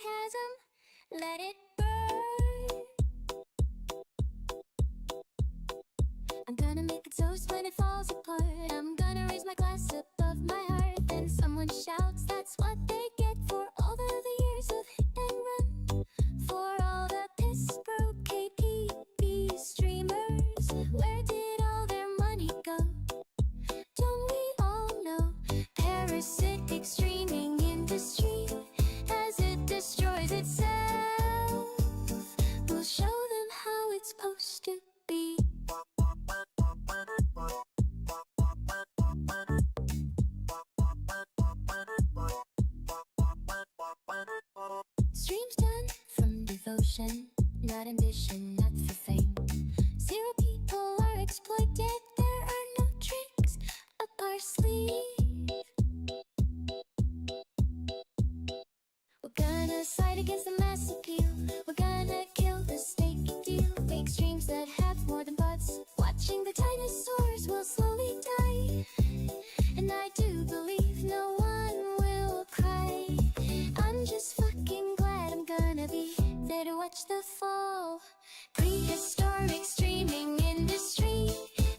sarcasm, let it burn. I'm gonna make a toast when it falls apart. I'm gonna raise my glass above my heart. Then someone shouts, that's what they get for all the years of hit and run. For all the piss broke KTV streamers, where did all their money go? Don't we all know? Parasitic streaming industry, as it destroys itself, we'll show them how it's supposed to be. Streams done from devotion, not ambition, not for fame. 0 people are exploited, there are no tricks up our sleeve. We're gonna side against the mass appeal. We're gonna kill the snake deal. Fake streams that have more than butts. Watching the dinosaurs will slowly die. And I do believe no one will cry. I'm just fucking glad I'm gonna be there to watch the fall. Prehistoric streaming industry,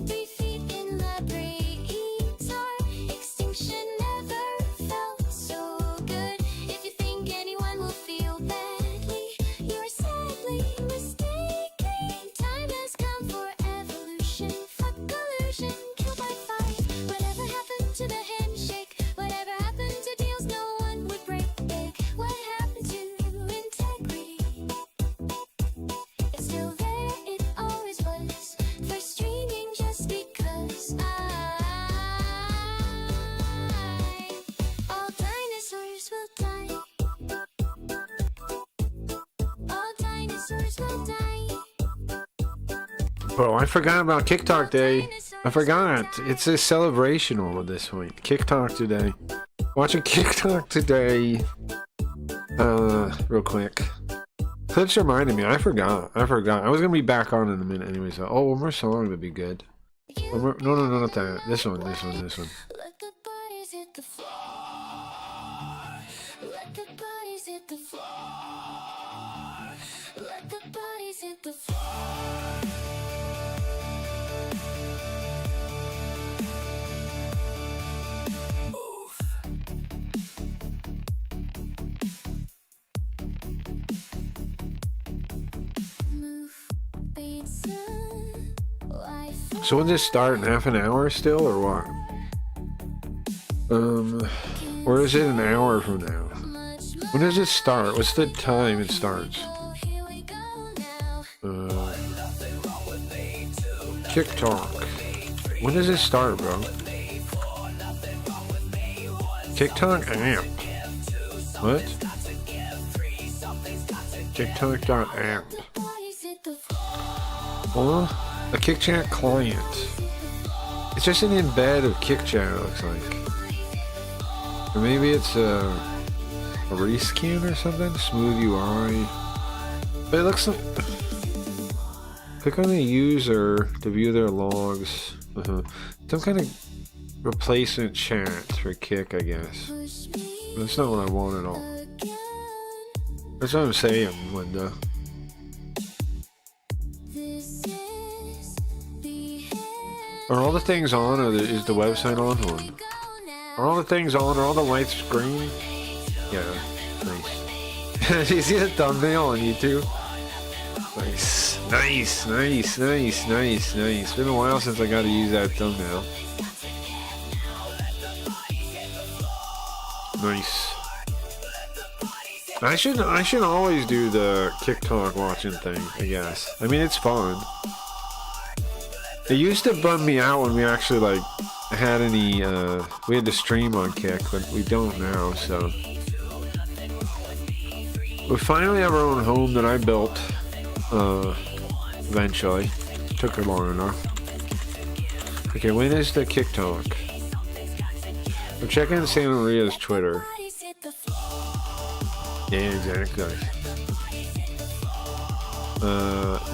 3 feet in the breeze. Our extinction never felt so good. If you think anyone will feel badly, you're sadly mistaken. Time has come for evolution. Fuck collusion, kill by 5. Whatever happened to the handshake? Whatever happened to deals no one would break? What happened to integrity? It's still there, it always was. For streaming just because all dinosaurs will die. All dinosaurs will die. Bro, I forgot about TikTok Day. I forgot. It's a celebrational at this point. TikTok today. Watching TikTok today. Real quick. Clips reminded me. I forgot. I was gonna be back on in a minute anyway. So, oh, one more song would be good. No, not that. This one. Let the bodies hit the floor. Let the bodies hit the floor. Let the bodies hit the floor. Move, pizza, Wi-Fi. So will this start in half an hour still, or what? Or is it an hour from now? When does it start? What's the time it starts? TikTok. When does it start, bro? TikTok app. What? TikTok.app. Oh, a KickChat client. It's just an embed of KickChat, it looks like. Or maybe it's a reskin or something? Smooth UI. But it looks like... Click on the user to view their logs. Some kind of replacement chat for Kick, I guess. But that's not what I want at all. That's what I'm saying, Linda. Are all the things on, or is the website on? Are all the things on? Are all the lights green? Yeah, nice. You see the thumbnail on YouTube? Nice. It's been a while since I got to use that thumbnail. Nice. I should always do the TikTok watching thing, I guess. I mean, it's fun. It used to bum me out when we actually, like, had any, we had to stream on Kick, but we don't now, so. We finally have our own home that I built, eventually. Took her long enough. Okay, when is the TikTok? I'm checking Santa Maria's Twitter. Yeah, exactly.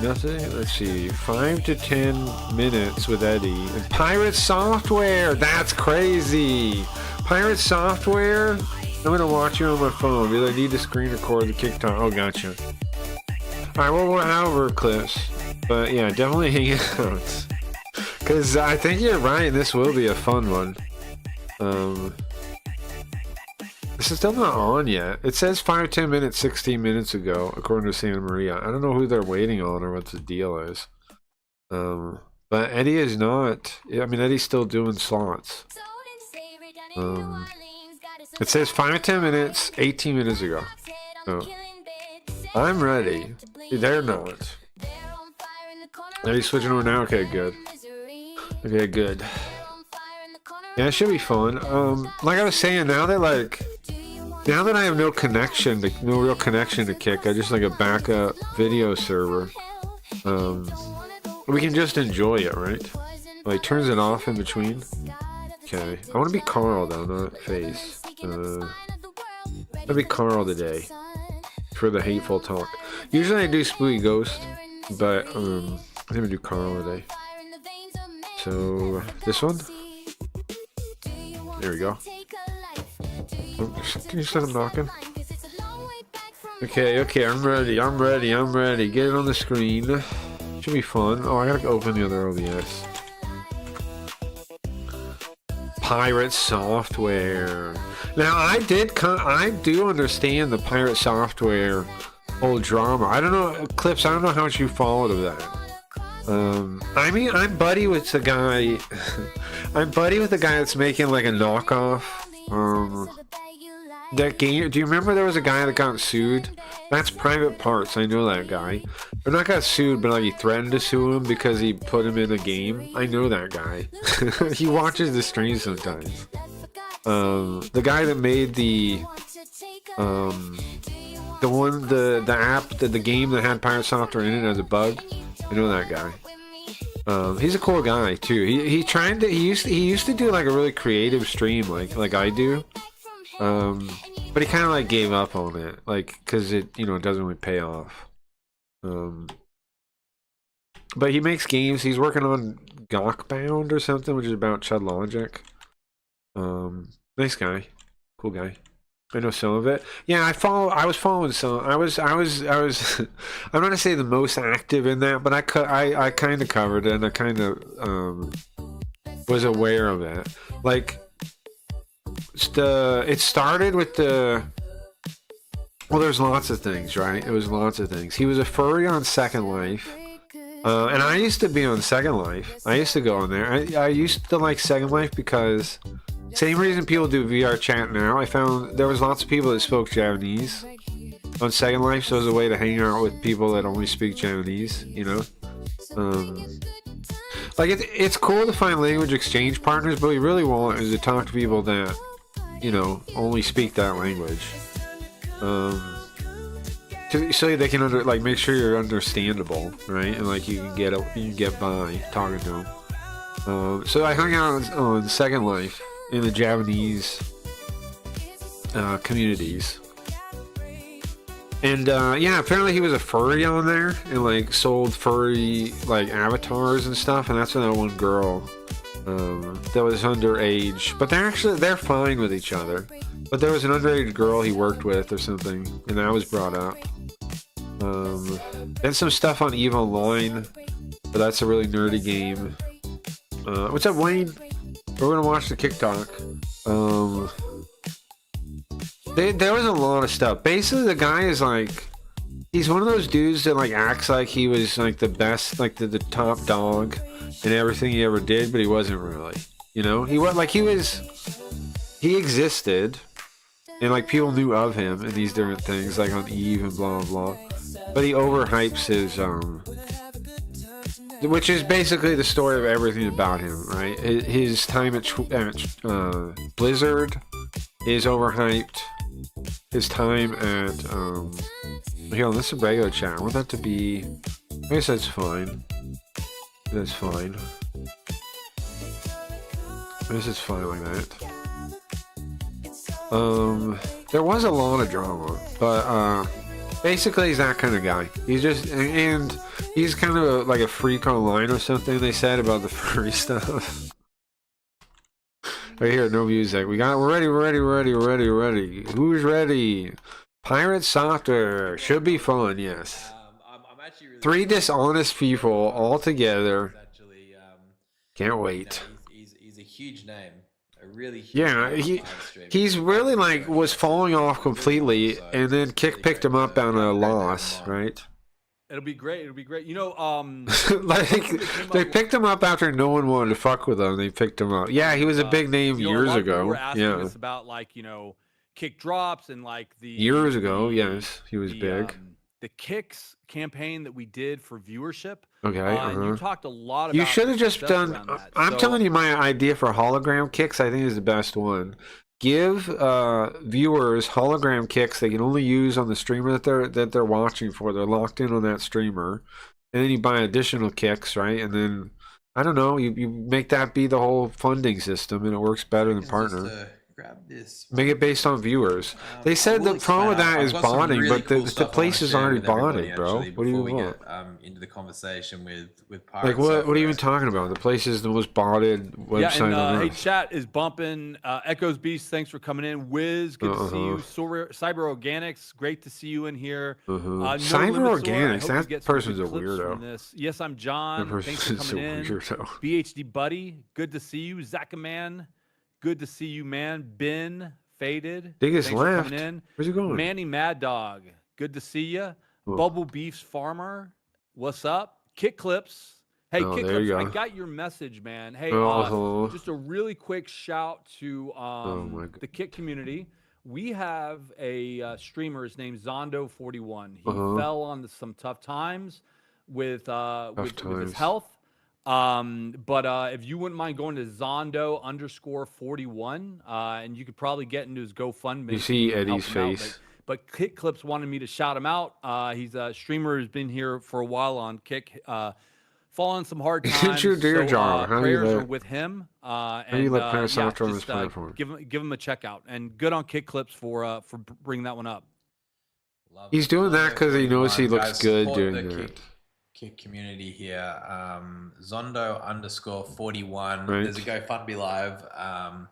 Nothing. Let's see. 5 to 10 minutes with Eddie. And Pirate Software. That's crazy. Pirate Software. I'm gonna watch you on my phone. Because I need to screen record the kick talk. Oh, gotcha. Alright, well, we're over clips. But yeah, definitely hang out. Because I think you're right, this will be a fun one. This is still not on yet. It says 5-10 minutes, 16 minutes ago, according to Santa Maria. I don't know who they're waiting on or what the deal is. But Eddie is not. I mean, Eddie's still doing slots. It says 5-10 minutes, 18 minutes ago. So, I'm ready. They're not. Are you switching over now? Okay, good. Okay, good. Yeah, it should be fun. Like I was saying, now that I have no real connection to Kick, I just like a backup video server. We can just enjoy it, right? Like, turns it off in between. Okay, I want to be Carl though, not Face. I'll be Carl today for the hateful talk. Usually I do Spooky Ghost, but I'm gonna do Carl today. So this one. There we go. Oh, can you stop knocking? Okay, I'm ready. Get it on the screen. Should be fun. Oh, I gotta open the other OBS. Pirate software. Now, I do understand the pirate software whole drama. I don't know, Clips, I don't know how much you followed of that. I mean, I'm buddy with the guy. I'm buddy with the guy that's making like a knockoff. That game. Do you remember there was a guy that got sued? That's Private Parts. I know that guy. Or not got sued, but like he threatened to sue him because he put him in a game. I know that guy. He watches the stream sometimes. The guy that made the app, the game that had pirate software in it as a bug. I know that guy. He's a cool guy too. He used to do like a really creative stream like I do. But he kind of like gave up on it, like, cause it doesn't really pay off. But he makes games. He's working on Gawkbound or something, which is about Chud Logic. Nice guy, cool guy. I know some of it. Yeah, I was following some. I was. I'm not gonna say the most active in that, but I kind of covered it, and I kind of was aware of that. Like, it started with the. Well, there's lots of things, right? It was lots of things. He was a furry on Second Life, and I used to be on Second Life. I used to go on there. I used to like Second Life because. Same reason people do VR chat now. I found there was lots of people that spoke Japanese on Second Life, so it was a way to hang out with people that only speak Japanese, Like, it's cool to find language exchange partners, but what you really want is to talk to people that, only speak that language. So they can make sure you're understandable, right? And like you can get by talking to them. So I hung out on Second Life in the Japanese communities, and yeah, apparently he was a furry on there and like sold furry like avatars and stuff, and that's when that one girl that was underage, but they're fine with each other, but there was an underage girl he worked with or something, and that was brought up. And some stuff on EVE Online, but that's a really nerdy game. What's up, Wayne? We're gonna watch the TikTok. There was a lot of stuff. Basically, the guy is like, he's one of those dudes that like acts like he was like the best, like the top dog in everything he ever did, but he wasn't really. He existed, and like people knew of him and these different things, like on EVE and blah blah blah. But he overhypes his which is basically the story of everything about him, right? His time at Blizzard is overhyped. His time at here, this is regular chat. I want that to be. I guess that's fine. That's fine. This is fine like that. There was a lot of drama, but basically he's that kind of guy. He's just and he's kind of like a freak online or something. They said about the furry stuff. Right here, no music. We're ready, we're ready, we're ready, we're ready, we're ready. Who's ready? Pirate Software. Should be fun, yes. I'm actually really 3 dishonest people all together. Actually, Can't you know, wait. he's a huge name, a really huge Yeah, name he on live streaming. he's really like Very was falling off completely, so and then it's Kick really picked great him up to on have a him loss, on. right? It'll be great. It'll be great. You know, Like something that came they up- picked him up after no one wanted to fuck with him. They picked him up. Yeah, he was a big name you know, a years lot of people ago. were asking Yeah, us about like kick drops and like years ago. Yes, he was the, big. The kicks campaign that we did for viewership. Okay. And you talked a lot about. You should have the just success done. around that. I'm So- telling you, my idea for hologram kicks, I think, is the best one. Give viewers hologram kicks they can only use on the streamer that they're watching for. They're locked in on that streamer, and then you buy additional kicks, right? And then I don't know, you make that be the whole funding system, and it works better than partner. Grab this. Make it based on viewers. They said the problem with that is botting, but the place is already botted, bro. What do you want? Into the conversation with Like what are you even talking about? The place is the most botted website Yeah, and on hey, earth. chat is bumping. Echoes Beast, thanks for coming in. Wiz, good to see you. Cyber Organics, great to see you in here. No Cyber Limit Soar, I Organics, hope you that get some person's good a clips weirdo. from this. Yes, I'm John. That Thanks for person's coming a in. weirdo. BHD Buddy, good to see you. Zakaman, good to see you, man. Ben, Faded, Biggest thanks for left. coming in. Where's he going? Manny Mad Dog, good to see you. Cool. Bubble Beefs Farmer, what's up? Kick Clips. Hey, Oh, Kick there you Clips, I go. got your message, man. Hey, Oh. just a really quick shout to my the Kick community. We have a streamer, his name's Zondo41. He fell on some tough times with his times. health. But if you wouldn't mind going to Zondo_41, and you could probably get into his GoFundMe. You see and help Eddie's him out, face. but Kick Clips wanted me to shout him out. He's a streamer who's been here for a while on Kick. Falling some hard times. Your dear John, how do you prayers are let- with him. do you let Pirate Software on this just, platform? give him a check out, and good on Kick Clips for bringing that one up. He's doing that 'cause he knows he looks good doing that. Kick community here. Zondo_41. Right. There's a GoFundMe live. I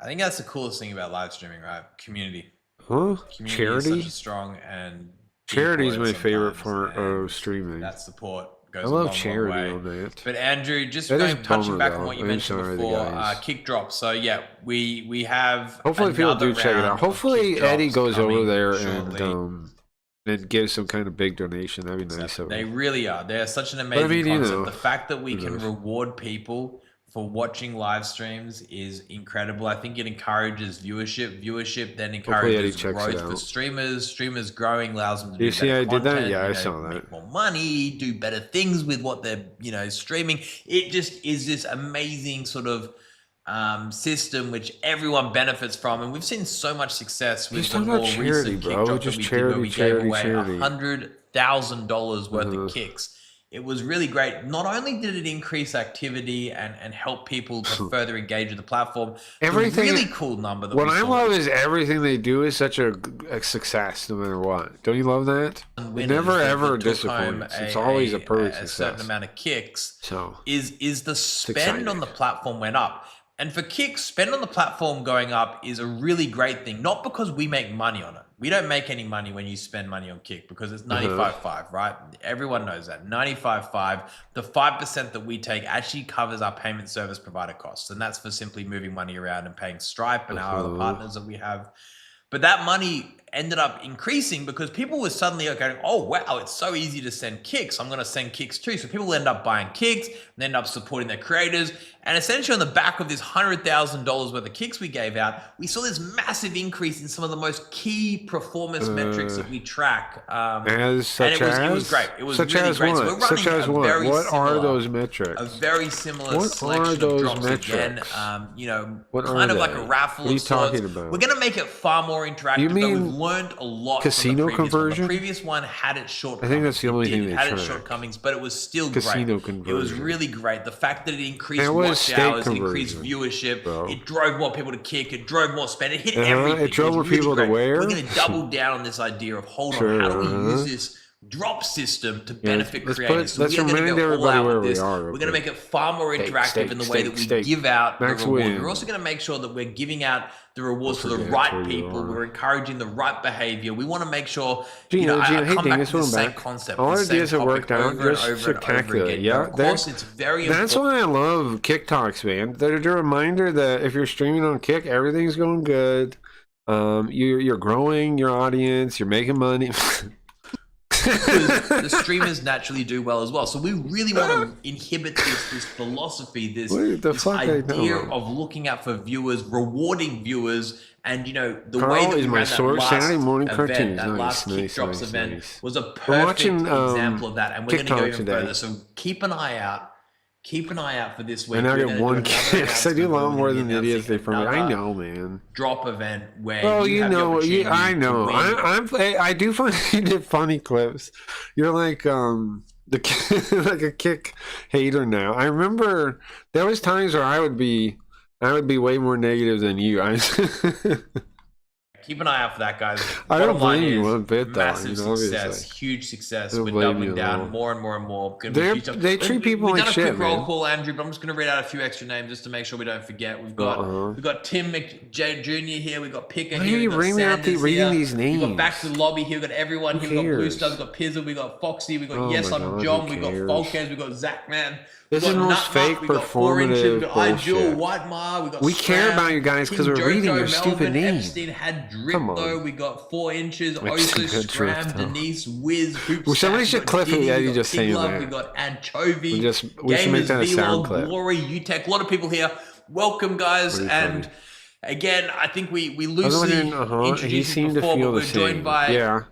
think that's the coolest thing about live streaming, right? Community. Huh? Community is Charity? such a strong and deep Charity's word my favorite sometimes, part of and streaming. that support goes I a love long, charity long way. on that. But Andrew, just That is touching bummer, back though. on what you I'm mentioned sorry, the before, guys. kick drop. So yeah, we have. Hopefully people do another check it round out. of Hopefully kick Eddie drops goes over coming there shortly. and gives some kind of big donation. That'd be nice of They him. really are. They're such an I amazing mean, you concept. know, The fact that we who can knows? reward people for watching live streams is incredible. I think it encourages viewership. Viewership then Eddie encourages checks it growth for out. streamers. Streamers growing allows them to You do see better I did that? content, Yeah, I you saw that. make more money, do better things with what they're streaming. It just is this amazing sort of system which everyone benefits from, and we've seen so much success with Just the talk more about charity, recent kick bro. drop Just that we did, where we charity, gave away charity. $100,000 worth of kicks. It was really great. Not only did it increase activity and help people to further engage with the platform, Everything- the really cool number that What we I saw love is everything they do is such a success, no matter what. Don't you love that? It winners never that ever took home disappoints. It's always a perfect certain success. amount of kicks. So Is the spend exciting. on the platform went up. And for kicks, spend on the platform going up is a really great thing, not because we make money on it. We don't make any money when you spend money on kick because it's 95.5, right? Everyone knows that. 95.5, the 5% that we take actually covers our payment service provider costs. And that's for simply moving money around and paying Stripe and our other partners that we have. But that money ended up increasing because people were suddenly going, oh, wow, it's so easy to send kicks. I'm going to send kicks too. So people end up buying kicks and end up supporting their creators. And essentially on the back of this $100,000 worth of kicks we gave out, we saw this massive increase in some of the most key performance metrics that we track. such it was great. It was such really as great. what? So we're running Such as a what? very What are similar- those metrics? a very similar What selection are those of drops again. metrics? Kind are of like they? a raffle What are you of sorts. talking about? We're going to make it far more interactive. You but mean we've learned a lot casino from the previous conversion? one. The previous one had its shortcomings. I think that's the only thing It they had its track. shortcomings, but it was still Casino great. It was conversion. really great. The fact that it increased It was watch state hours, it increased conversion, viewership, bro. it drove more people to kick, it drove more spend, it hit Uh-huh, everything. it drove was more really people to great. wear. We're going to double down on this idea of, hold Sure, on, how do we uh-huh. use this drop system to benefit creators. So let's we are going to remind go all everybody out where with this. we are. We're going to make it far more interactive in the way that we give out the reward. We're also going to make sure that we're giving out the rewards to the right people. We're encouraging the right behavior. We want to make sure, Gino, I come hey, back to the same concept. All the our same ideas have worked out over just and over and over spectacular. again. Yeah, of course, it's very important. That's why I love Kick Talks, man. They're a reminder that if you're streaming on Kick, everything's going good. You're growing your audience. You're making money. Because the streamers naturally do well as well. So we really want to inhibit this philosophy, this idea of looking out for viewers, rewarding viewers, and the way that we ran that last Saturday morning event, cartoons. that last Kick Drops event was a perfect example of that. And we're going to go even further. So keep an eye out. Keep an eye out for this week. And I get one kick. I do a lot more than the idiots they from me. I know, man. Drop event where I know. I do find you did funny clips. You're like like a Kick hater now. I remember there was times where I would be way more negative than you. Keep an eye out for that, guys. I don't blame you one bit, though. Massive success, huge success. We're doubling down more and more and more. They treat people like shit, man. We've done a quick roll call, Andrew, but I'm just going to read out a few extra names just to make sure we don't forget. We've got Tim Jr. here. We've got Picker here. We've got Sanders reading these names? We've got Back to the Lobby here. We've got everyone here. We've got Blue Stars. We've got Pizzle. We've got Foxy. We've got Yes, I'm John. We've got Folkes. We've got Zach, man. This is the most fake performative bullshit. We care about you guys because we're reading your stupid names. Epstein had Drip, though. We got 4 inches. Oso, Scram, Denise, Wiz, Hoops. Well, somebody should clip it. Yeah, you just saying that. We got Anchovy. We should make that a sound clip. Glory, UTech. A lot of people here. Welcome, guys. And again, I think we loosely introduced him before, but we're joined by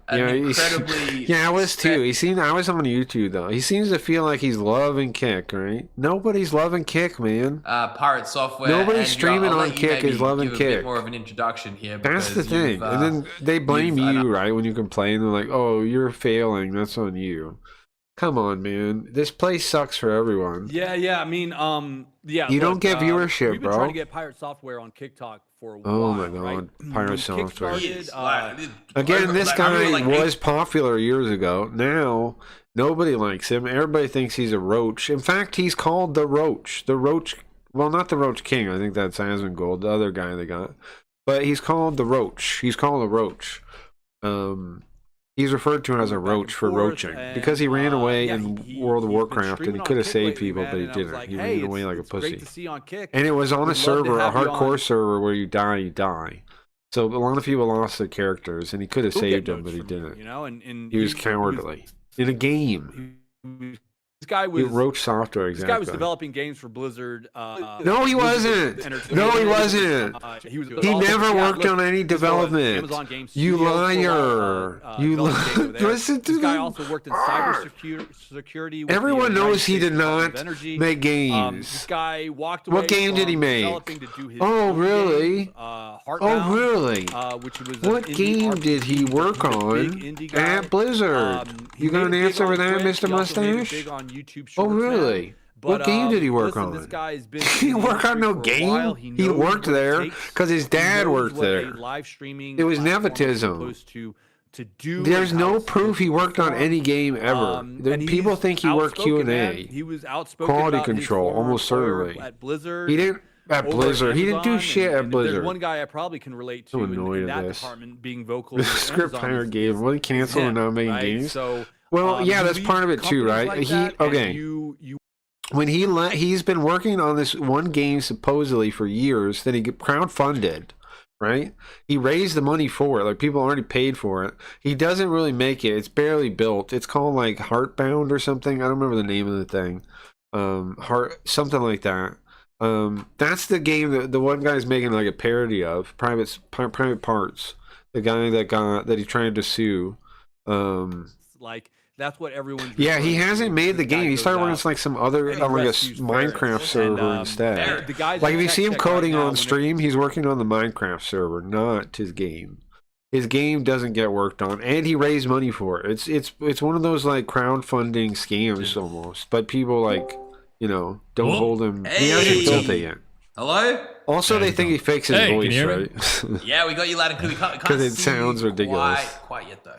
an incredibly I was too. I was on YouTube though. He seems to feel like he's loving Kick, right? Nobody's loving Kick, man. Pirate Software. Nobody's streaming on Kick is loving Kick. A bit more of an introduction here. That's the thing. And then they blame you, right? When you complain, they're like, "Oh, you're failing. That's on you." Come on, man. This place sucks for everyone. Yeah. I mean, You don't get viewership, we've been bro. trying to get Pirate Software on TikTok for a while. Oh my god, right? Pirate Software. Again, this guy was popular years ago. Now nobody likes him. Everybody thinks he's a roach. In fact, he's called the Roach. The Roach. Well, not the Roach King. I think that's Asmongold, the other guy they got. But he's called the Roach. He's called a Roach. He's referred to as a roach for roaching because he ran away in World of Warcraft and he could have saved people, but he didn't. He ran away like a pussy. And it was on a server, a hardcore server where you die. So a lot of people lost their characters, and he could have saved them, but he didn't. He was cowardly in a game. This guy was Roach Software. Exactly. This guy was developing games for Blizzard. No, he wasn't. No, he wasn't. He never worked on any development. You liar. You listen to this guy also worked in cybersecurity. Everyone knows he did not make games. This guy walked away. What game did he make? Oh, really? Oh, really? What game did he work on at Blizzard? You got an answer for that, Mr. Mustache? Oh, really? What game did he work on? He didn't work on no game. He worked there because his dad worked there. It was nepotism. There's no proof he worked on any game ever. People think he worked Q&A. He was outspoken Quality about control, almost certainly. At Blizzard. He didn't at Blizzard. He didn't do shit at Blizzard. There's one guy I probably can relate to in that department being vocal. The script hire gave. Well, he canceled and not making games. So, well, yeah, that's part of it too, right? When he's been working on this one game supposedly for years, then he crowdfunded, right? He raised the money for it, like people already paid for it. He doesn't really make it. It's barely built. It's called like Heartbound or something. I don't remember the name of the thing. Something like that. That's the game that the one guy's making like a parody of, Private Parts. The guy that he tried to sue. Like that's what everyone's. Yeah, he hasn't made the game. He started working on like some other like a Minecraft server instead. Like if you see him coding on stream, he's working on the Minecraft server, not his game. His game doesn't get worked on, and he raised money for it. It's one of those like crowdfunding scams almost. But people like don't hold him. He hasn't built it yet. Hello? Also, they think he fakes his voice, right? Yeah, we got you loud and clear. We can't because it sounds ridiculous. Quite yet though.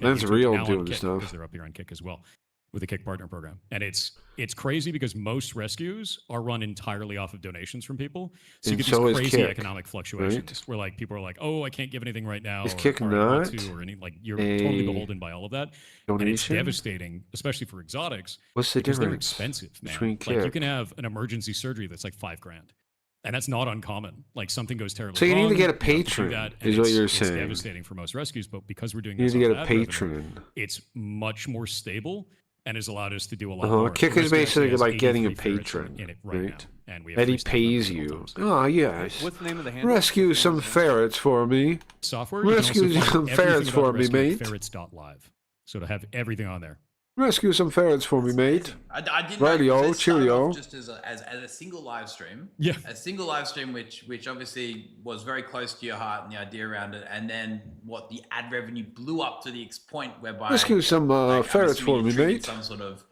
that That's YouTube's real now on doing Kick stuff. because they're up here on Kick as well. with the Kick Partner Program, and it's crazy because most rescues are run entirely off of donations from people, so you And get so these is crazy Kick, economic fluctuations where like people are like, oh, I can't give anything right now, Is Kick or I want not to, or any like you're totally a beholden by all of that, and it's donation? devastating, especially for exotics What's the because they're difference expensive, man. between Like you Kick? can have an emergency surgery that's like $5,000. And that's not uncommon. Like something goes terribly So you wrong. need to get a you have to do patron, that, and is what you're it's saying. devastating for most rescues, but because we're doing You need this to off get a ad revenue, patron. it's much more stable and has allowed us to do a lot Uh-huh. more. Kick The is rescue actually basically has like getting a 83 ferrets patron, in it right, right? now, and we have Eddie 3 staff members pays at all you. times. Oh yes. What's the name of the handle? Rescue some ferrets for me. Software. You can also Rescue find some everything ferrets about for the me, rescue at mate. ferrets.live. So to have everything on there. Rescue some ferrets for me, mate. I didn't Radio, know, 'cause it started cheerio. off just as a single live stream. Yeah. A single live stream, which obviously was very close to your heart and the idea around it. And then what the ad revenue blew up to the point whereby Rescue some like, I'm ferrets assuming for me, it triggered mate. some sort of,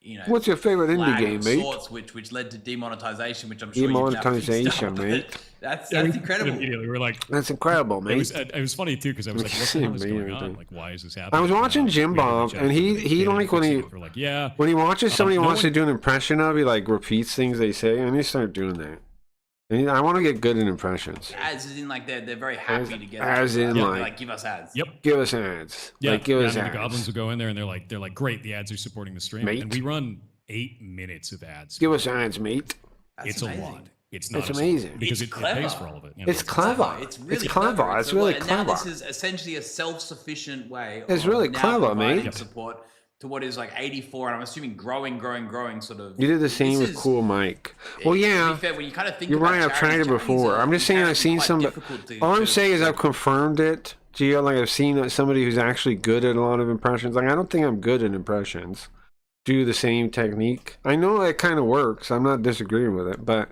you know, What's your favorite indie flag game, of mate? sorts, which led to demonetization, which I'm sure Demonetization, you've now mate. fixed up, but That's Yeah, we incredible. Immediately, we were like, That's incredible, it mate. was funny too because I was like, what the hell is going on? Like, why is this happening? I was watching We Jim had to Bob, reach out and to he them. They like when fixed he it. We're like, yeah. when he watches somebody no wants to one- do an impression of, he like repeats things they say, and he start doing that. And I want to get good at impressions. Ads is in like they're very happy to get as in, like- give us ads. Yep. Give us ads. Yeah, Like, give us the ads. goblins will go in there and they're like, great, the ads are supporting the stream, Mate. and we run 8 minutes of ads. Give us ads, mate. That's It's amazing. a lot. It's not It's a lot, amazing. because It's it pays clever. for all of it. you know, It's clever. It's really clever. clever. It's a really way- and clever. Now this is essentially a self-sufficient way. It's of really now clever, providing mate. Support to what is like 84, and I'm assuming growing, sort of. You did the same This with is- Cool Mike. Well, to be yeah. fair, when you kind of think You're about right. I've tried it charities before. are I'm just saying I've inherently seen quite some. difficult to- All I'm to- saying is I've confirmed it, Gio. Like I've seen somebody who's actually good at a lot of impressions. Like I don't think I'm good at impressions. Do the same technique. I know it kind of works. I'm not disagreeing with it, but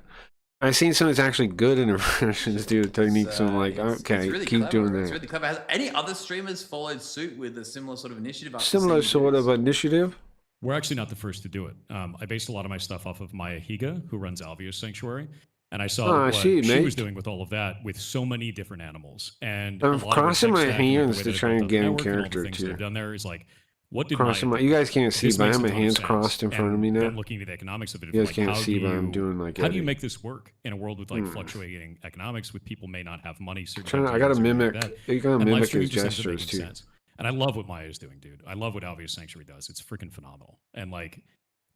I've seen someone who's actually good at impressions do the technique. So I'm like, it's okay, really keep clever. doing It's that. really clever. Has any other streamers followed suit with a similar sort of initiative? after Similar seeing sort yours? of initiative. We're actually not the first to do it. I based a lot of my stuff off of Maya Higa, who runs Alveus Sanctuary. And I saw Oh, I what see, she mate. was doing with all of that with so many different animals. And I'm a lot of the crossing tech my stack and the way hands that to they try built and up get the in network and all the character, things too. they've done there is like, what did Crossing Maya my, you guys can't see, this but I makes have a my ton of hands sense. crossed in front of me And now. then looking at the economics of it, You guys like, can't how see, do but I'm you- doing like how do you Eddie. make this work in a world with like fluctuating economics, with people may not have money? Certain Trying to, times I gotta of year, certain mimic. like that. You gotta And live mimic streaming his just ends up gestures making too. sense. And I love what Maya's doing, dude. I love what Alveus Sanctuary does. It's freaking phenomenal. And like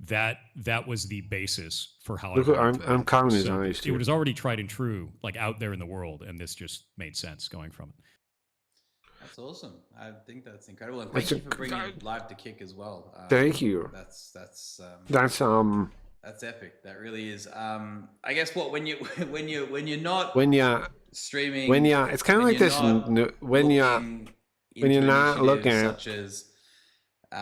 that was the basis for how Look, I got into I'm it. counting his So eyes, it too. was already tried and true, like out there in the world, and this just made sense going from it. That's awesome. I think that's incredible. And thank It's a- you for bringing it live to Kick as well. Thank you. That's That's epic. That really is. I guess what when you're not when you streaming it's kind of when like you're this not when you looking when you're into not looking initiatives at such as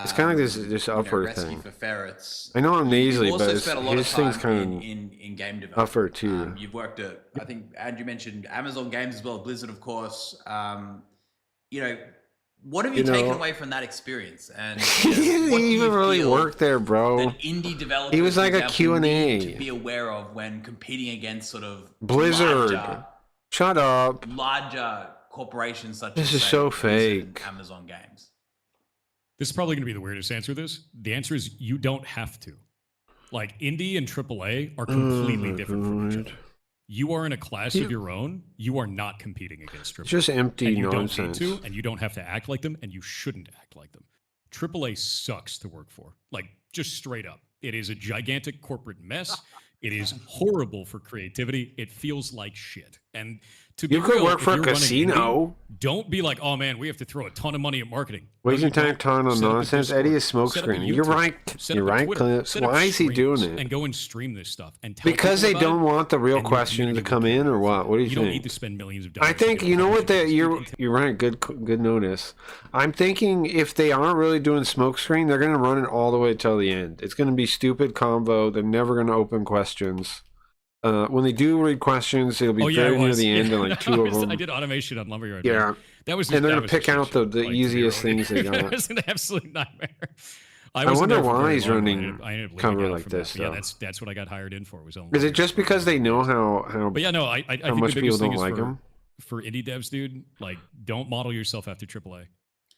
it's kind of like this you know, upper rescue thing. for ferrets. I know I'm You've nasally, also but it's, spent a lot his of thing's time kind of in game development. upper too. You've worked at, I think Andrew mentioned Amazon Games as well, Blizzard, of course. You know, what have you, You know- taken away from that experience? And He you know, didn't what do even you really feel work there, bro. that indie developers, He was like for a example, Q&A. need to be aware of when competing against sort of Blizzard. Shut up. larger corporations such This as is say, so Blizzard and fake. Amazon Games. This is probably going to be the weirdest answer to this. The answer is you don't have to. Like indie and AAA are completely my different from each God. other. You are in a class You- of your own. You are not competing against AAA. It's just empty and you nonsense. don't need to, and you don't have to act like them, and you shouldn't act like them. AAA sucks to work for, like just straight up. It is a gigantic corporate mess. It is horrible for creativity. It feels like shit. And to be You could real, work if for a you're running casino. indie, don't be like, oh man, we have to throw a ton of money at marketing. No, Wasting you don't. time on Set up a nonsense. Discord, Eddie is smoke set up a screening. You're YouTube, right. set You're up a right, Twitter, Clips. set up Why is he doing streams it? And go and stream this stuff and tell Because they people about don't it, want the real and your question to community will come care in, or about what? it. What do you You don't think? need to spend millions of dollars. I to think get you know what publishing. you're right. Good notice. I'm thinking if they aren't really doing smokescreen, they're gonna run it all the way till the end. It's gonna be stupid convo. They're never gonna open questions. When they do read questions, it'll be Oh, yeah, very it near was. the end, Yeah. and like two of them. I did automation on Lumberyard. Yeah. man. That was And they're that gonna was pick a shit out the show, like, easiest 0. things they got. It was an absolute nightmare. I wasn't wonder there for why very he's long, but running I ended up leaving cover out like from this, that. But yeah, though. that's what I got hired in for. Was on Is it just because they know how But yeah, no, I think much the people biggest thing don't is like for, him? for indie devs, dude. Like, don't model yourself after AAA.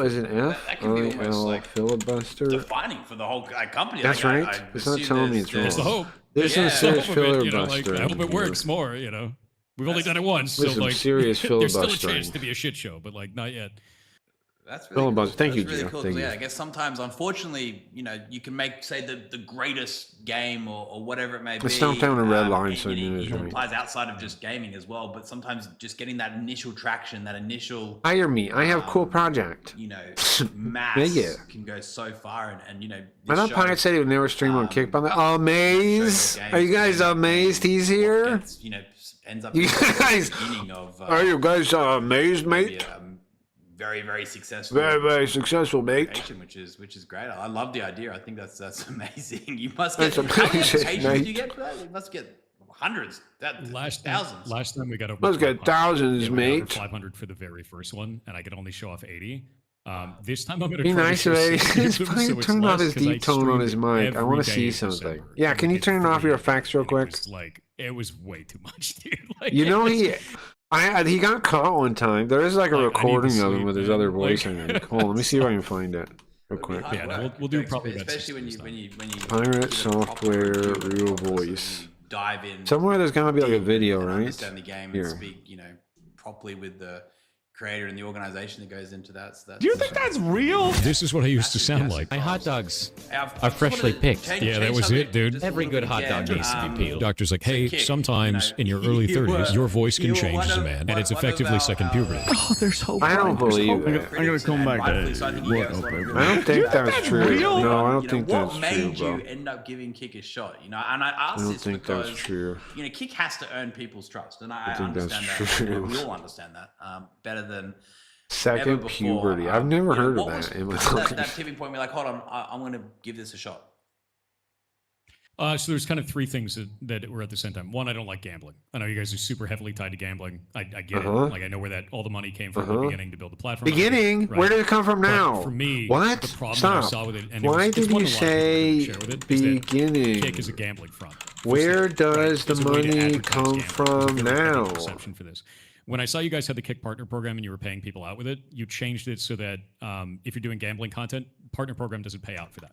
is an F. That can be almost like. Filibuster. filibuster. defining for the whole company. That's like, right. I It's not assume telling me it's there's- That's the wrong. hope. There's Yeah. some serious Some of it, you know, filibuster. I hope it in here. works more. You know, we've only done it once, so There's some like, serious there's still a filibustering. chance to be a shit show, but like, not yet. That's really cool. Filibuster. Thank you, That's really Gio. cool. Thank 'cause, you. Yeah, I guess sometimes, unfortunately, you know, you can make, say, the greatest game or whatever it may be. Let's stop down a red line so and you know it it's right. applies outside of just gaming as well. But sometimes just getting that initial traction, that initial, Hire me. I have cool project. you know, mass Yeah. can go so far. And you know, I this thought show Pirate said he would never stream on Kick. But amazed? shows Are you guys games amazed he's here? gets, you know, ends up You being the guys- beginning of Are you guys amazed, maybe mate? a very, very successful Very, very successful, mate. application, which is great. I love the idea. I think that's amazing. You must That's get how many amazing, applications mate. do you get for that? You must get hundreds, Last thousands. time we got over. Let's get 500. thousands, Yeah, we got over mate. 500 for the very first one, and I could only show off 80. This time I'm gonna Be try nice to to show Eddie. 60 of He's them, probably so it's turning off less his 'cause I deep tone on streamed his mic. I every want to day see in something. December, Yeah, and can we you did turn off 3 your days, effects real and quick? It was like it was way too much, dude. Like, You know it was- he got caught one time. There is like a Like, I need to recording of him sleep, with his man. other voice Like- in it. Hold on, let me see if I can find it real It'd be quick. hard Yeah, no, work, we'll do though, probably about especially 60 when you Pirate give it a proper software, review real of it, so voice. you dive in Somewhere there's gonna be like a deep video, and right? understand the game Here. and speak, you know, properly with the creator and the organization that goes into that. So that's, Do you think that's real? This is what I used to sound like. My hot dogs I've are freshly picked. Yeah, that was it, dude. Every good hot dog needs to be peeled. Doctor's like, hey, Kick, sometimes you know, in your early you 30s, were- your voice you can were change one as a of- man, one- and it's one of effectively our, second puberty. Oh, there's hope. I don't There's believe hope. that. I'm gonna come back Rightfully so, I to think you what guys hope. love I it. got. I don't think that's that's true. real? No, I don't You think know, that's what made true, bro. you end up giving Kick a shot? You know, and I I ask don't this think because that's true. you know, Kick has to earn people's trust, and I think that's understand that. You know, true. we all understand that better than ever Second before. puberty. I've never You know, heard of what was that in my that, life. that tipping point? We're like, hold on, I'm going to give this a shot. So there's kind of 3 things that were at the same time. One, I don't like gambling. I know you guys are super heavily tied to gambling. I get Uh-huh. it. Like I know where that all the money came from at the Uh-huh. beginning to build the platform. Beginning? Right. Where did it come from But now? for me, What? the problem that I Stop. saw with it, and Why it's did one you a lot of people say share with it, is that beginning? Kick is a gambling front. for Where sale, right? does the It's a way to money advertise come gambling. There's a from very heavy now? perception for this. When I saw you guys had the Kick partner program and you were paying people out with it, you changed it so that if you're doing gambling content, partner program doesn't pay out for that.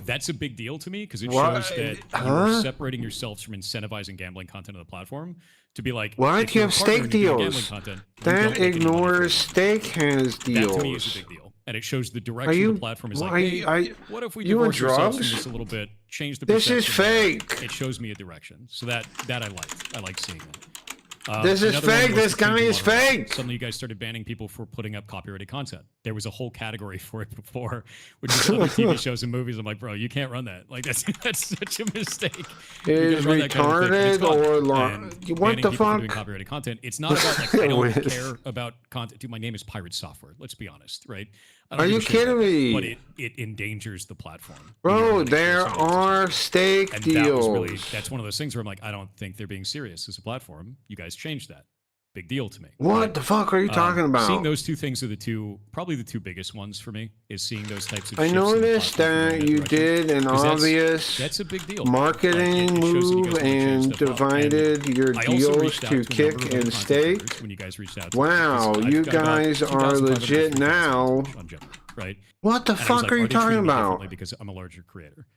That's a big deal to me because it What? shows that Huh? you're separating yourselves from incentivizing gambling content on the platform to be like, Why if do you you're have a partner stake and you're doing deals? gambling content, you That don't make any money from ignores it. Stake has That to me is a deals. big deal. And it shows the Are direction you? of the platform is like, why- hey, what if we you on divorce ourselves from drugs? this a little bit, change the This is perception? fake. It shows me a direction. So that I liked. I like seeing that. This is Another one fake. was This the guy TV is moderation. fake. Suddenly, you guys started banning people for putting up copyrighted content. There was a whole category for it before, which is other TV shows and movies. I'm like, bro, you can't run that. Like, that's such a mistake. You Is gotta run that kind of thing. And it's retarded gone. or And what banning the people for doing fuck? copyrighted content. It's not about like I don't Wiz. care about content. Dude, my name is Pirate Software. Let's be honest, right? I Are don't give you a shit kidding about that, me? But it endangers the platform. Bro, You know, there so- are stake and that was really, deals. that's one of those things where I'm like, I don't think they're being serious as a platform. You guys changed that. Big deal to me. What the fuck are you talking about? Seeing those 2 things are probably the 2 biggest ones for me. Is seeing those types of. I shifts in the noticed platform that going you that direction. did an 'Cause obvious That's a big deal. marketing Like, it shows that you guys move wanna change and stuff up. divided your I also deals reached out to a Kick number of other and content Stake. creators when you guys reached out to me, Wow, because I've you got about guys are 2,500 legit free now. content on Gemini, right? What the And I was fuck like, are you they treating talking me about? differently because I'm a larger creator.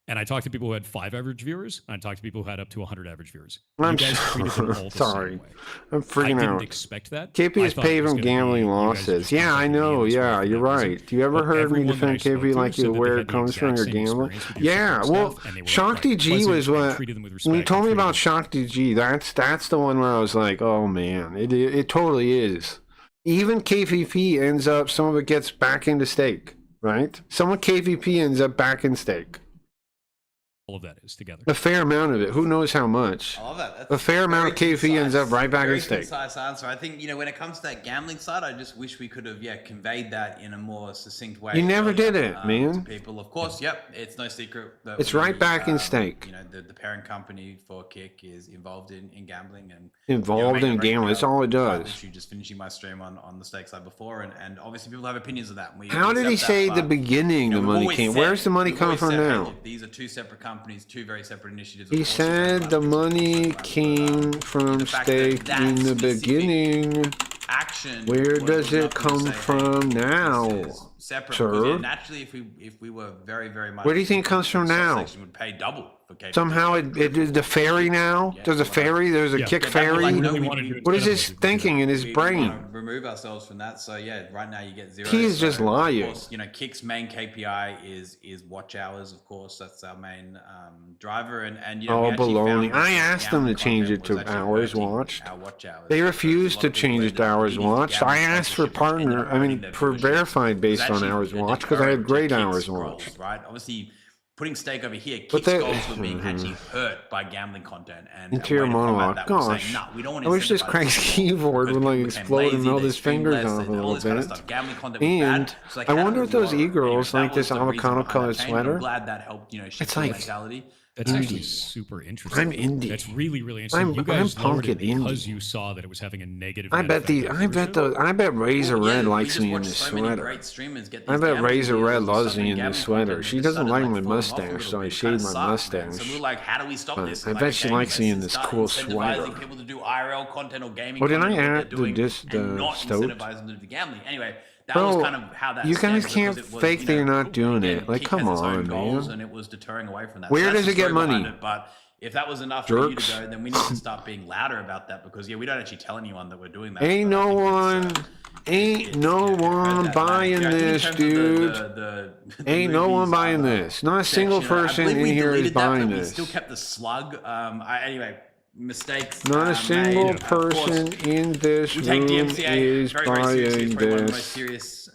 And I talked to people who had 5 average viewers, and I talked to people who had up to 100 average viewers. I'm you guys treated them all the sorry. same way. I'm I freaking didn't out. expect that. KP I is thought it paid was from gonna be gambling you guys losses. just Yeah, I contacted me know. in this way Yeah, for you're that reason. right. Do you ever But heard me everyone that I defend spoke KP to like said you that where they it had the comes from exact your same gambling? experience with your Yeah, support well, staff, and they were, Shakti like, G pleasant was and what treated them with when you respect told and me treated about them- Shakti G. That's the one where I was like, oh man, it totally is. Even KVP ends up, some of it gets back into Stake, right? Some of KVP ends up back in Stake. all of that is together. A fair amount of it. Who knows how much? I love that. That's A fair amount of very KP ends up concise- right back very in Stake. concise answer. I think, you know, when it comes to that gambling side, I just wish we could have, conveyed that in a more succinct way. You never earlier, did it, man. To people, of course. Yep, it's no secret that It's right back in Stake. You know, the parent company for Kick is involved in gambling and Involved in gambling. That's all it does. Literally just finishing my stream on the Stake side before, and obviously people have opinions of that. And we How did he accept say that, the but, beginning you know, the we've money always came? said- Where's the money we've coming always from said, hey, now? look, these are 2 separate companies, 2 very separate initiatives. He Of course, there's said the collaborative money between them, but, came from the fact that Stake that in the specific beginning. action. Where was does not it gonna come say, hey, from this now, is separate. sir? Because, yeah, naturally, if we were very, very much, Where do you think it comes from now? section would pay double for capability. Somehow it is the fairy now. Yeah, There's a well, fairy. There's a Yeah. kick Yeah, fairy. like, no, really we- wanted to What is expend his those if we do that. thinking in his we brain? wanna remove ourselves from that. So yeah, right now you get 0. He is just lying. Of course, Kick's main KPI is watch hours. Of course, that's our main driver. And we Oh, actually baloney. found that I the asked them to gambling change content it to was actually hours hurting watched. our watch hours. They So refused a lot to of people change it ended to up hours leaving the watched. I gambling asked for sponsorship and ended partner. up I mean, hurting their for viewership. verified It was based on actually hours a watched because I had deterrent to great Kick's hours goals, watched. right? Obviously, putting stake over here, But Kick's they- goals were being actually hurt by gambling content and a Interior way to combat monologue. that was saying, Gosh, "No, we don't want I to wish this incentivize Craig's this keyboard because would like people became explode and lazy, melt they his streamed fingers less, off a and all little this kind of bit. stuff. Gambling content was bad. And So, like, I how wonder do if we those moderate? e-girls That like this was the reason avocado behind colored that change. I'm sweater. glad that helped, shift It's the like- mentality. That's actually Indie. super interesting. I'm indie. That's really, really interesting. You I'm guys lowered it punk and because indie. you saw that it was having a negative. I net bet effect the on I bet viewership. the I bet Razor Well, yeah, Red we likes just me in watched this so many sweater. great streamers get I these bet gambling Razor deals Red and loves stuff me and in this gambling sweater. content She just doesn't started, like like, my falling off a mustache, little so I bit. It shaved kinda my sucked, man. mustache. So we were like, how do we stop But this? I And, bet like, she okay, likes me in let's this start cool incentivizing sweater. people to do IRL content or gaming Oh, did I content of what add they're doing the and not stoat? incentivize them to do gambling. Anyway, that Bro, was kind of how that you guys stemmed can't because it was, fake that you're not doing again, it. Like, Kick come has its own on, goals, man. and it was deterring away from that. Where that's does the it get story behind money? it, but if that was enough for you Jerks. to go, then we need to start being louder about that because we don't actually tell anyone that we're doing that. Ain't but I no think one, it's, ain't no heard one that buying matter. I think in this, terms of dude. the Ain't no one movies, buying this. Not a single section, I person believe in we here is deleted that, buying but we this. still kept the slug. Anyway, mistakes. Not a single made. Of course, person in this we take room DMCA is very, very seriously. It's buying probably one of the most this. serious,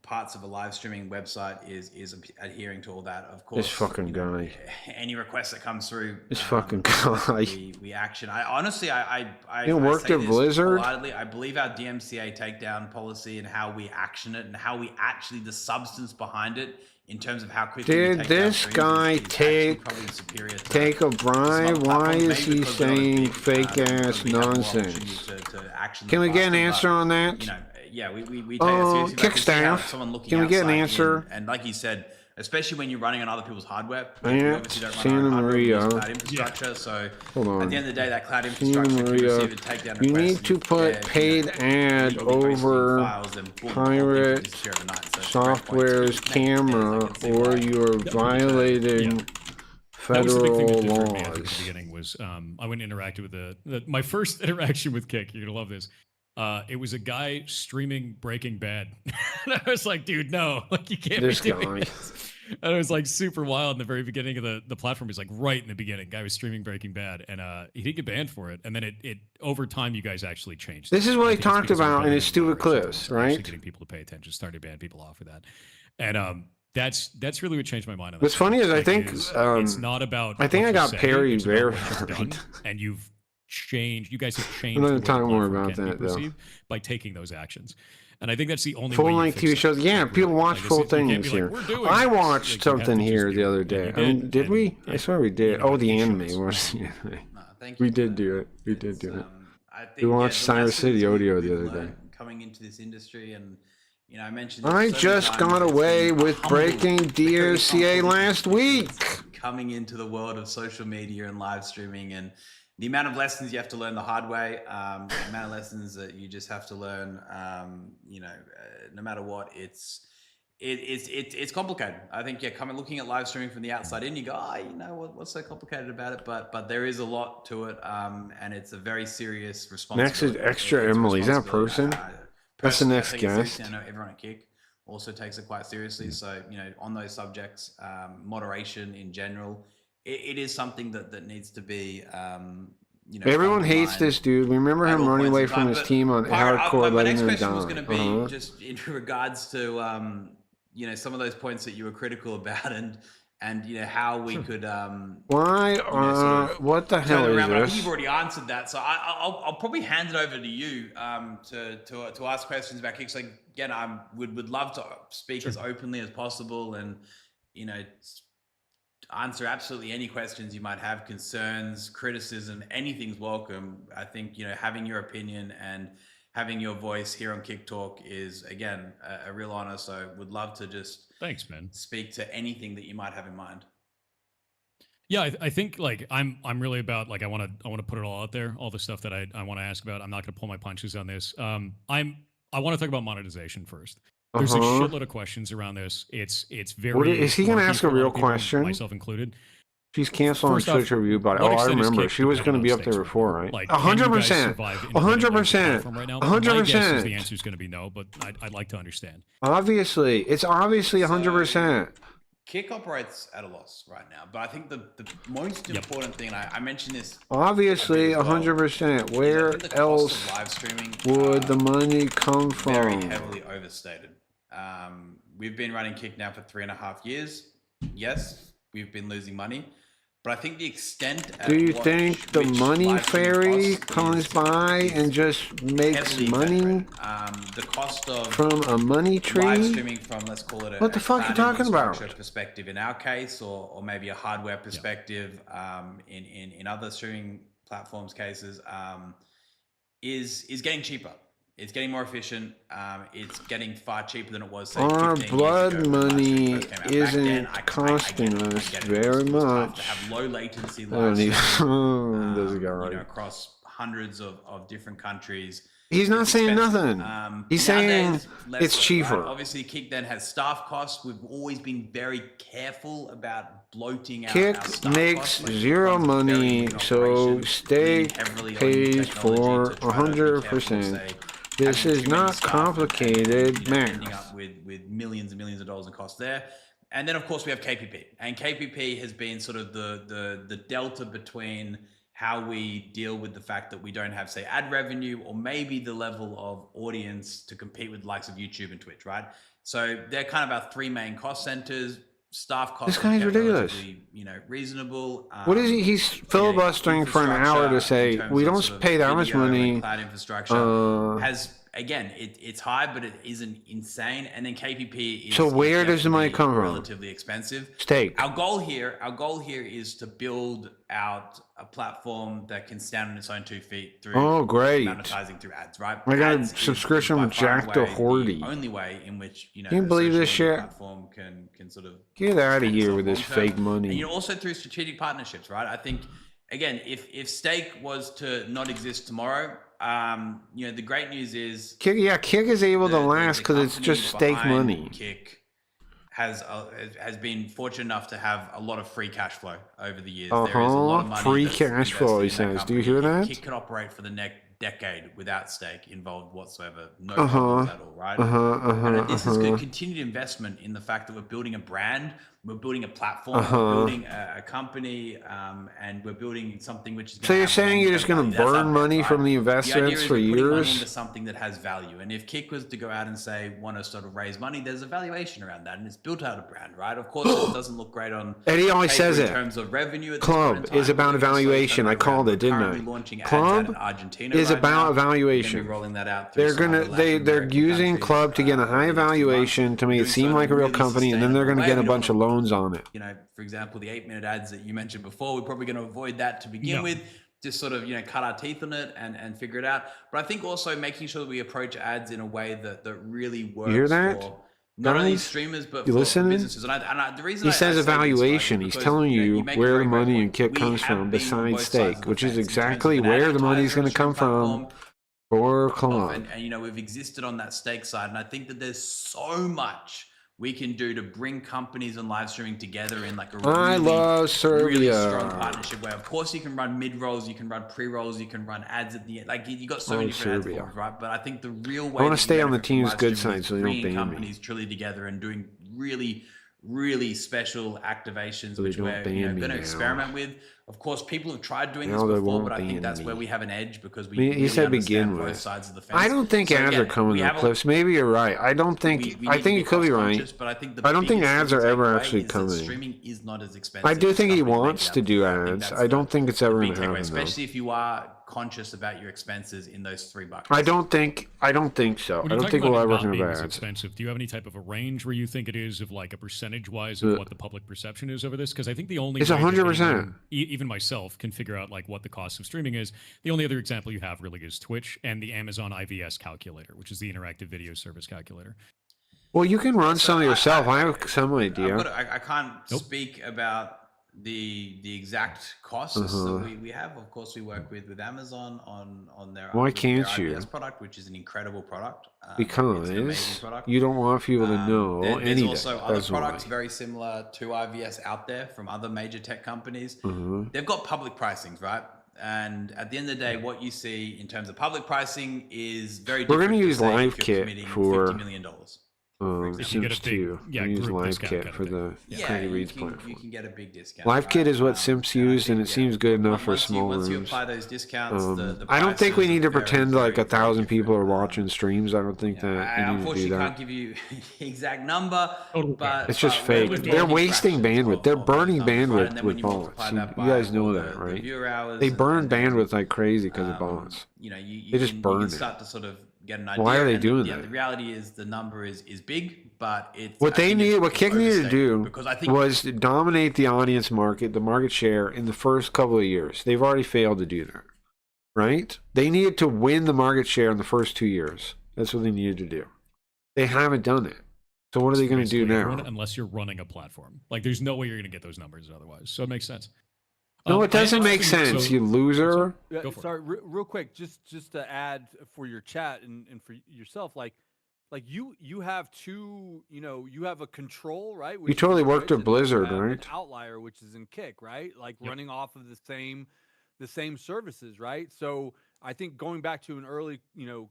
parts of a live streaming website is adhering to all that. Of course, This fucking guy. Any request that comes through, This fucking guy. we action. I honestly, I You worked say at this Blizzard? wholeheartedly. I believe our DMCA takedown policy and how we action it and how we actually the substance behind it in terms of how quickly we Did take down this streams guy is actually take probably superior to take a some bribe? other Why platforms, is maybe he because we're not as saying big, fake because ass we have more nonsense? opportunity to action Can we them get an faster, answer but, on that? yeah, we take it Oh, seriously. But I can see how Kickstaff, someone looking can we get an outside in, answer? and like you said, especially when you're running on other people's hardware. Yeah, we obviously don't run Santa our own hardware, we use Maria. cloud infrastructure. So Hold on. at the end of the day, that cloud Santa infrastructure can Maria. receive a takedown You request. need to put paid ad over pirate software's camera or you're violating That was the big thing that federal deterred me, I think, at the laws. beginning was I went and interacted with my first interaction with Kick. You're gonna love this. It was a guy streaming Breaking Bad. And I was like, dude, no, like you can't This be doing guy. this. And it was like super wild in the very beginning of the platform. He's like right in the beginning. Guy was streaming Breaking Bad, and he didn't get banned for it. And then it over time, you guys actually changed. This it. is what I he think it's talked because we were about in building his a stupid moderation clips, system, actually right? Getting people to pay attention, started to ban people off for that, and that's really what changed my mind on that. What's funny is I think, it's not about. I think what I you got say, Perry it's about what you've verified. done, and you've changed. You guys have changed. I'm the gonna way the talk more platform about can be that, though. perceived by taking those actions. And I think that's the only Full way you length fix TV it. shows. Yeah, Like, people really. watch Like, full you can't things be here. like, "We're doing I this." watched Like, you have something to just here do the it. other And day. you I mean, did we? and I swear we did. know Oh, what the these anime shows. was the anime. Thank you We for did that. do it. We did do it. I think, We watched the Cyrus lessons City Audio we've the other learned day. coming into this industry, and I mentioned. I this so just many times, got it's away been with humble, breaking very DOCA humble last experience week. Coming into the world of social media and live streaming, and the amount of lessons you have to learn the hard way, the amount of lessons that you just have to learn, no matter what, it's complicated. I think looking at live streaming from the outside in, you go, what's so complicated about it? But there is a lot to it, and it's a very serious responsibility. Next is Extra It's a Emily. Is that a responsibility. person? That's the Personally, I next take it seriously. guest. I know everyone at Kick also takes it quite seriously. So on those subjects, moderation in general, it is something that needs to be. Everyone front of hates mind this dude. Remember at him all running points away in from time. his But team on Pirate, hardcore, my letting next them question was die. going to be just in regards to some of those points that you were critical about, and how we could Why? sort of What the hell turn is around. But I think this? you've already answered that, so I'll probably hand it over to you to ask questions about Kicks. Like, again, I would love to speak as openly as possible, and answer absolutely any questions you might have, concerns, criticism, anything's welcome. I think having your opinion and having your voice here on Kick Talk is, again, a real honor. So would love to just Thanks, man. speak to anything that you might have in mind. Yeah, I think like I'm really about like I want to put it all out there, all the stuff that I want to ask about. I'm not going to pull my punches on this. I want to talk about monetization first. There's a Uh-huh. shitload of questions around this. It's What very is he gonna murky ask a for a lot real of people, question? myself included. She's canceling First off, Twitch review bot. what Oh, I extent is remember. Kick She was going to dependent be on up there stakes before, revenue? right? Like, can you guys 100%. survive independently on the 100%. platform right now? My guess is the 100%. answer is going to be no, but I'd like to understand. Obviously, it's obviously 100%. Kick operates at a loss right now, but I think the most important thing, and I mentioned this Obviously, a bit as well, 100%. is I Where think the cost else of live streaming would the money come very from? heavily overstated. We've been running Kick now for 3.5 years. Yes, we've been losing money, but I think the extent Do you think the money fairy comes by and just makes money the cost of from a money live tree? streaming from, let's call it, What the fuck you talking about? perspective in our case, or maybe a hardware perspective in other streaming platforms cases, is getting cheaper. It's getting more efficient. It's getting far cheaper than it was. Say, Our 15 years blood ago when live money streaming first came out. Back isn't then, I costing get it. us It very was tough much. to have low latency I live don't even. streaming, Doesn't go right. across hundreds of different countries. He's not It's saying expensive. nothing. He's saying Nowadays, less it's so, cheaper. right? Obviously, Kick then has staff costs. We've always been very careful about bloating our Kick staff makes costs. Like, zero Kick's a very money, lean so operation, Steak leaning heavily on pays technology for to try to be careful, 100%. say, This having is too many not staff complicated ending math. up with millions and millions of dollars in costs there. And then, of course, we have KPP. And KPP has been sort of the delta between how we deal with the fact that we don't have, say, ad revenue, or maybe the level of audience to compete with the likes of YouTube and Twitch, right? So they're kind of our three main cost centers. Staff costs. This guy's ridiculous. Reasonable. What is he? He's filibustering for an hour to say we don't pay that much money. Cloud infrastructure has, again, it's high, but it isn't insane. And then KPP is. So where does the money definitely come from? Relatively expensive. Steak. Our goal here is to build out a platform that can stand on its own 2 feet through monetizing through ads, right? I got a Ads is subscription by with far Jack and the away Hordy. The only way in which Can you believe this shit? Platform can sort of Get out of stand here itself with this long-term. fake money. And also through strategic partnerships, right? I think, again, if Steak was to not exist tomorrow, the great news is Kick is able to last because it's company just steak behind money. Kick has been fortunate enough to have a lot of free cash flow over the years. Uh-huh. There is a lot of money Free that's cash flow, invested he in that says. Do you company. hear that? Kick could operate for the next decade without Steak involved whatsoever. No Uh-huh. problems at all, right? And this is uh-huh. good continued investment in the fact that we're building a brand, we're building a platform, Uh-huh. we're building a company, and we're building something which is. So you're saying you're just going to burn money from the investments for Putting money into years? something that has value. And if Kick was to go out and say, want to sort of raise money, there's a valuation around that, and it's built out a brand, right? Of course, it doesn't look great on Eddie always paper says in it. terms of revenue. At this Club point in is time, about but it also is evaluation. I around called it, didn't currently I? launching ads Club out in Argentina is right about now. We're gonna evaluation. be rolling that out through They're some gonna other Latin they're American using countries, Club to get a high in the next few months. valuation to make it Doing so seem in like a real really company, and then they're going to sustainable get a way. We bunch don't of loans on it. For example, the 8-minute ads that you mentioned before, we're probably going to avoid that to begin No. with. Just sort of, cut our teeth on it and figure it out. But I think also making sure that we approach ads in a way that really works hear that? for not only Guys? streamers, but You for listening? businesses. And the reason He I says say this, right, evaluation. is He's because, telling you make a where very the great money point. in Kick We comes have from, been on besides both sides Steak, of the which is fence in terms exactly of an where the money's advertiser going to on come a streaming from platform, for Club. and we've existed on that Steak side, and I think that there's so much we can do to bring companies and live streaming together in like a I love really Serbia. strong partnership way. Of course, you can run mid rolls, you can run pre rolls, you can run ads at the end. Like you got so many different Serbia. ads forms, right? But I think the real way I wanna that you stay on the benefit from team's live good streaming side is so they don't bringing ban me. companies truly together and doing really special activations, So they which don't we're ban me going to now. experiment with. Of course, people have tried doing this Now they before, won't but I think ban that's me. where we have an edge because we He really said understand begin both with. sides of the fence. I don't think So ads again, are coming we to have a- Clips. Maybe you're right. I don't think. we I need to think be you could be right. cost-conscious, but I think the I don't think biggest ads thing are to take ever away actually is that coming. Streaming is not as expensive. I do as think he companies make wants it to out do to be. I think ads. that's I don't think it's ever big going to takeaway, happen. Though. especially if you are conscious about your expenses in those three buckets. I don't think so. When I you don't talk think about we'll it ever not have being as ads. expensive, do you have any type of a range where you think it is of like a percentage wise of what the public perception is over this? Because I think the only It's way that 100%. anyone, even myself, can figure out like what the cost of streaming is. The only other example you have really is Twitch and the Amazon IVS calculator, which is the interactive video service calculator. Well, you can run some yourself. I have some idea. I can't Nope. speak about the exact costs that we have. Of course, we work with Amazon on their Why with can't their you? IPS product, which is an incredible product. It's an Because amazing product. you don't want people to know There's anything. also other That's products why. very similar to IVS out there from other major tech companies. Mhm. They've got public pricings, right? And at the end of the day, what you see in terms of public pricing is very We're different. gonna to use say if you're LiveKit committing for $50 million. If you get Sims a big, 2. yeah, We use group discount LiveKit kind of for thing. the Yeah, Tiny you Reads can, platform. you can get a big discount. LiveKit right? is what Sims use, and it seems good enough for small once you rooms. apply those discounts, the I don't think we prices need to are very, pretend very, like very 1,000 people are different. watching streams. I don't think that I we need to do unfortunately that. can't give you the exact number, Totally but It's just but fake. we're They're talking wasting fractions bandwidth. They're of those burning numbers, right? bandwidth And then when with you multiply bots. that You by guys know all that, the right? viewer hours They and- burn and then, bandwidth like crazy because of bots. you know, They just you burn can it. start to sort of get an idea. Why are they and doing yeah, that? the reality is the number is big, but it's What I they think need, it's what Kick needed to overstated do because I think was dominate the audience market, the market share in the first couple of years. They've already failed to do that, right? They needed to win the market share in the first 2 years. That's what they needed to do. They haven't done it. So what are they going to do Basically now? everyone, unless you're running a platform. Like, there's no way you're going to get those numbers otherwise. So it makes sense. No, it I am doesn't make interested- sense, so- you loser. Go for it. Sorry, real quick, just to add for your chat and for yourself, like you have two, you have a control, right? You which is totally in worked Twitch, at and then you Blizzard, have an right? outlier, which is in Kick, right? Like Yep. running off of the same services, right? So I think going back to an early,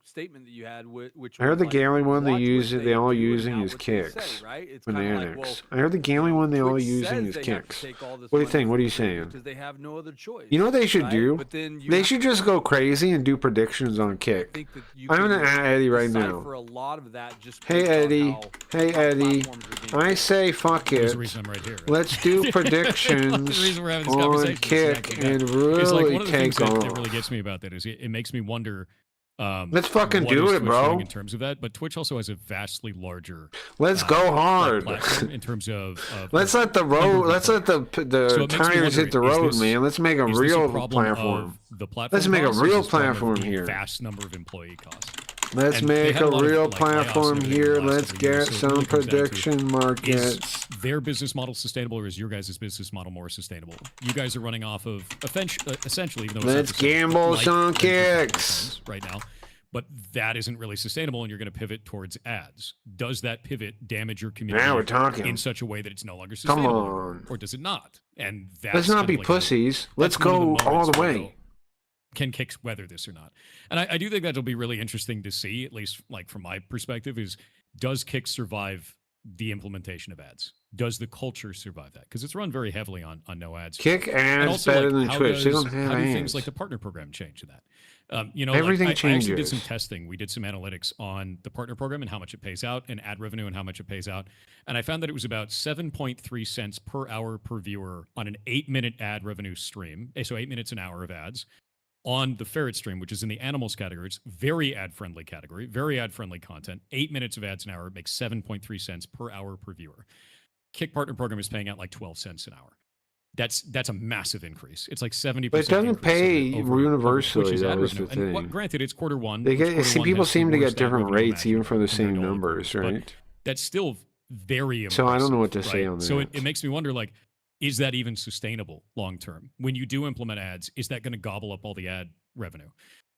statement that you had, which I heard was the like, gambling one they watch what use it. They all do and using not is what they kicks. say, right? It's kind of like, well, Fanatics. I heard the gambling one they all Twitch using says is they have to kicks. take all this What do you money think? What are from you the saying? Because they have no other choice. You know what they should right? do? But then you They have should to just go crazy and do predictions on Kick. think that you I'm can gonna add Eddie right now. decipher a lot of that just Hey based on Eddie, how hey Eddie, platforms are being I built. say fuck There's it. the reason I'm right here. Right? Let's do The predictions reason we're having this on conversation is Kick exactly that. and It's really like one of the things take that off. really gets me about that is it makes me wonder. Let's fucking what do is it, Twitch bro. doing in terms of that, but Twitch also has a vastly larger. Let's go like, hard. platform in terms of. Let's let the number road. of Let's let people. the So it makes me tires hit the wonder, is road, this- man. Let's make a Is this real problem platform. of the platform Let's make a costs, or real is this problem of platform the here. Vast number of employee costs. Let's And they make had a a lot of, real like, layoffs and platform everything in here. the last Let's couple of years, get so it some really comes down to, prediction markets. Is their business model sustainable, or is your guys' business model more sustainable? You guys are running off of essentially, even though Let's it's not gamble like some venture capital kicks. funds right now, but that isn't really sustainable, and you're going to pivot towards ads. Does that pivot damage your community Now we're talking. in such a way that it's no longer Come sustainable, on. or does it not? And that's Let's not kind be of like pussies. Let's that's one of go the all moments the where I way. go, can Kicks weather this or not? And I do think that'll be really interesting to see, at least like from my perspective, is does Kicks survive the implementation of ads? Does the culture survive that? Because it's run very heavily on no ads. Kick And ads also, better like, than how Twitch. They does- don't have how do ads. things like the partner program change in that? Everything I actually did some changes. testing. We did some analytics on the partner program and how much it pays out, and ad revenue and how much it pays out. And I found that it was about 7.3 cents per hour per viewer on an 8-minute ad revenue stream. So 8 minutes an hour of ads on the ferret stream, which is in the animals category. It's very ad-friendly category, very ad-friendly content. 8 minutes of ads an hour makes 7.3 cents per hour per viewer. Kick partner program is paying out like 12 cents an hour. That's a massive increase. It's like 70%. But it doesn't increase pay over universally, Twitch's ad though, is the revenue. And thing. granted, it's quarter one. They It's get quarter see one people has the seem to worst get ad different revenue rates even for the compared same to all numbers, quarters, but right? that's still very impressive. So I don't know what to say right? on So that. it makes me wonder, like, is that even sustainable long term? When you do implement ads, is that going to gobble up all the ad revenue?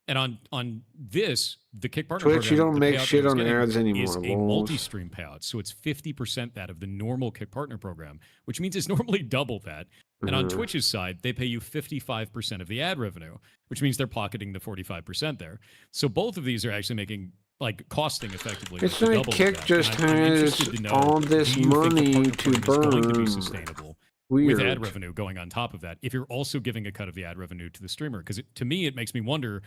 And on this, the Kick partner Twitch, you program, don't the make payout shit that it's on getting ads anymore, is a lols. multi-stream payout. So it's 50% that of the normal Kick partner program, which means it's normally double that. And on Mhm. Twitch's side, they pay you 55% of the ad revenue, which means they're pocketing the 45% there. So both of these are actually making, like, costing effectively. It's the like double of Kick that. just And I'm has interested to know, all this do you think the money partner to program is going to be burn. sustainable Weird. with ad revenue going on top of that, if you're also giving a cut of the ad revenue to the streamer? Because to me, it makes me wonder,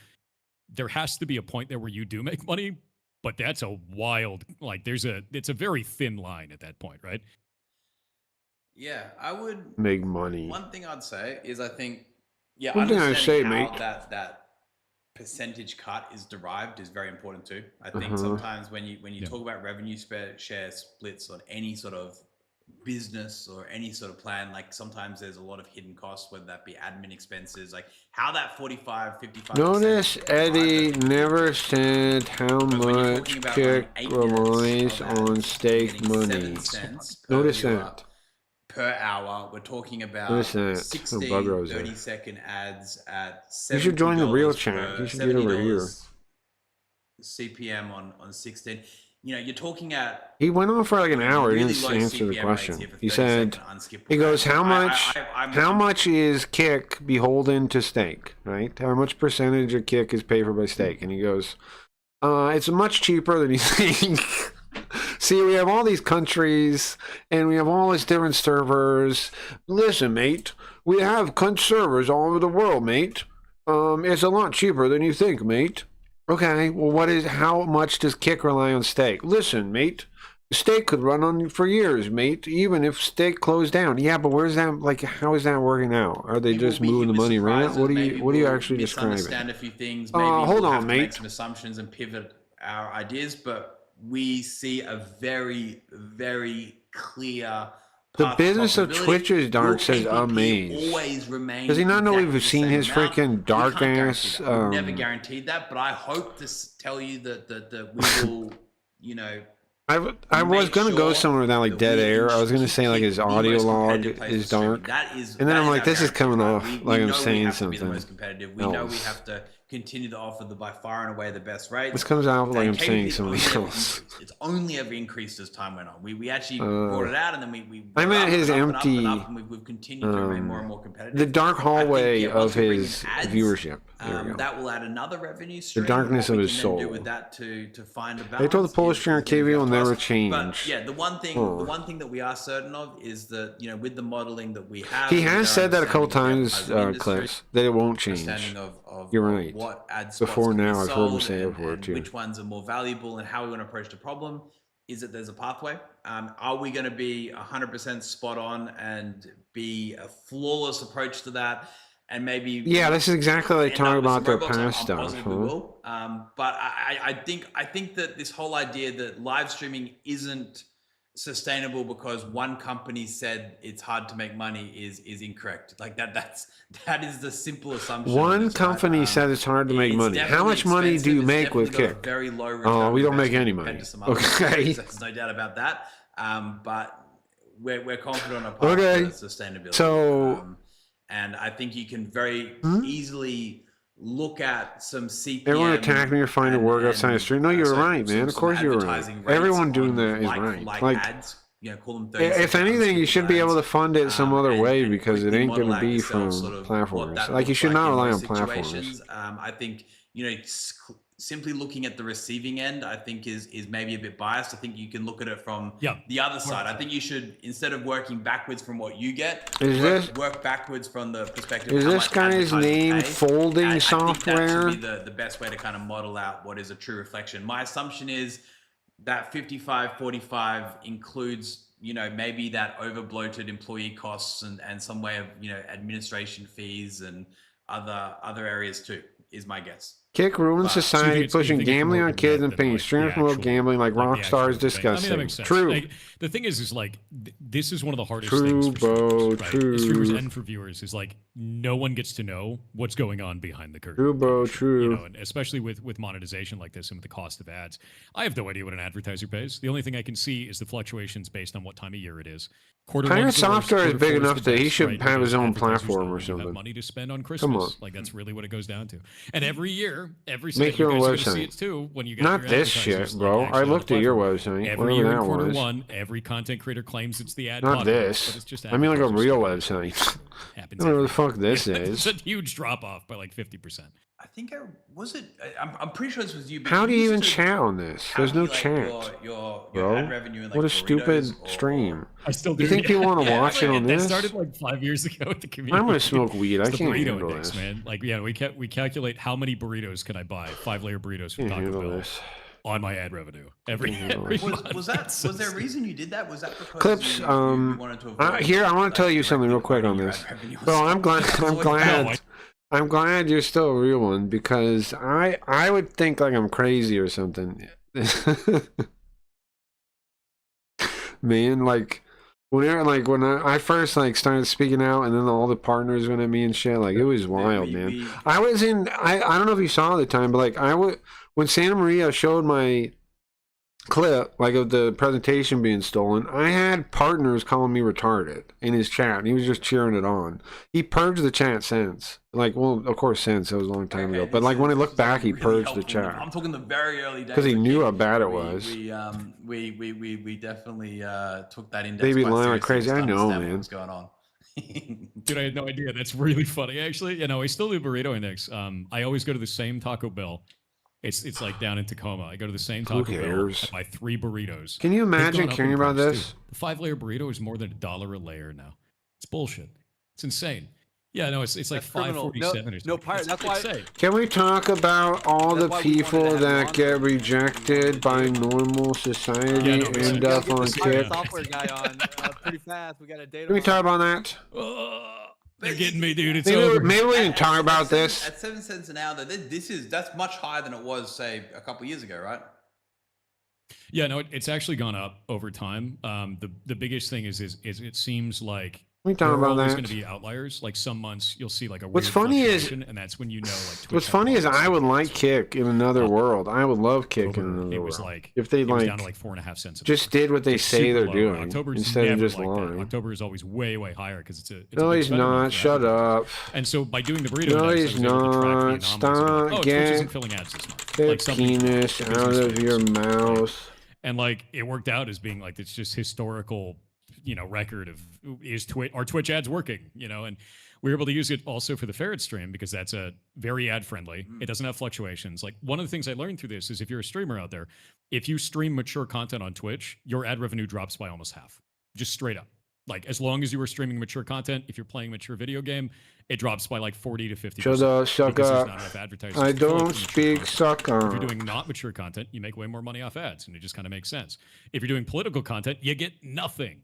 there has to be a point there where you do make money, but that's a wild, like, it's a very thin line at that point, right? Yeah, I would. Make money. One thing I'd say is I think, yeah, One thing I'd say, understanding how mate. that percentage cut is derived is very important too. I think Uh-huh. sometimes when you Yeah. talk about revenue share splits on any sort of business or any sort of plan, like sometimes there's a lot of hidden costs, whether that be admin expenses, like how that 55 Notice Eddie never said how Because when you're much talking about Kick running 8 minutes relies of on ads, stake getting money. 7 cents per Notice viewer that. per hour. We're talking about Listen, 16 Bugro's 30-second ads at $70 You should join the real per- chat. You should get over here. CPM on 16. You know, you're talking at He went on for like an hour. He really didn't low answer the CPM rates question. here for He 30-second said, unskippable he goes, ads. how much, I'm- how much is Kick beholden to stake, right? How much percentage of Kick is paid for by stake? And he goes, it's much cheaper than you think. See, we have all these countries and we have all these different servers. Listen, mate, we have servers all over the world, mate. It's a lot cheaper than you think, mate. Okay, well, how much does Kick rely on stake? Listen, mate, stake could run on for years, mate, even if stake closed down. Yeah, but where's that, like, how is that working out? Are they just moving the money around? What are you actually describing? Understand a few things. Maybe hold we'll on, have to mate. make some assumptions and pivot our ideas, but we see a very, very clear The path to business of profitability. Twitch is dark, Will says KPP Amaze. always remain Does he not know exactly we've the seen same his amount? freaking We can't dark guarantee ass, that. We've never guaranteed that, but I hope to tell you that we will, you know. I was make gonna go sure somewhere with that, like that dead we air. I was gonna keep say like his the audio most log competitive place is to stream. dark, That is, and then that I'm is like, our this is guarantee, coming right? off We like I'm know we saying have to be the something. most competitive. We know we have to continue to offer the by far and away the best rates. This comes out like I'm KPP saying has something only ever else. increased. It's only ever increased as time went on. We actually brought it out and then we I meant his empty, and we've continued to remain more and more competitive. the dark I think, hallway yeah, once of we bring in his ads, viewership. There we go. that will add another revenue stream. darkness What of we his can then do soul. with that to find a balance. They told the Polish is streamer gonna be KV up will to never us. change. But yeah, the one thing that we are certain of is that, you know, with the modeling that we have, He with has our said that a couple understanding of times, the advertising industry, Clips, that it won't change. understanding of You're right. what ad spots Before can be now, I've heard him sold say it and before too. which ones are more valuable and how we want to approach the problem. Is that there's a pathway? Are we going to be 100% spot on and be a flawless approach to that? And maybe Yeah, this is exactly like end talking up with about their some robots? past I'm stuff. positive we will. But I think that this whole idea that live streaming isn't sustainable because one company said it's hard to make money is incorrect. Like that is the simple assumption. One company said it's hard to make money. How much money do you make with Kick? Very low Oh, we don't make any compared money. to some other Okay. companies. There's no doubt about that. But we're confident on a path Okay. to sustainability. So- and I think you can very easily look at some CPM. Everyone attacked me or find a work and- outside the street. No, you're sorry, right, man. Of course you're right. advertising rates Everyone doing on that is right. like Like, ads, you know, call them if 30-second anything, you should be able to ads. fund it some other way And because it quickly ain't going model to out be yourself from sort of what platforms. that Like, you looks should not in rely on those platforms. situations. I think, you know, simply looking at the receiving end, I think is maybe a bit biased. I think you can look at it from the other side. I think you should, instead of working backwards from what you get, work backwards from the perspective Is of how this much guy's advertisers name pay. folding I think software? that should be the best way to kind of model out what is a true reflection. My assumption is that 55-45 includes, you know, maybe that over bloated employee costs and some way of, you know, administration fees and other areas too, is my guess. Kick ruins So society, you pushing think it's gambling more on kids and than, paying like, streamers the promote actual- gambling like the rock actual stars thing. I disgusting. mean, that makes sense. True. Like, the thing is like this is one of the hardest True, things for bro, streamers, right? true. Streamers and for viewers is like no one gets to know what's going on behind the curtain. True, bro, true. You know, and especially with monetization like this and with the cost of ads, I have no idea what an advertiser pays. The only thing I can see is the fluctuations based on what time of year it is. Quarter Pirate one's the worst, Software is quarter big four is enough the that he best, should right? have his Because own advertisers platform know or when you have something. money to spend on on. Christmas. Like that's really what it goes down to. And every year, every Make your own you guys are gonna see website. it too when you get Not your this advertisers, shit, like, bro. actually I on the looked at your platform. website. Every Whatever year in that quarter was. one, every content creator claims it's the ad. Not podcast, this. but it's just I mean like a advertisers real stealing it. website. Happens I don't know what the every fuck this year. is. It's a huge drop off by like 50%. I think I'm pretty sure this was you. But How do you used even to chat on this? There's no calculate chat. Your Bro, ad revenue in, like, what a stupid burritos or- stream. I still do. You think people want to Yeah, watch it on That this? started like 5 years ago at the community. I'm gonna smoke weed. I It's the can't burrito handle index, this. man. Like, yeah, we calculate how many burritos can I buy, 5-layer burritos from Can't Taco handle Bell this. on my ad revenue every handle every this. month. Was that It's so was there a reason you did that? Was that because Clips. you wanted to avoid, Here I want like, to tell you something real quick on directly this. promoting your ad Bro, revenue? I'm glad. I'm No, glad. I'm glad you're still a real one because I would think like I'm crazy or something. Man, like when I first like started speaking out and then all the partners went at me and shit, like it was wild, man. I was in I don't know if you saw at the time, but like when Santa Maria showed my clip, like of the presentation being stolen, I had partners calling me retarded in his chat, and he was just cheering it on. He purged the chat since. Like, well, of course, since it was a long time ago. But like when I look back, he purged the chat. I'm talking the very early days because he of knew Kick. how bad it was. We definitely took that index. They be quite lying like seriously crazy. to I know, understand man. What's going on? Dude, I had no idea. That's really funny, actually. You know, I still do burrito index. I always go to the same Taco Bell. It's like down in Tacoma. I go to the same Taco Bell. cares? I buy 3 burritos. Can you They've imagine gone up caring in about price, this? too. The 5-layer burrito is more than $1 a layer now. It's bullshit. It's insane. Yeah, no, it's like That's criminal. $5.47 or something. No pirate. It's That's why. insane. Can we talk about all That's the why we wanted to people have that him get on. rejected by normal society Yeah, no, end we up gotta get on this Kick? pirate Can Software guy on pretty fast. We got a data. we talk about that? They're getting me, dude. It's Maybe, over. maybe we can talk about this. At 7 cents an hour. That's much higher than it was, say, a couple years ago, right? Yeah, no, it's actually gone up over time. The biggest thing is it seems like We there talk are about always that. going to be outliers. Like some months you'll see like a What's weird funny is- fluctuation, and that's when you know like Twitch What's had funny is problems. I would like Kick in another world. I would love Kick in October, another it world. was like if they it was like down to like 4.5 cents. a just dollar. did what they It's say super they're low. doing October's instead of never just like that. lying. October is always way higher because it's a No, big he's spend month not. for Shut advertisers. up. And so by doing the burrito, No, index, I he's was able to track the not. anomalies of, Stop. like, oh, Twitch Get isn't filling ads this month. Their Like something penis the out business of your fixed, right? mouth. And like it worked out as being like it's just historical, record of are Twitch ads working, and we were able to use it also for the Ferret stream because that's a very ad friendly. It doesn't have fluctuations. Like one of the things I learned through this is if you're a streamer out there, if you stream mature content on Twitch, your ad revenue drops by almost half, just straight up. Like as long as you were streaming mature content, if you're playing a mature video game, it drops by like 40 to 50%. Shut up, suck because there's up. not enough advertisers I to fill it don't for mature speak content. suck If you're up. doing not mature content, you make way more money off ads, and it just kind of makes sense. If you're doing political content, you get nothing.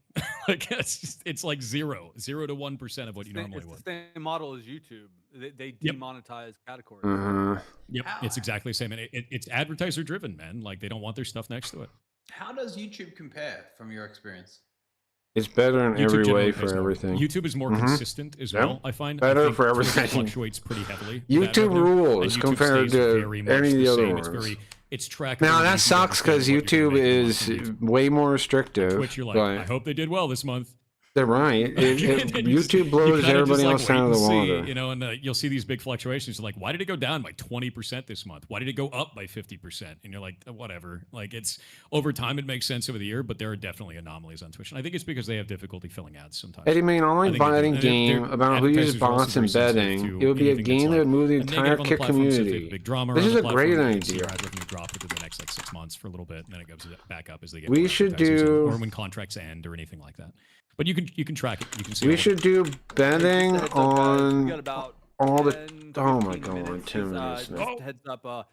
Like it's like 0 to 1% of what you normally It's would. the same model as YouTube. They Yep. demonetize categories. Uh-huh. Yep, it's exactly the same, and it's advertiser driven, man. Like they don't want their stuff next to it. How does YouTube compare from your experience? It's better in every generally way pays for more. everything. YouTube is more Mhm. consistent as Yep. well. I find Better I think for Twitch everything. fluctuates pretty heavily. with ad YouTube revenue, rules and YouTube compared stays to very much any of the other same. ones. It's trackable. Now and that you sucks can because understand what you're YouTube gonna make is money from YouTube. way more restrictive. Twitch, you're like, I but hope they did well this month. they're right. And then you YouTube you blows kinda everybody just, like, else wait out of and the see, water. and you'll see these big fluctuations. You're like, why did it go down by 20% this month? Why did it go up by 50%? And you're like, whatever. Like it's over time, it makes sense over the year, but there are definitely anomalies on Twitch. And I think it's because they have difficulty filling ads sometimes. Eddie made an I online think they do. betting And they're- game they're- about who uses advertisers are also bots and very sensitive betting. to It would be a anything that's, game that would move the a negative entire on the Kick platform. So if they have a community. big drama This around is the a great platform, you can see idea. ad revenue drop within the next like 6 months for a little bit, and then it goes back up as they get. We more should advertisers in, do- or when contracts end or anything like that. But you can track it. You can see. We all should do betting Just a heads up, guys, we on got about all the. 10, Oh my 15 god, minutes. 10 Just, minutes. now. just heads up.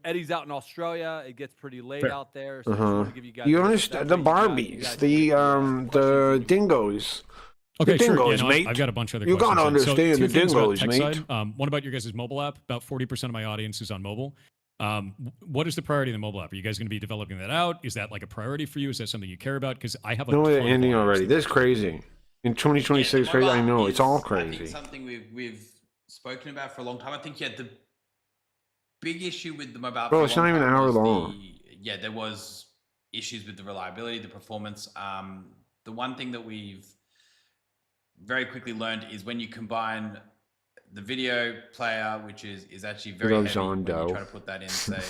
Eddie's out in Australia. It gets pretty late Fair. out there. So I just Uh-huh. wanted to give you guys. You a heads understand up the that you guys Barbies, can the ask questions the if you want. dingoes. Okay, The sure. dingoes, Yeah, no, mate. I've got a bunch of other You questions. gotta here. understand two the things about dingoes, tech mate. side. One about your guys' mobile app. About 40% of my audience is on mobile. What is the priority in the mobile app? Are you guys going to be developing that out? Is that like a priority for you? Is that something you care about? Because I have a No, ton they're of ending audience already. that- This is crazy. In 2026, Yeah, crazy. I mobile know it's is, all I think, crazy. something we've spoken about for a long time. I think the big issue with the mobile app Bro, for a it's not long even an time hour was long. there was issues with the reliability, the performance. The one thing that we've very quickly learned is when you combine the video player, which is actually very love heavy when you Zondo. try to put that in, say,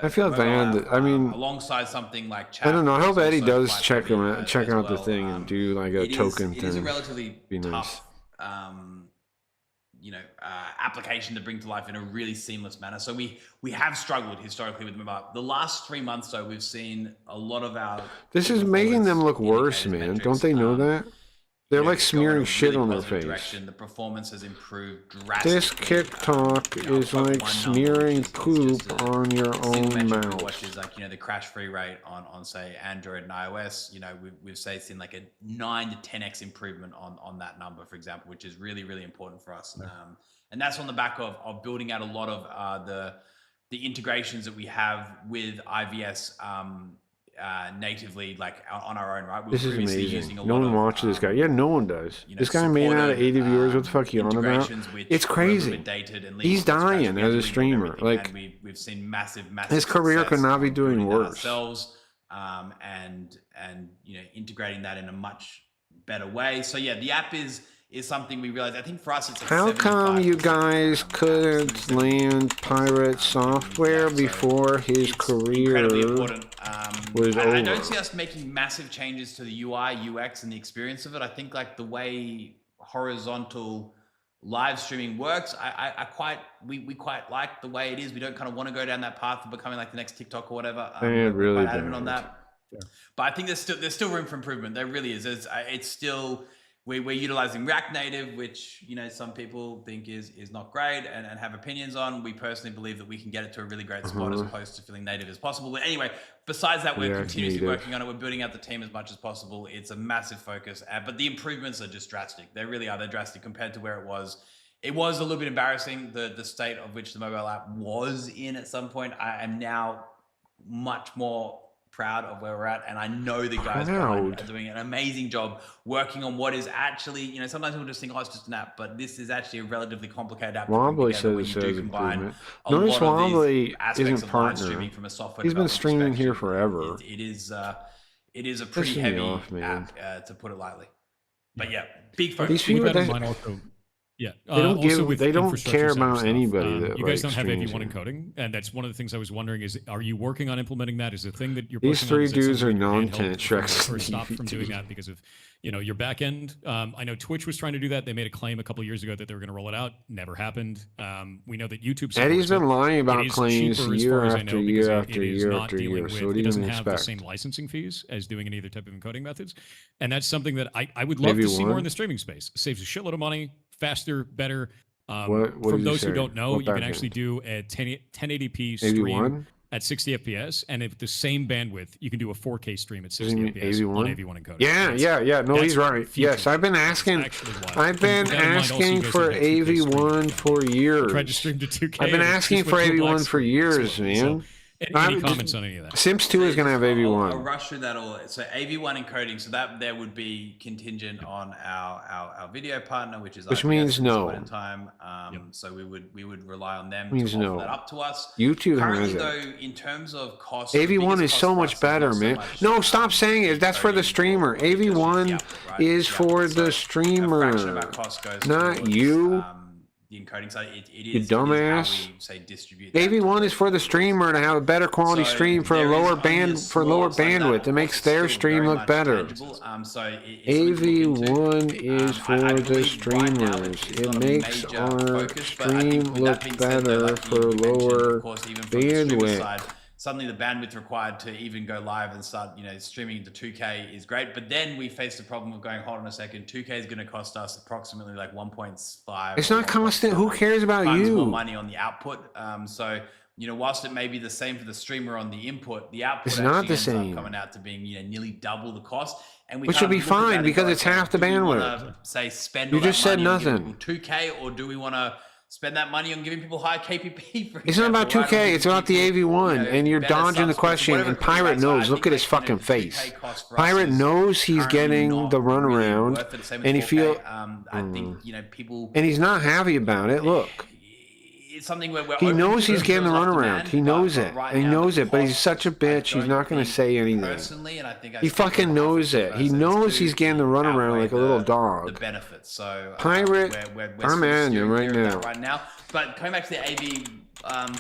I feel mobile bad. app, I mean, alongside something like chat. I don't know. I which hope is Eddie also does quite check heavy, him out, check as out the well. thing and do like a It is- token It is a thing. relatively Be nice. tough, application to bring to life in a really seamless manner. So we have struggled historically with mobile. The last 3 months, though, we've seen a lot of our. This is making them look worse, indicators, man. metrics, Don't they know that? They're like go in a smearing shit really on their positive face. direction. The performance has improved drastically. This kick talk I'll is quote like one number, smearing which is poop just a on your single own metric we mouth. watch is like the crash free rate on say Android and iOS. We've say seen like a 9 to 10x improvement on that number, for example, which is really really important for us. And that's on the back of building out a lot of the integrations that we have with IVS natively, like on our own, right? We were This is previously amazing. using a No lot one of, watches this guy. Yeah, no one does. This guy made out of 80 viewers. What the fuck you on about? integrations which It's were a crazy. little bit dated and leading He's to scratch. dying We as a had to rebuild streamer. everything, Like, and we've seen massive his career success could not be on doing building that worse. ourselves. and integrating that in a much better way. So yeah, the app is something we realized. I think for us, it's like How come you 75%, guys couldn't land Pirate Software before his career incredibly important. was I over? don't see us making massive changes to the UI, UX, and the experience of it. I think like the way horizontal live streaming works, we quite like the way it is. We don't kind of want to go down that path of becoming like the next TikTok or whatever. We're really quite adamant on don't. that. But I think there's still room for improvement. There really is. It's still we're utilizing React Native, which some people think is not great and have opinions on. We personally believe that we can get it to a really great spot as close to feeling native as possible. But anyway, besides that, we're continuously working on it. We're building out the team as much as possible. It's a massive focus, but the improvements are just drastic. They really are. They're drastic compared to where it was. It was a little bit embarrassing, the state of which the mobile app was in at some point. I am now much more proud of where we're at, and I know the guys behind it are doing an amazing job working on what is actually, sometimes people just think, oh, it's just an app, but this is actually a relatively complicated app. Wobbly says it says improvement. Notice Wobbly isn't partner. He's been streaming here forever. It is a pretty heavy app, to put it lightly. But yeah, big focus. These people, yeah, they don't care about anybody. You guys don't have AV1 encoding, and that's one of the things I was wondering: is are you working on implementing that? Is a thing that you're these pushing three on? dudes are non-tenant Shreks. Or stop from doing that because of your back end. I know Twitch was trying to do that. They made a claim a couple of years ago that they were going to roll it out. Never happened. We know that YouTube. Eddie's been lying about claims year after year after year after year. So it doesn't have the same licensing fees as doing any other type of encoding methods, and that's something that I would love to see more in the streaming space. It saves a shitload of money, faster, better. From those who don't know, you can actually do a 1080p stream at 60 FPS, and at the same bandwidth, you can do a 4K stream at 60 FPS on AV1 encoding. Yeah. No, he's right. Yes, I've been asking for AV1 for years. Tried to stream to 2K. I've been asking for AV1 for years, man. Any comments on any of that? Sims 2 is going to have AV1. I'll rush through that all. So AV1 encoding, so that there would be contingent on our video partner, which means no. In time. So we would rely on them to offer that up to us. YouTube currently, has it. though, in terms of cost, AV1 is so much better, man. No, stop saying it. That's for the streamer. AV1 is for the streamer, not you. The encoding side, it is, you dumbass. It is how we, say, distribute AV1 is for the streamer to have a better quality stream for a lower bandwidth. It makes their stream look better. AV1 is for the streamers. It makes our stream look better for lower bandwidth. Suddenly the bandwidth required to even go live and start, streaming into 2K is great. But then we face the problem of going, hold on a second, 2K is going to cost us approximately like 1.5. It's not constant. Who cares about you? More money on the output. So, whilst it may be the same for the streamer on the input, the output it's not the same. Coming out to being, nearly double the cost. And we which would be fine because it's half the bandwidth. Say spend. You just said nothing. 2K, or do we want to spend that money on giving people high KPP? It's not about 2K. It's about the AV1, and you're dodging the question. And Pirate knows. Look at his fucking face. Pirate knows he's getting the runaround, and he feels. I think people. And he's not happy about it. Look. It's something where he knows he's getting the runaround. He knows it. He knows it, but he's such a bitch. He's not going to say anything. He fucking knows it. He knows he's getting the runaround like a little dog. The benefits. So Pirate, I'm at you right now. But coming back to the AV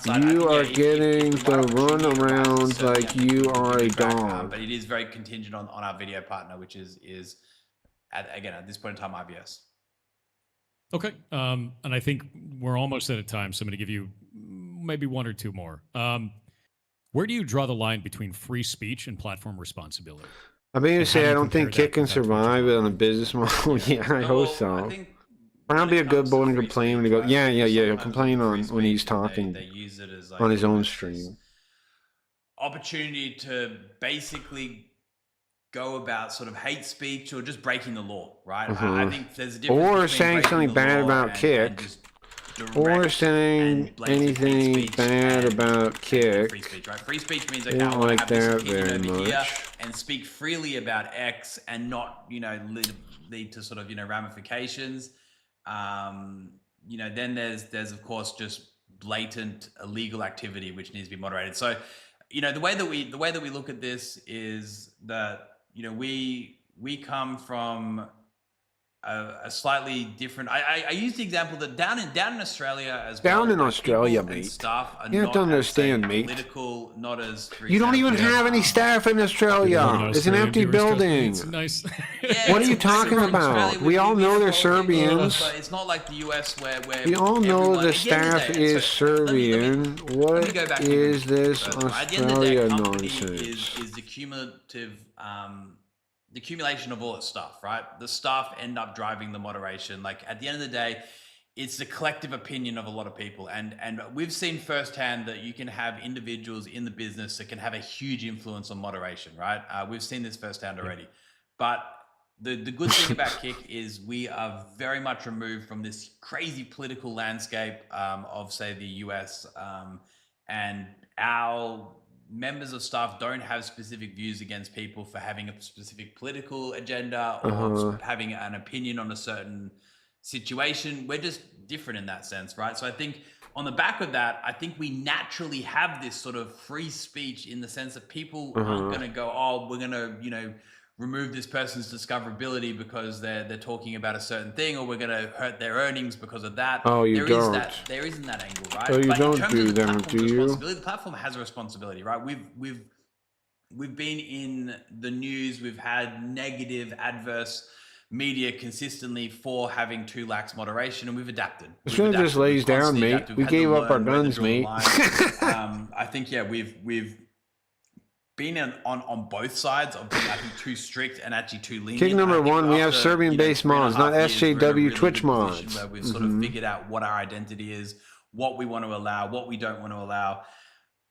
side, you are getting the runaround like you are a dog. But it is very contingent on our video partner, which is again at this point in time IBS. Okay. And I think we're almost out of time, so I'm going to give you maybe one or two more. Where do you draw the line between free speech and platform responsibility? I'm going to say I don't think Kick can survive on a business model. Yeah, I hope so. Probably a good boy and complain when he goes, yeah. He'll complain on when he's talking they use it as on his own stream. Opportunity to basically go about sort of hate speech or just breaking the law, right? I think there's a difference. Or saying something bad about Kick. Or saying anything bad about Kick. Free speech, right? Free speech means I don't like that very much. And speak freely about X and not, lead to sort of, ramifications. Then there's of course just blatant illegal activity which needs to be moderated. So you know, the way that we look at this is that, you know, we come from a slightly different. I use the example that down in Australia as well. Down in like, Australia, people and mate. Stuff are You have to not as, say, understand, mate. Political, not as. For You don't even example, have any staff in Australia. It's an Australian empty viewers, trust me, building. It's nice. Yeah, What are it's you a- talking from about? Australia, We all know they're have all the- Serbians. but it's not like the US where We all know everyone- the at end of staff day, is so let me- Serbian. let me What go back is even this further. At the end of the day, Australia company nonsense? is the cumulative, the accumulation of all its stuff, right? The staff end up driving the moderation. Like at the end of the day, it's the collective opinion of a lot of people, and we've seen firsthand that you can have individuals in the business that can have a huge influence on moderation, right? We've seen this firsthand already, but the good thing about Kick is we are very much removed from this crazy political landscape of, say, the US, and our members of staff don't have specific views against people for having a specific political agenda or having an opinion on a certain situation. We're just different in that sense, right? So I think on the back of that, I think we naturally have this sort of free speech in the sense that people aren't going to go, oh, we're going to, you know, remove this person's discoverability because they're talking about a certain thing, or we're going to hurt their earnings because of that. Oh, you There don't. There isn't that angle, right? Oh, you But don't in terms do of the that, platform's do you? responsibility, the platform has a responsibility, right? We've been in the news. We've had negative, adverse media consistently for having too lax moderation, and we've adapted. Australia just lays down, mate. We gave up our guns, mate. I think, yeah, we've been on both sides of being, I think, too strict and actually too lenient. Kick number I think one, we have after, Serbian-based you know, mods, 3.5 not years, we're in a SJW really Twitch good position mods. where we've sort of figured out what our identity is, what we want to allow, what we don't want to allow.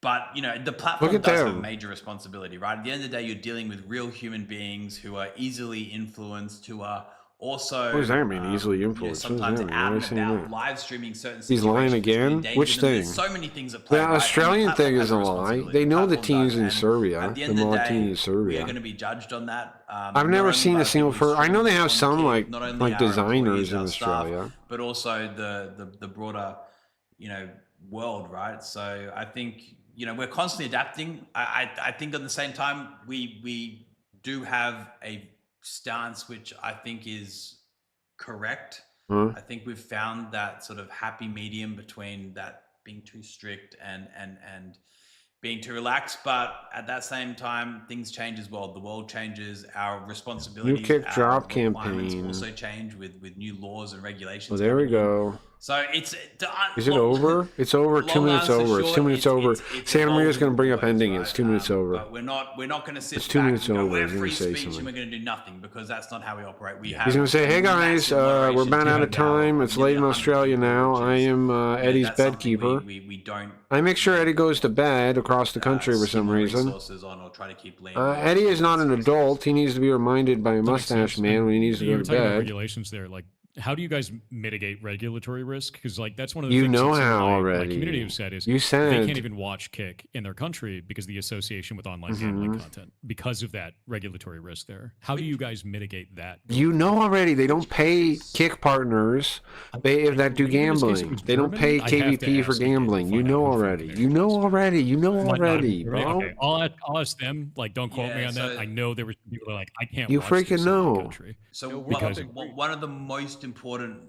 But, you know, the platform Look at does have a them. major responsibility, right? At the end of the day, you're dealing with real human beings who are easily influenced, who are also... What does that mean, easily influenced? What does sometimes that mean? out Why and is he saying about, that? live streaming certain He's lying situations, again? endangered Which them. There's thing? so many things at play, The right? And Australian platform thing has is a lie. responsibility. They know the Platform teams does, in and Serbia, at the the end of the mod day, team in we are Serbia. going to be judged on that. I've never seen a single I know they have some like like designers in Australia. but also the broader, you know, world, right? So I think, you know, we're constantly adapting. I think at the same time we do have a stance which I think is correct. I think we've found that sort of happy medium between that being too strict and being too relaxed, but at that same time, things change as well. The world changes, our responsibilities, Kick our drop requirements campaign. also change with new laws and regulations. Well, there we coming in. go. So it's Is it over? It's over. 2 minutes over. It's 2 minutes over. Santa Maria's going to bring up ending. It's 2 minutes over. But we're not going to sit It's 2 back minutes and go, over. we're He's gonna free say speech something. and we're going to do nothing, because that's not how we operate. We have He's going to say, hey guys, massive we're moderation about out of to time. our It's late in hundred Australia people, now. which I is- am you know, Eddie's that's something bedkeeper. We don't I make sure Eddie goes to bed across the country for some skim reason. resources on or try to keep lean. Eddie is not an adult. He needs to be reminded by a mustache man when he needs to You go were to talking about bed. regulations there. Like, how do you guys mitigate regulatory risk? Because like that's one of the You things know that some of how my already. community have said is You they said can't even watch Kick in their country because of the association with online gambling content because of that regulatory risk there. How do you guys mitigate that? you know already. They don't pay kick partners that do In this case, it gambling. was They don't German. pay I'd have to KVP for ask again to gambling. You find know out who already. fucking You know is. already. You know Might not already, be- bro. Okay, I'll ask them. Like, don't quote me Yeah, on that. so- I know there were people that are like, I can't. You watch this freaking in my know. country. So No, because- one of the most important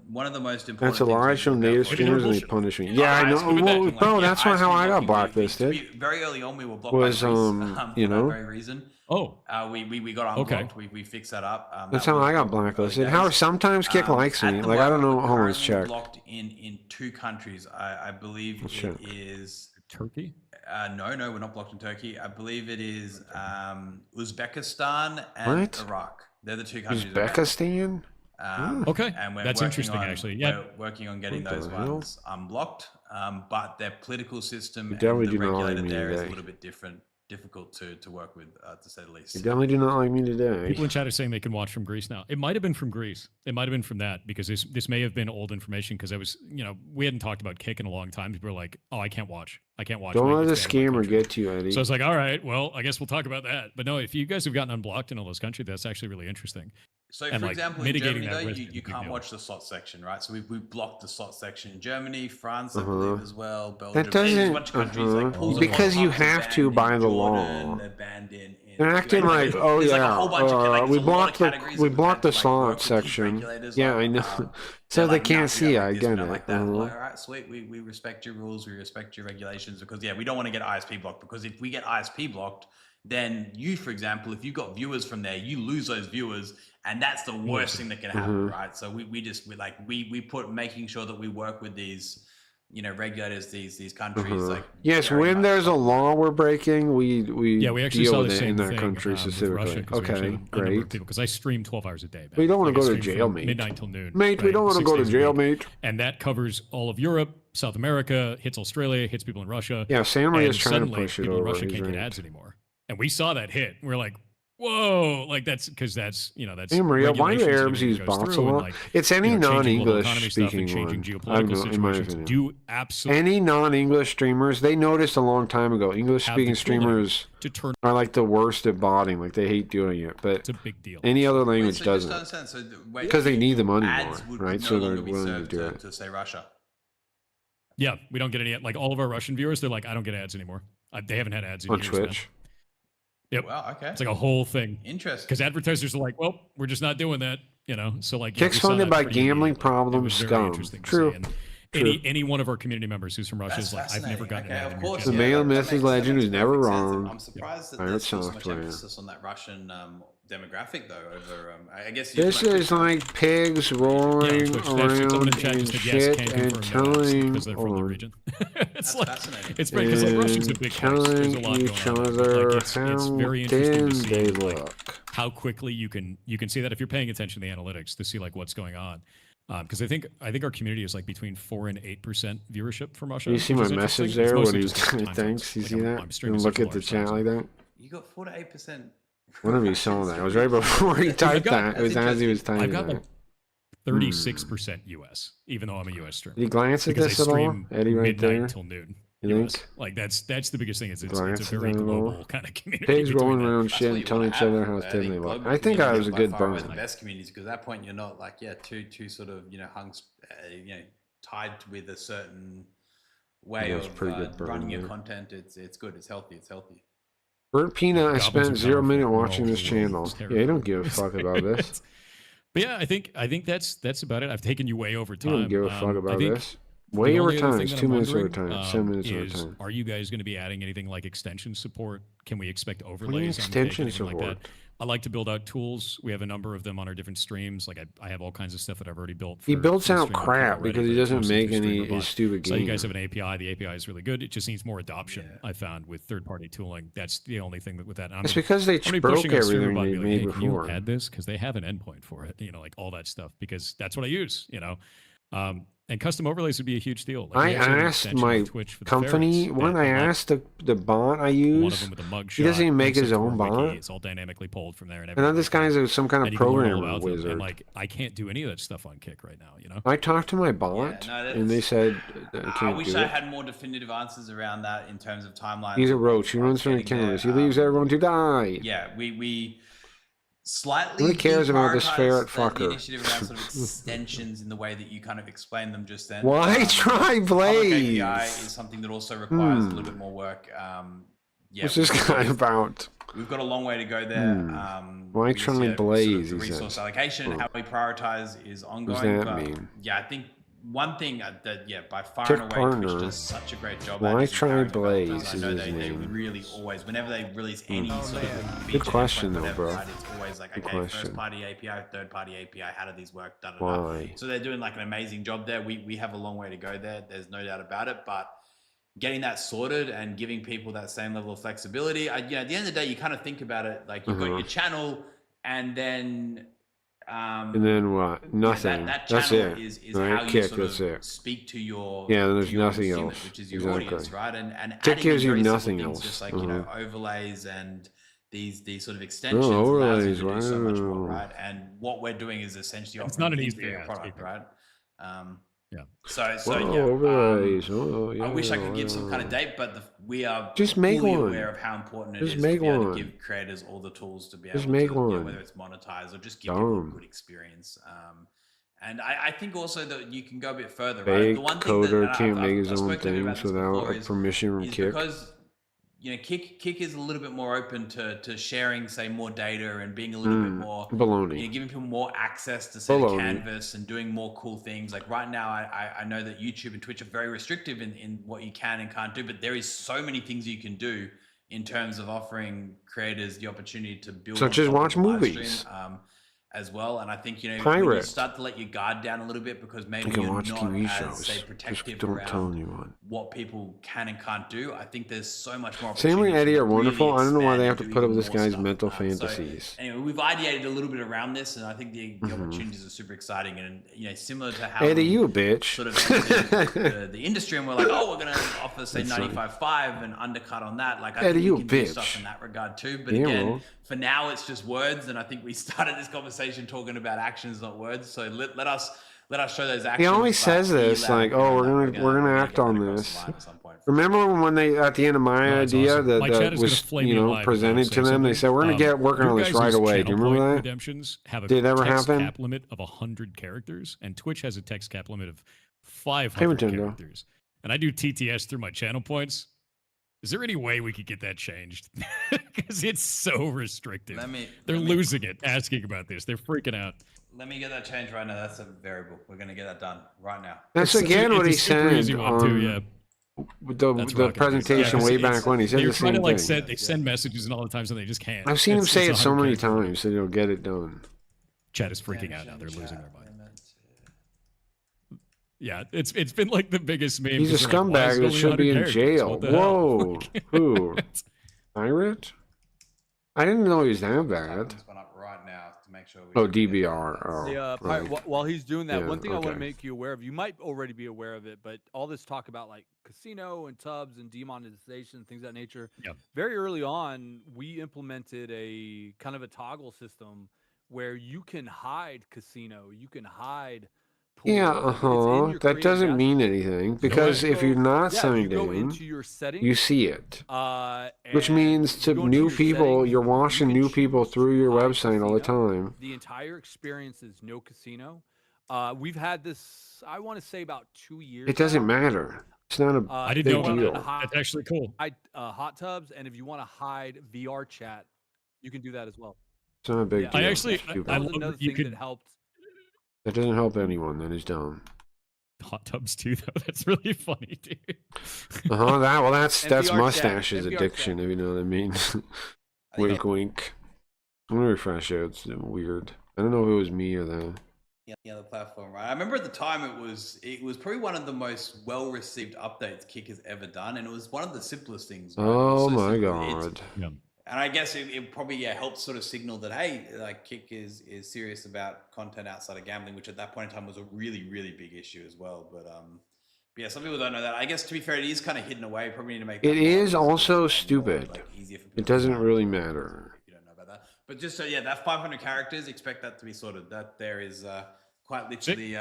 That's a lie. I show native streamers and they punish me. Yeah, I know. Well, bro, that's not how I got blacklisted. Very early on, we were blocked Was, by Greece, you for know? that very reason. Oh, We got Okay. unblocked. We fixed that up. That's that how was I got early blacklisted. days. How sometimes Kick likes At me. the Like I don't know. moment, Hold on, we're let's currently check. blocked in 2 countries. I believe Let's it check. is. Turkey. No, we're not blocked in Turkey. I believe it is Uzbekistan and What? Iraq. They're the 2 countries. we're banned. Uzbekistan? Okay, And we're that's working interesting, on- actually. Yeah. we're working on getting What the those hell? ones unblocked. But their political system and definitely the do not like regulator me there is a today. little bit difficult to work with, to say the least. You definitely do not like me today. People in chat are saying they can watch from Greece now. It might have been from Greece. It might have been from that because this may have been old information because I was, we hadn't talked about Kick in a long time. People were like, oh, I can't watch. Don't let the It's banned in my scammer country." get to you, Eddie. So I was like, all right, well, I guess we'll talk about that. But no, if you guys have gotten unblocked in all those countries, that's actually really interesting. So, And, for like, example, in mitigating Germany, that though, risk is a you big can't deal. watch the slot section, right? So we've blocked the slot section in Germany, France, I believe, as well, Belgium. That There's a doesn't bunch of countries like pools of because hot you tubs are have to banned by in the Jordan, law. they're banned in They're acting like, oh there's yeah, like a whole bunch of like, we there's a lot of blocked the categories we that we've blocked had the to, like, slot work with these section. regulators Yeah, on. I know. They're So they like, can't "Nah, we see. don't I like this, get we it. don't like that." I'm like, all right, sweet. We respect your rules. We respect your regulations because we don't want to get ISP blocked, because if we get ISP blocked, then you, for example, if you got viewers from there, you lose those viewers, and that's the worst thing that can happen, right? So we put making sure that we work with these, regulators, these countries, like, yes, very when much there's a top of law mind. we're breaking, we actually deal saw with the it same in that thing country with Russia, specifically. 'cause we actually Okay, have a number of great. people, because I stream 12 hours a day. We don't want Like, to I go to stream jail, from mate. midnight till noon. Mate, we right? don't want to 6 go to days a jail, week. mate. And that covers all of Europe, South America, hits Australia, hits people in Russia. Yeah, Sam Maria's And trying to suddenly, push it people in over. Russia He's can't get right. ads anymore. And we saw that hit. We're like, whoa, like that's because that's Hey Maria, why do regulations and Arabs everything use that goes bots a through, and, lot? like, It's any changing global non-English economy stuff and speaking changing one. I don't geopolitical know, in my situations opinion. do absolutely Any non-English streamers, they noticed a long time ago. English have the speaking tooling streamers to turn. are like the worst at botting. Like they hate doing it, but It's a big deal. any other Wait, language so just doesn't, to understand, so because they need the money ads more, would right? no So they're longer be willing to served do it. to say Russia. Yeah, we don't get any, like, all of our Russian viewers, they're like, I don't get ads anymore. They haven't had ads in On years, man. Twitch. Yep. Wow, okay. It's like a whole thing. Interesting. Because advertisers are like, well, we're just not doing that, So, like, Kick's we saw funded that by pretty gambling immediately. It problems, was very scum. interesting to True. see. And True. any one of our community members who's from Russia That's is like, I've never fascinating. gotten an ad Of in your course, The channel. male that mythic makes- legend that who's makes never perfect sense. wrong. I'm surprised that Pirate there's still so much software. emphasis on that Russian demographic, though. Over, I guess This is like pigs roaring Twitch. Someone in around the chat in just said yes, shit can and confirm no ads telling because they're from the region. It's That's like, fascinating. it's great because, like, Russia's a big place. There's a telling lot going each on. But, other like, it's how very interesting thin to see, they like, look. how quickly you can see that if you're paying attention to the analytics to see, like, what's going on. Because I think our community is like between 4 and 8% viewership from Russia. You see which my is interesting. message It's there mostly when he's just, like, time thanks. zones. You Like, see that? I'm streaming And look such a at the large time chat like zone. that. You got 4 to 8%. One of you saw that. It was right before he typed that. It was as he was typing I've got that. like 36% US, even though I'm a US streamer. Did he glance at Because this I at all? stream Eddie right midnight there? till noon. You US. think? Like that's the biggest thing. It's a Glances very at it all? global kind of community. Pigs between rolling that. around That's shit what and you telling want each to other have. how I thin think they look. global I think I communities was a by good far is burn. the best communities, because at that point you're not like too sort of hung tied with a certain way That was of pretty good burn running your there. content. It's good. It's healthy. Bert Peanut, I Goblins spent are 0 powerful. minute We're watching all this the world. channel. It's Yeah, he terrifying. don't give a fuck about this. But yeah, I think that's about it. I've taken you way over He time. don't give a fuck I about think this. Way the over only other time. thing It's that 2 I'm minutes over wondering, time. 7 minutes over is, time. are you guys going to be adding anything like extension support? Can we expect What do you overlays mean on extension anything like support? that? I like to build out tools. We have a number of them on our different streams. Like I have all kinds of stuff that I've already built. He for- builds for the out streamer crap already, because he but doesn't posted make through any Streamer his Bot. stupid So you game. guys have an API. The API is really good. It just needs more adoption. Yeah. I found with third-party tooling. That's the only thing with that. It's because they I'm gonna be broke pushing on Streamer everything Bot they and be made like, hey, can before. you add this? Because they have an endpoint for it. Like all that stuff. Because that's what I use. And custom overlays would be a huge deal. Like, I we actually have an asked extension on my Twitch for the company, ferrets when that I unlock asked the bot I one of use, them with a mug he doesn't shot, even make links his it to own our wiki. bot. It's all dynamically pulled from there, and And then this everything like guy's some kind that. of And you can learn all programmer about them. wizard. And like, I can't do any of that stuff on Kick right now. I talked to my bot, no, and they that's- said I I can't wish do I it. had more definitive answers around that in terms of timelines. He's a of roach. He us runs from the getting there. cameras. He leaves everyone to die. Yeah, we slightly Nobody cares about this deprioritized ferret the fucker. initiative around sort of extensions in the way that you kind of explained them just then. Why try Public Blaze? API is something that also requires a little bit more work. Yeah, What's this guy about? We've got a long way to go there. Why We just, try Blaze, the he resource says. allocation, Oh. how we prioritize is ongoing. that but mean? Yeah, I think one thing that by far Tick and away Twitch partner. does such a great job Why at is try empowering Blaze developers. I know is his they name. really always, whenever they release any sort of feature, Good question, endpoint, though, whatever, bro. right, it's always like, Good okay, question. first party API, third party API, how do these work? Da, da, da. Why? So they're doing like an amazing job there. We have a long way to go there. There's no doubt about it. But getting that sorted and giving people that same level of flexibility, at the end of the day, you kind of think about it like you've got your channel, and then And then what? Nothing. that That's channel it. is right? how you Kick. sort That's of it. speak to your Yeah, there's to your nothing consumers, else. which is your Exactly. audience, right? And Tick adding gives in you very simple nothing things, else. just like overlays and these sort of Oh, extensions allows you overlays. to do so much more, Wow. right? And what we're doing is essentially It's offering not an the easy inferior ask product, either. right? So Whoa, yeah. overlays. Oh, yeah. I wish I could give some kind of date, but we are Just make fully one. aware of how important it Just is make to be able one. to give creators all the tools to be Just able make to, one. whether it's monetize or just give people a good experience. And I think also that you can go a bit further, right? Fake The one thing coder that can't make his I've own spoken a bit about things this without before a permission from is Kick. because Kick is a little bit more open to sharing, say, more data and being a little bit more baloney. giving people more access to say the canvas and doing more cool things. Like right now, I know that YouTube and Twitch are very restrictive in what you can and can't do, but there is so many things you can do in terms of offering creators the opportunity to build, such as watch movies. As well. And I think, when you start to let your guard down a little bit because maybe you're not TV as, shows. say, protective Don't tell around anyone. what people can and can't do, I think there's so much more Sam and Eddie are wonderful. I don't know why they have to put up with this guy's guy's mental fantasies. So, anyway, we've ideated a little bit around this, and I think the opportunities are super exciting. And similar to how Eddie, you a bitch. Sort of the industry, and we're like, oh, we're going to offer say 95.5 and undercut on that. Like, I Eddie, think you we can a bitch. do stuff in that regard too. But Yeah, again, well. for now, it's just words, and I think we started this conversation talking about actions, not words. So let us show those actions. He always says this, like, "Oh, we're gonna act on this." Remember when they at the end of my idea awesome. My chat that is was gonna flame me alive presented if I to say them? They something. said we're gonna get working on this right away. Do you remember that? Redemptions have a Did it ever text happen? cap limit of 100 characters, and Twitch has a text cap limit of 500 Nintendo. characters. And I do TTS through my channel points. Is there any way we could get that changed? Because it's so restrictive. They're losing it asking about this. They're freaking out. Let me get that changed right now. That's a variable. We're going to get that done right now. That's It's again what he super easy said one, too, yeah. with That's the rocket presentation boots. way It's- back when. He said they're the same trying to thing. they send messages and all the times and they just can't. I've seen him say it it's so 100 many characters. times that he'll get it done. Chat is freaking out now. They're losing their mind. Yeah, it's been like the biggest meme. He's a 'cause they're like, "Why is scumbag it that only should be 100 in characters? jail. What the hell?" Whoa, who? Pirate? I didn't know he was that bad. This one up right now to make sure. Oh, DBR. Oh, right. While he's doing that, Yeah, one thing I want okay. to make you aware of, you might already be aware of it, but all this talk about like casino and tubs and demonetization, things of that nature. Yeah. Very early on, we implemented a kind of a toggle system where you can hide casino, you can hide pool. Yeah, It's in your That creative doesn't dashboard. mean anything because if you're not Yeah, signed you go in, into your settings, you see it. Which and means you to go into new your people, settings, you're you washing can new people choose through your hide website all the casino. time. The entire experience is no casino. We've had this, I want to say about 2 years. It doesn't now. matter. It's not a I didn't big know about deal. that. That's actually cool. Hot tubs, and if you want to hide VR chat, you can do that as well. It's not a big Yeah. deal. I actually, It's stupid. That was love another that you thing could that helped. That doesn't help anyone. That is dumb. hot tubs too, though. That's really funny, dude. That's NPR chat, mustache's NPR addiction, chat. if you know what I mean. Wink, wink. I'm gonna refresh it. It's weird. I don't know if it was me or them. The other platform, right? I remember at the time it was probably one of the most well received updates Kick has ever done, and it was one of the simplest things. Right? Oh So my simple. god. Yeah. And I guess it probably helped sort of signal that hey, like Kick is serious about content outside of gambling, which at that point in time was a really really big issue as well. But yeah, some people don't know that. I guess to be fair, it is kind of hidden away. Probably need to make. It that more is visible also and stupid. more, easier for people It to doesn't find really if matter. you don't know about that. But just so yeah, that 500 characters, expect that to be sorted. That there is quite literally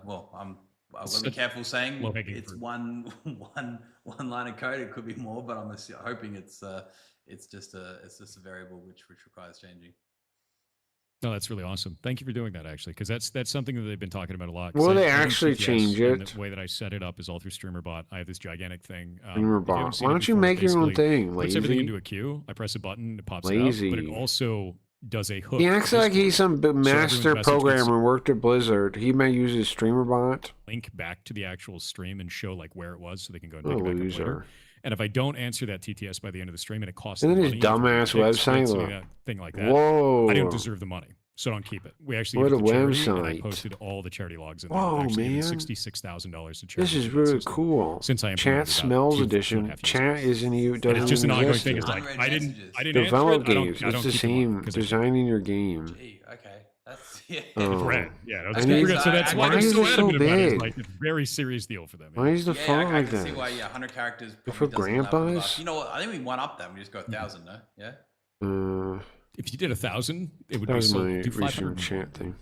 well, I'm gonna be careful saying it's one line of code. It could be more, but I'm hoping it's just a variable which requires changing. No, that's really awesome. Thank you for doing that, actually, because that's something that they've been talking about a lot. Will 'Cause they I use actually TTS, change and it? The way that I set it up is all through StreamerBot. I have this gigantic thing. If you StreamerBot. haven't seen Why it don't you before, make your own basically thing, puts everything lazy? into a queue. I press a button, it pops Lazy. it out, but it also does a hook. He acts to like he's Discord. some master everyone's message gets programmer, worked at Blizzard. He may use his StreamerBot. link back to the actual stream and show like where it was, so they can go and Oh, pick it back up later. loser. And if I don't answer that TTS by the end of the stream, and it costs And them then his money, if dumbass it takes website, hits, look. that thing like that, Whoa. I don't deserve the money, so don't keep it. We actually What gave it a to charity, and I website. posted all the charity logs in Whoa, there. Actually given man. $66,000 to charity. This is through that really system cool. Since I Chat implemented about Smells 2.5 Edition. years Chat ago. isn't even And doesn't it's just an ongoing exist thing. It's now. like Unread I didn't messages. answer Develop it. I don't games. keep It's the the money same. 'cause I- Designing your game. Gee, okay, that's yeah. Oh. It's red. Yeah, I let's mean, not forget. So that's why why they're is so it so adamant about it. It's big? like it's a very serious deal for them. Why is the Yeah, font I like can see that? why. Yeah, 100 characters. For probably doesn't level grandpas? up. You know what? I think we one up them. We just go 1,000. No, yeah. if you did 1,000, it would That be was so. my Do 500 recent more. chant thing.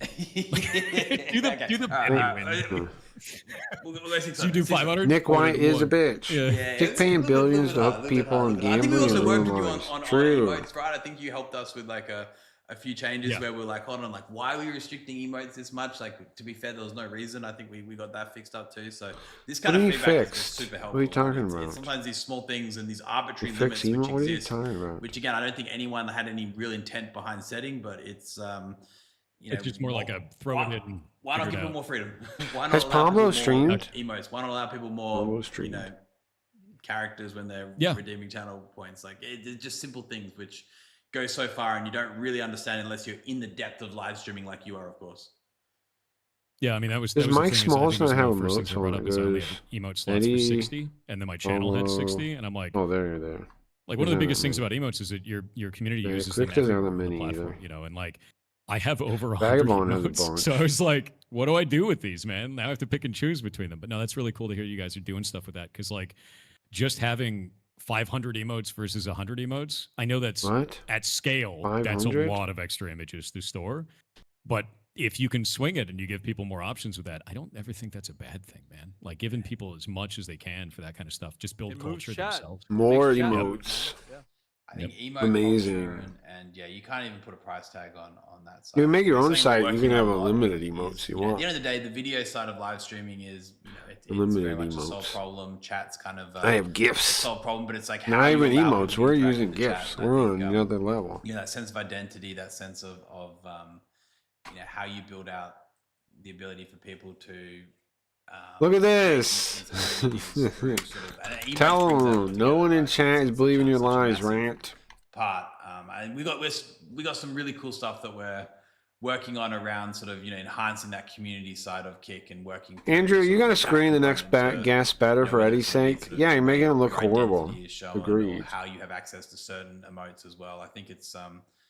Do the All So you do 500? Nick White is a bitch. Yeah. Kick paying billions to hook people on I think we gambling and also worked ruin with you lives. on True. emotes, right? I think you helped us with like a few changes where we're like, hold on, like why are we restricting emotes this much? Like to be fair, there was no reason. I think we got that fixed up too. So this kind What do of you feedback is fix? just super helpful. What are you talking It's about? sometimes these small things and these arbitrary You limits fix which emote? What are you exist, talking about? which again, I don't think anyone had any real intent behind setting, but it's you know, It's just more like a throw it in. why not figure give it people out. more freedom? Why not Has allow Pablo people more streamed? emotes? Why not allow people more, Pablo you streamed. know, characters when they're Yeah. redeeming channel points? Like it's just simple things which go so far and you don't really understand unless you're in the depth of live streaming like you are, of course. Yeah, I mean that was. Does That was the Mike thing, is I Smalls think it was not one of have the first things I emotes brought on up it? is I only Goes have emote slots for Eddie, 60, and then my channel had Pablo. 60, and I'm like, Oh, there you're there. like one of the Isn't biggest it, things man? about emotes is that your community Yeah, uses them Quick doesn't have everywhere that on the many platform, either. you know, and like I have over 100 Vagabond has a emotes, bunch. so I was like, what do I do with these, man? Now I have to pick and choose between them. But no, that's really cool to hear you guys are doing stuff with that, because like just having 500 emotes versus 100 emotes, I know that's What? at scale, that's a 500? lot of extra images to store, but if you can swing it and you give people more options with that, I don't ever think that's a bad thing, man. Like giving people as much as they can for that kind of stuff, just build It moves culture chat. themselves. More Makes chat move, emotes. man. I think emote Amazing. culture and yeah, you can't even put a price tag on that side. You can make your It's own something site. we're You working can have on a lot unlimited is, emotes you know, At want. the end of the day, the video side of live streaming is, you know, it's very Unlimited much a solved emotes. problem. Chat's kind of I have a gifs. solved problem, but it's like Not how you even allow emotes. people to We're interact using with the chat. gifs. And I We're think, on another level. you know, that sense of identity, that sense of you know, how you build out the ability for people to Look at create this. these communities through sort of- and emotes Tell brings everyone them no together, one in right? chat is It's believing your such a lies, massive rant. part. And we got some really cool stuff that we're working on around sort of, you know, enhancing that community side of Kick and working. through Andrew, sort you of got to the chat screen the next component to, guest better you know, for whether Eddie's it's gonna be sake. sort of Yeah, you're the way making him look your identity horrible. is shown or Agreed. how you have access to certain emotes as well. I think it's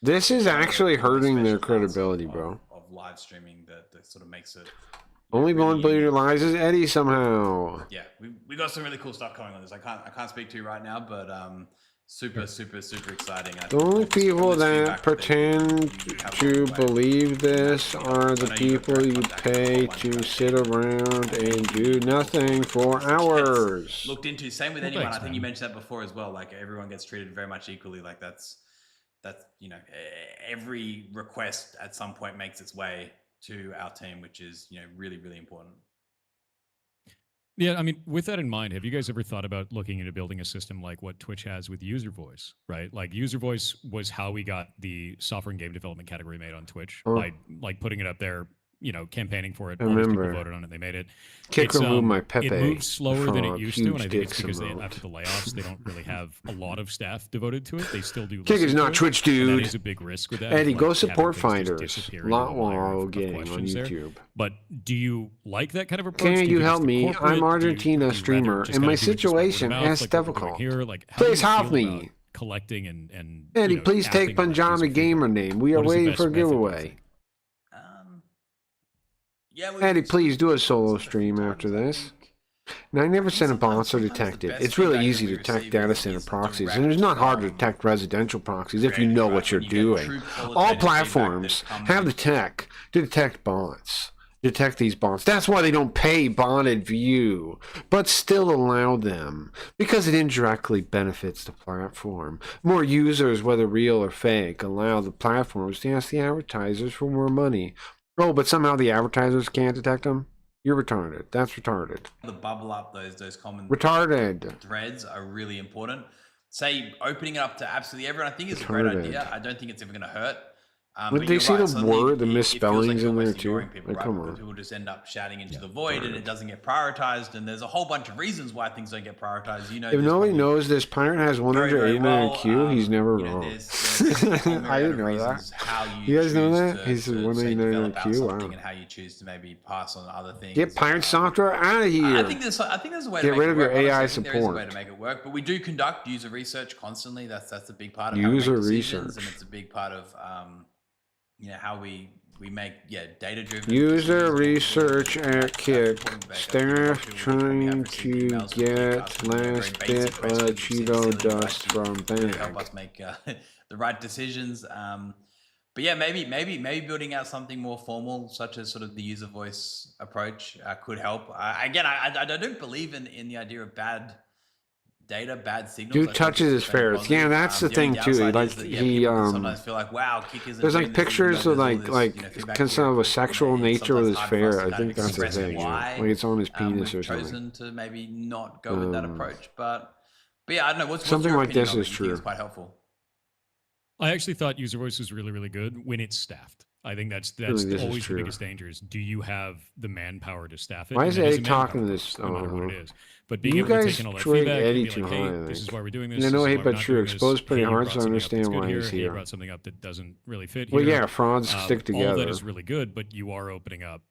This is one of the actually really hurting their special parts credibility, of, bro. of live streaming that sort of makes it Only really one believing your unique. lies is Eddie somehow. Yeah, we got some really cool stuff going on this. I can't speak to you right now, but super exciting. I The think only from this people feedback that pretend you have to along the way. believe this I are the know you've got people direct you contact with a pay whole bunch to of sit people. around and do nothing for Which gets hours. looked into. Same with Well, anyone. thanks, I think you man. mentioned that before as well. Like everyone gets treated very much equally. Like that's you know, every request at some point makes its way to our team, which is, you know, really important. Yeah, I mean, with that in mind, have you guys ever thought about looking into building a system like what Twitch has with user voice, right? Like user voice was how we got the software and game development category made on Twitch by like putting it up there, you know, campaigning for it. I All these people remember. voted on it. They made it. Kick removed my Pepe It moves slower than it from used to, and I huge think it's dicks because emote. after the layoffs, they don't really have a lot of staff devoted to it. They still do. Kick listen is to not it, Twitch, and dude. that is a big risk with that. Eddie, like, go having support things just fighters. disappear into a Lot layer while of getting on questions there. YouTube. But do you like that kind of approach? Can Do you think it's help too me? corporate? I'm Do you Argentina rather streamer, just and kinda my do it just by word of situation mouth, is like what we're doing difficult. here? Like, how do Please you help feel about me. collecting and Eddie, you know, please take acting on that user Punjabi gamer feedback? name. We are What is the waiting best for a method, do you giveaway. think? Yeah, Eddie, please do a solo stream after this. And I never sent a bots or detected. It's really easy to detect data center proxies, and it's not hard to detect residential proxies if you know what you're doing. All platforms have the tech to detect bots. Detect these bots. That's why they don't pay botted view, but still allow them, because it indirectly benefits the platform. More users, whether real or fake, allow the platforms to ask the advertisers for more money. Oh, but somehow the advertisers can't detect them? You're retarded. That's retarded. The bubble up those common Retarded. threads are really important. Say opening it up to absolutely everyone, I think is a great Retarded. idea. I don't think it's ever going to hurt. Would But they you're see right, the suddenly word, the it feels misspellings you're in there almost too? ignoring people, Like, right? come Because on. people just end up shouting into the void, and it doesn't get prioritized. And there's a whole bunch of reasons why things don't get prioritized. You know, If this nobody probably knows this pirate has very, very 189 well. IQ, he's never You know, wrong. there's a whole I myriad didn't of know that. reasons how You guys know choose that? to- He said to, say, 189 develop out IQ. something Wow. and how you choose to maybe pass on other things. Get pirate software out of here. I think there's a way to Get make rid it of your work. Honestly, AI I think there is a way support. to make it work, but we do conduct user research constantly. That's a big part of User how we make decisions, research. and it's a big part of you know, how we we make data driven User research at Kick. Staff trying to get last bit of Cheeto dust from help bag. us make the right decisions. But yeah, maybe building out something more formal, such as sort of the user voice approach, could help. Again, I don't believe in the idea of bad data, bad signals. Dude touches his ferrets. Yeah, that's the thing too. Like he sometimes feel like, wow, Kick isn't there's doing like this, pictures even of though there's all like this, feedback kind here of a and sexual there. nature with his Sometimes it's hard for us ferret. to I think that's the express thing. why, Yeah. Like it's on his penis we've or something. chosen to maybe not go with that approach. But yeah, I don't know. What's Something your like opinion this on it? is You think it's true. quite helpful. I actually thought user voice was really, really good when it's staffed. I think that's this is always the true. biggest danger is, do you have the manpower to staff it? Why And is that a Eddie talking to manpower this? cost, no matter what it is. But You being able to guys take in all that rate feedback Eddie and be too like, high, hey, I this is think. why we're doing this. Yeah, this no is hate, why but we're not true. doing this. Exposed pretty Hey, you hard, brought so I something up that's understand good why here. he's Hey, you here. brought something up that doesn't really fit Well, here. yeah, frauds stick All that together. is really good, but you are opening up,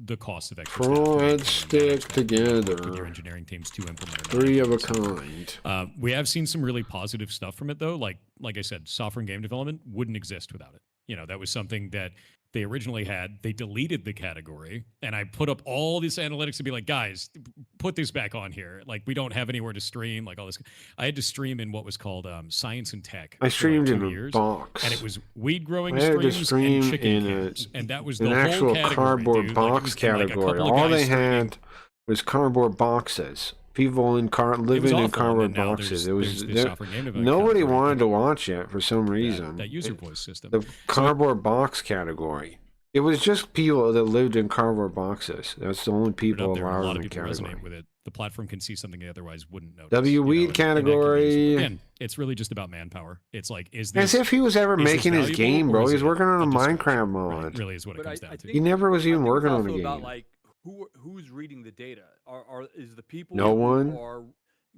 the cost of extra Frauds staff to maintain stick and manage that, work with together. your engineering teams to implement it. Three of a kind. We have seen some really positive stuff from it, though. Like I said, software and game development wouldn't exist without it. That was something that they originally had. They deleted the category, and I put up all this analytics to be like, guys, put this back on here. Like, we don't have anywhere to stream. Like all this, I had to stream in what was called science and tech. I for streamed like in 2 a years, box. and it was weed growing I had to streams stream and chicken in cams, and that was an the actual whole category, cardboard dude. box Like, it was like a category. couple of All guys they streaming. had was cardboard boxes. People living in awful, cardboard and now boxes. there's this software game development nobody category wanted to watch it for some reason. that user voice system. The cardboard box category. It was just people that lived in cardboard boxes. That's the only Put it people up there, and a allowed lot in of the people category. resonate with it. The platform can see something they otherwise wouldn't notice. Weed and that can be category. useful. Again, it's really just about manpower. It's like, is this As if he was ever is this making his valuable, game, or bro. is He's it working on a distraction? Minecraft mod. Right, really is what it But comes down to. He never was even I think working it's on a also game. about like who's reading the data? Is the people No who one? are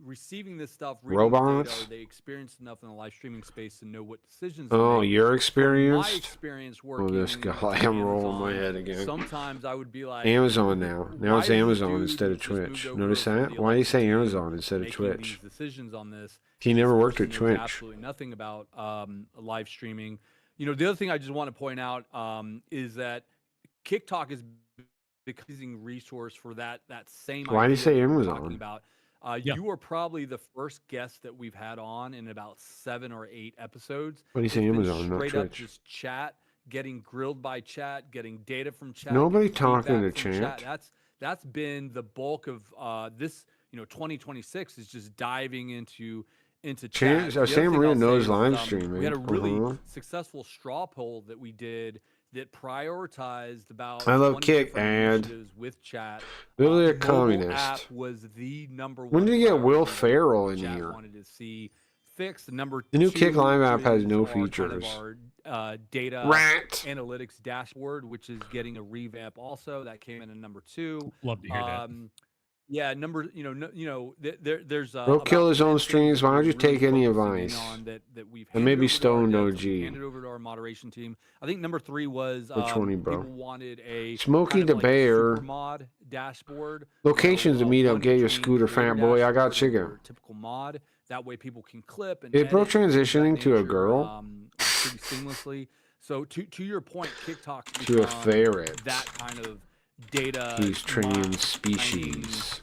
receiving this stuff reading Robots? The data, are they experienced enough in the live streaming space to know what decisions Oh, to make? you're From my experienced? experience Oh, working this guy. on I'm rolling my Amazon, head again. Sometimes I would be like Amazon now. Now why it's did this Amazon dude instead of just moved Twitch. over Notice from that? the Why do you say election Amazon to instead of making Twitch? these decisions on this? He This never worked at person knows Twitch. absolutely nothing about live streaming. The other thing I just want to point out is that KickTalk is becoming resource for that same. Why do you idea say that we're Amazon? talking about. Yeah. You are probably the first guest that we've had on in about 7 or 8 episodes. Why do you say It's been Amazon, not straight up Twitch? just chat, getting grilled by chat, getting data from chat. Nobody getting talking feedback to from chat. That's been the bulk of this. 2026 is just diving into chat. Chance, The other Sam thing Maria I'll say knows is, live streaming. We had a really Uh-huh. successful straw poll that we did that prioritized about I love 20 Kick different and initiatives with chat. Literally a Mobile communist. app was the number one. When did you get Will priority that Ferrell in chat here? wanted to see fixed. Number The new two Kick Live app has is no our kind of features. our data Rat. analytics dashboard, which is getting a revamp. Also, that came in at number 2. Love to hear that. Yeah, there's Bro killed his own streams. Why would you take any advice? advice? That we've And maybe Stone handed OG. handed over to our moderation team. I think number 3 was Which one, bro? people wanted a Smokey kind of the like Bear. super mod dashboard. Locations to meet up. one Get your dream scooter, creator fat boy. I got dashboard, chicken. your typical mod. That way people can clip and Is bro edit things of that transitioning to a nature, girl? pretty seamlessly. So to your point, TikTok's To a become ferret. that kind of data He's trans mining, species.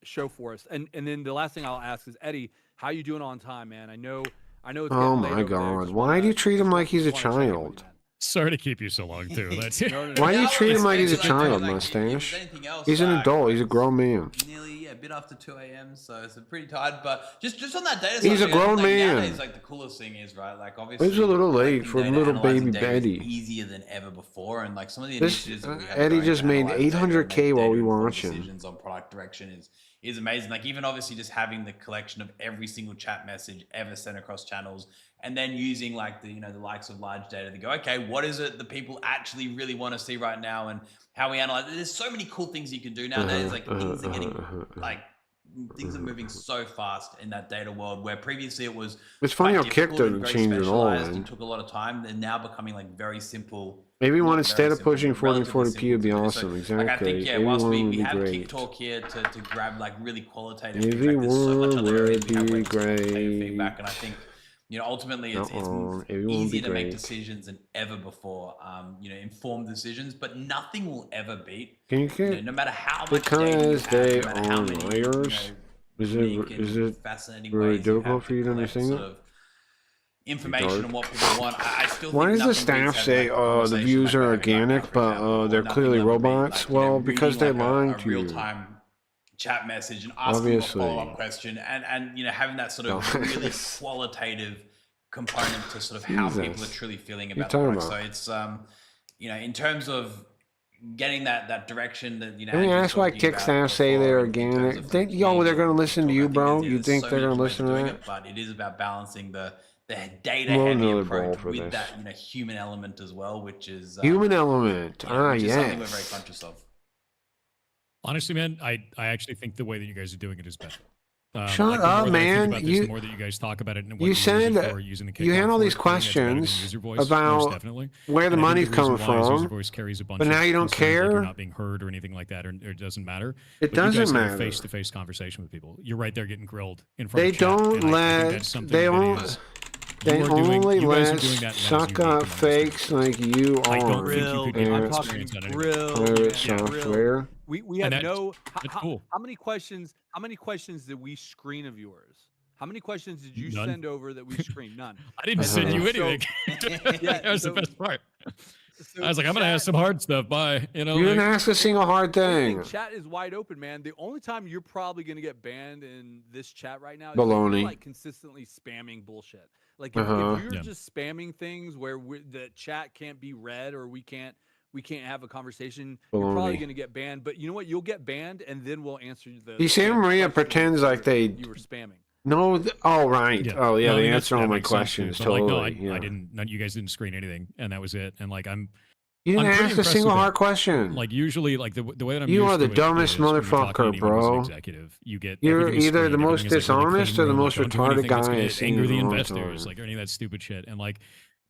show for us. And then the last thing I'll ask is, Eddie, how you doing on time, man? I know it's Oh getting late my over there. god. Just Why do you treat him like he's a just wanna check in with child? you, man. Sorry to keep you so long, too. That's it. No. Why do you Yeah, treat him like he's a it's child, like, mustache? if anything else, He's an adult. He's a grown man. Nearly a bit after 2 a.m. So it's pretty tired. But just on that data, He's side, a grown like, man. Nowadays, like the coolest thing is right. Like obviously, He's a little late collecting for data, little analyzing baby data is Betty. easier than ever before, and like some of the This initiatives that we have Eddie going just to made analyze data and 800K make while we data-informed watching. decisions on product direction is amazing. Like even obviously just having the collection of every single chat message ever sent across channels, and then using like the the likes of large data to go, okay, what is it the people actually really want to see right now, and how we analyze it. There's so many cool things you can do nowadays. Like things are getting like things are moving so fast in that data world where previously it was It's funny quite how Kick difficult and doesn't very change at all, specialized man. and took a lot of time. They're now becoming like very simple. Maybe not one very instead of simple, pushing but relatively 1440p would be simple to do. awesome. Like I Exactly. think Maybe whilst one we would be have great. Kick Talk here to grab like really qualitative Maybe feedback, there's so much one other areas would we have be where it's qualitative great. feedback, and I think Ultimately, it's it won't easier be to make great. decisions than ever before. Informed decisions, but nothing will ever beat. Can you get No matter how much data because you they have, no matter how are many, liars? Is unique it and fascinating really ways you difficult have for you to to collect understand sort that? of information on what people want. I still Why think does the nothing beats staff having, say, like, a the conversation views like are we're having right now, organic, for but example, or they're nothing clearly will ever beat, robots? like, Well, because reading, they're like, lying a to you. real-time chat message and asking you a Obviously. follow-up question, and having that sort of really Dumbass. qualitative component to sort of how people are Jesus. truly feeling What are you about the talking product. So about? it's in terms of getting that direction that Let me Andrew's ask why talking kick about staff say before they're in terms organic. of Think, they're community gonna and listen to TikTok. you, I think bro? You there's think so they're many gonna different ways listen of to doing that? it, but it is about balancing the Roll data-heavy another approach ball for with this. that human element as well, which is Human element. which is something we're very Yes. conscious of. Honestly, man, I actually think the way that you guys are doing it is better. Shut like the up, more that I think man. about this, the more that you guys talk about it and what You you use said it for, using the you kickoff had all for these it, I think that's better than questions user voice, most about definitely. where the And I think money's the reason coming why is user from, voice carries a bunch but of now you don't concerns, like you're care? not being heard or anything like that, or it doesn't matter. It But you doesn't guys have a matter. face-to-face conversation with people. You're right there getting grilled in front They of chat, don't and I think let. that's something They that don't. is. They You are doing. only You guys are let doing that, and that is suck unique up among the fakes standards. like you I don't are. think you Grill. could get I'm that talking experience on anything. grill. Pirate Yeah, software. we And have that's no. cool. How many questions? How many questions did we screen of yours? How many questions did you None. send over that we screened? None. I didn't Uh-huh. send you So- anything. Yeah, that was the so- best part. So I was like, I'm gonna ask some hard stuff. Bye. You didn't ask a single hard thing. Chat is wide open, man. The only time you're probably gonna get banned in this chat right now is if Baloney. you're like consistently spamming bullshit. Like if you're Yeah. just spamming things where the chat can't be read or we can't have a conversation, you're probably Baloney. gonna get banned. But you know what? You'll get banned, and then we'll answer the. You see, spam Maria questions pretends that like they. you were spamming. No. Oh, right. Yeah. Oh, yeah. No, I They mean, answer all that my makes sense, too. questions. But Totally. like, no, yeah. I didn't. None, you guys didn't screen anything, and that was it. And like, You didn't I'm pretty ask a impressed single with hard it. question. Like usually, like the way that I'm You used are the to it dumbest is when you're talking to motherfucker, anyone who's an bro. executive, you get You're everything is either screened, the most everything's, like, really clean dishonest or the room, most like, don't do retarded anything that's guy gonna I've seen anger in the a long investors, time. like any of that stupid shit. And like,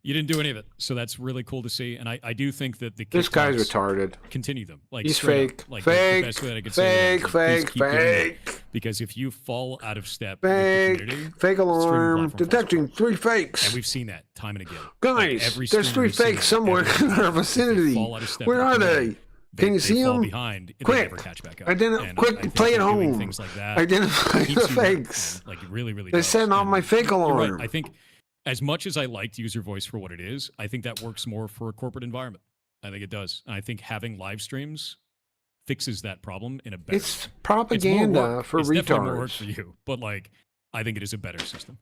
you didn't do any of it, so that's really cool to see. And I do think that the This kick guy's talks retarded. continue them. Like He's straight fake. up. Like Fake. the best way that I could say Fake. that is, like, please Fake. keep doing that. Fake. Because if you fall out of step with the Fake. community, Fake alarm. streaming platform falls Detecting apart. 3 fakes. And we've seen that time and again. Guys, Like, every there's streamer 3 who's seen fakes that somewhere ever in our if they vicinity. fall out of step Where with the are they? community, Can you see fall them? behind and Quick. they never catch back up. Identify. And Quick. I think Play at that doing home. things like that Identify keeps the you right, fakes. man. Like it really, really They're does. setting off And my fake you're alarm. right. I think as much as I liked user voice for what it is, I think that works more for a corporate environment. I think it does. And I think having live streams fixes that problem in a better It's way. propaganda more work. for it's definitely more work retards. for you, but like I think it is a better system.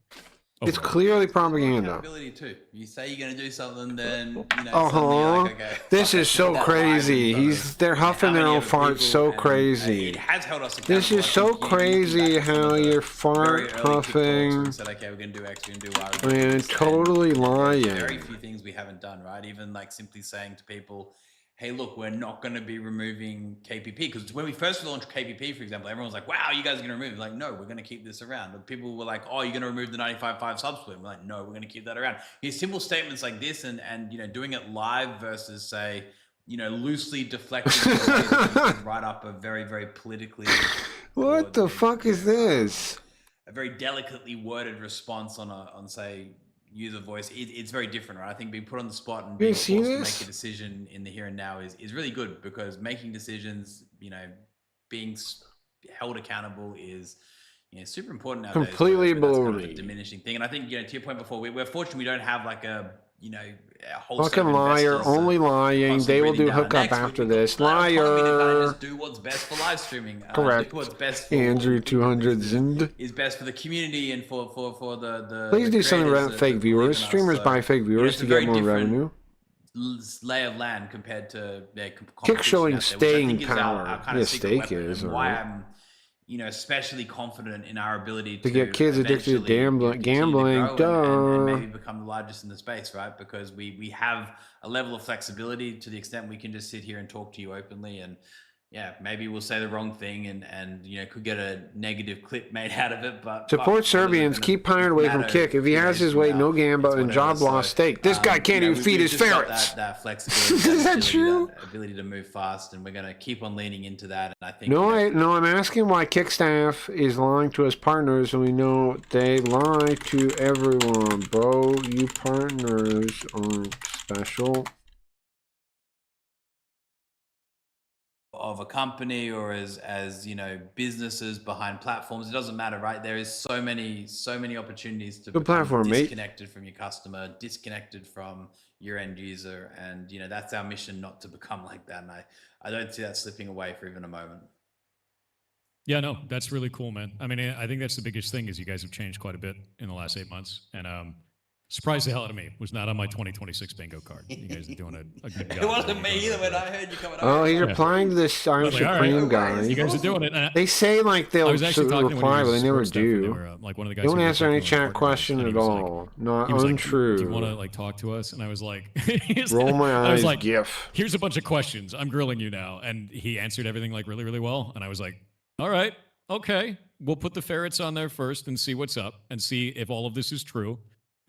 It's overall. clearly propaganda. Accountability too. You say you're going to do something, then suddenly Uh-huh. you're like, okay. This is so that crazy. live in front They're of me. huffing How their many own other farts people, so and crazy. It has held us This accountable. is I so think you crazy back to some how of the you're very fart early TikToks where huffing we said, okay, we're going to do X, we're going to do Y. we're and gonna do this, totally there's lying. very few things we haven't done, right? Even like simply saying to people, hey, look, we're not going to be removing KPP. Because when we first launched KPP, for example, everyone was like, wow, you guys are going to remove it. Like, no, we're going to keep this around. But people were like, oh, you're going to remove the 95.5 subsplit. We're like, no, we're going to keep that around. Simple statements like this and doing it live versus, say, loosely deflecting right up a very, very politically... What the fuck is this? A very delicately worded response on say, user voice, it's very different, right? I think being put on the spot and being forced to make a decision in the here and now is really good, because making decisions, being held accountable is super important nowadays. Completely but that's kind of a baloney. diminishing thing. And I think, to your point before, we're fortunate we don't have like a whole set Fucking of liar, investors only lying. constantly They will breathing do down our hookup necks. after We've got this. autonomy to kind of Liar. just do what's best for live streaming. Correct. Do what's best for Andrew 200 Zind. is best for the community and for the Please do something creators about that fake believe viewers. in us. Streamers So, buy fake viewers it's to a get very more different revenue. lay of land compared to their Kick showing competition out there, which I staying think is power. our kind Yeah, of secret stake weapon, is, and why alright. I'm especially confident in our ability To get kids addicted to eventually, gambling, continue to grow and duh. maybe become the largest in the space, right? Because we have a level of flexibility to the extent we can just sit here and talk to you openly and yeah, maybe we'll say the wrong thing and could get a negative clip made out of it. But Support what is it Serbians, gonna keep Pirate away from matter Kick. If he 2 has days his from way, now? no gambling It's and job whatever. loss So, stake. This guy can't even feed we've his just got ferrets. that flexibility, Is that ability, true? that ability to move fast, and we're going to keep on leaning into that. And I think No, I'm asking why Kick staff is lying to his partners, and we know they lie to everyone, bro. You partners aren't special. of a company or as businesses behind platforms, it doesn't matter, right? There is so many opportunities to Good become platform, mate. disconnected from your customer, disconnected from your end user, and that's our mission, not to become like that. And I don't see that slipping away for even a moment. Yeah, no, that's really cool, man. I mean, I think that's the biggest thing is you guys have changed quite a bit in the last 8 months, and surprised the hell out of me. Was not on my 2026 bingo card. You guys are doing a good job. It wasn't me either when I heard you coming. Oh, he's replying to this Iron Like, all right, Supreme guy. You guys are doing it. And They say like I they'll was actually talking to reply, but they never stuff, and they do. were, like one of the guys Don't who was, answer like, any doing the chat partners, question and at he was all. Not he was untrue. Like, do you want to like talk to us? And I was like, Roll my I was eyes, like, gif. here's a bunch of questions. I'm grilling you now. And he answered everything like really, really well. And I was like, all right, okay. We'll put the ferrets on there first and see what's up and see if all of this is true.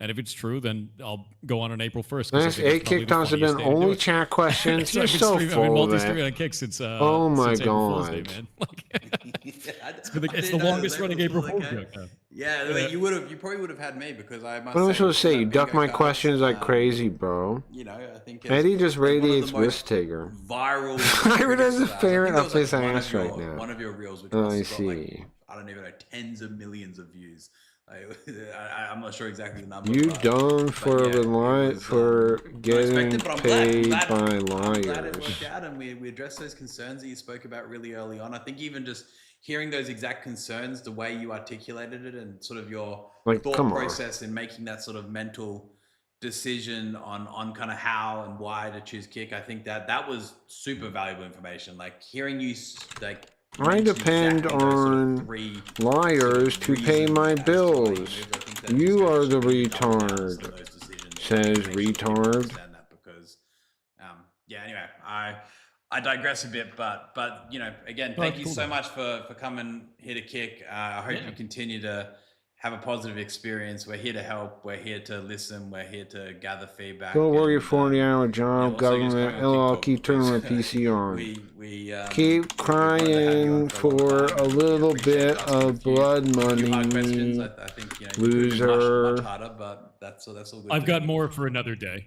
And if it's true, then I'll go on April 1st. Last 8 kickdowns have been only chat questions. You're so I've been full of multi-streaming it. on Kick since Oh my since April Fool's Day, God. man. It's the longest running April Fool's joke. You probably would have had me because I must. What am I say, supposed to say? You bingo duck my cards, questions like crazy, bro. I think Eddie just it's one of the radiates most Risk Taker. Viral. Pirate has a I think ferret there up was, his one of ass your- right now. One of your reels, which Oh, must I have got, like, see. I don't even know, tens of millions of views. I'm not sure exactly the number. You but- dumb but for yeah, it was, for getting unexpected, but I'm glad- paid glad- by I'm glad it liars. worked out, and we addressed those concerns that you spoke about really early on. I think even just hearing those exact concerns, the way you articulated it, and sort of your Like, thought come on. process in making that sort of mental decision on kind of how and why to choose Kick, I think that was super valuable information. Like hearing you like. I mention depend exactly those sort of on three liars sort of to pay reasons my as to why you bills. moved. I think that You just are the really doubled down on retard, some of those decisions. says Makes sure people retard. understand that because, anyway, I digress a bit, but again, Oh, thank that's you cool, so though. much for coming here to Kick. I hope you continue to have a positive experience. We're here to help. We're here to listen. We're here to gather feedback. Go work your and, 40-hour also job, just government. come on LOL, TikTok keep turning my because, PC on. we Keep we'd love to have you crying on for long a time. We little appreciate bit asking of a few blood hard money. questions. I think you could have been Loser. much harder, but that's all good. I've to got do. more for another day,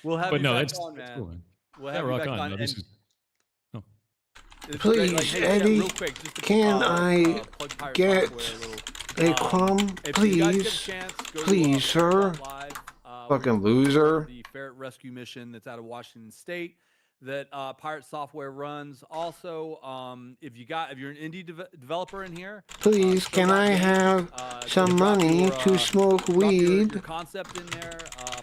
We'll have but you no, back that's, on, that's man. cool, man. We'll Yeah, have you rock back on. on. No, this and is, oh. it's Please, great, hey, Eddie, real quick, just to can I plug Pirate get Software a little. a crumb, If you guys get a please? chance, go to, Please, sir. Live, Fucking where you can support loser. The ferret rescue mission that's out of Washington State that Pirate Software runs. Also, if you're an indie developer in here, Please, can I have some money to smoke drop your weed concept in there,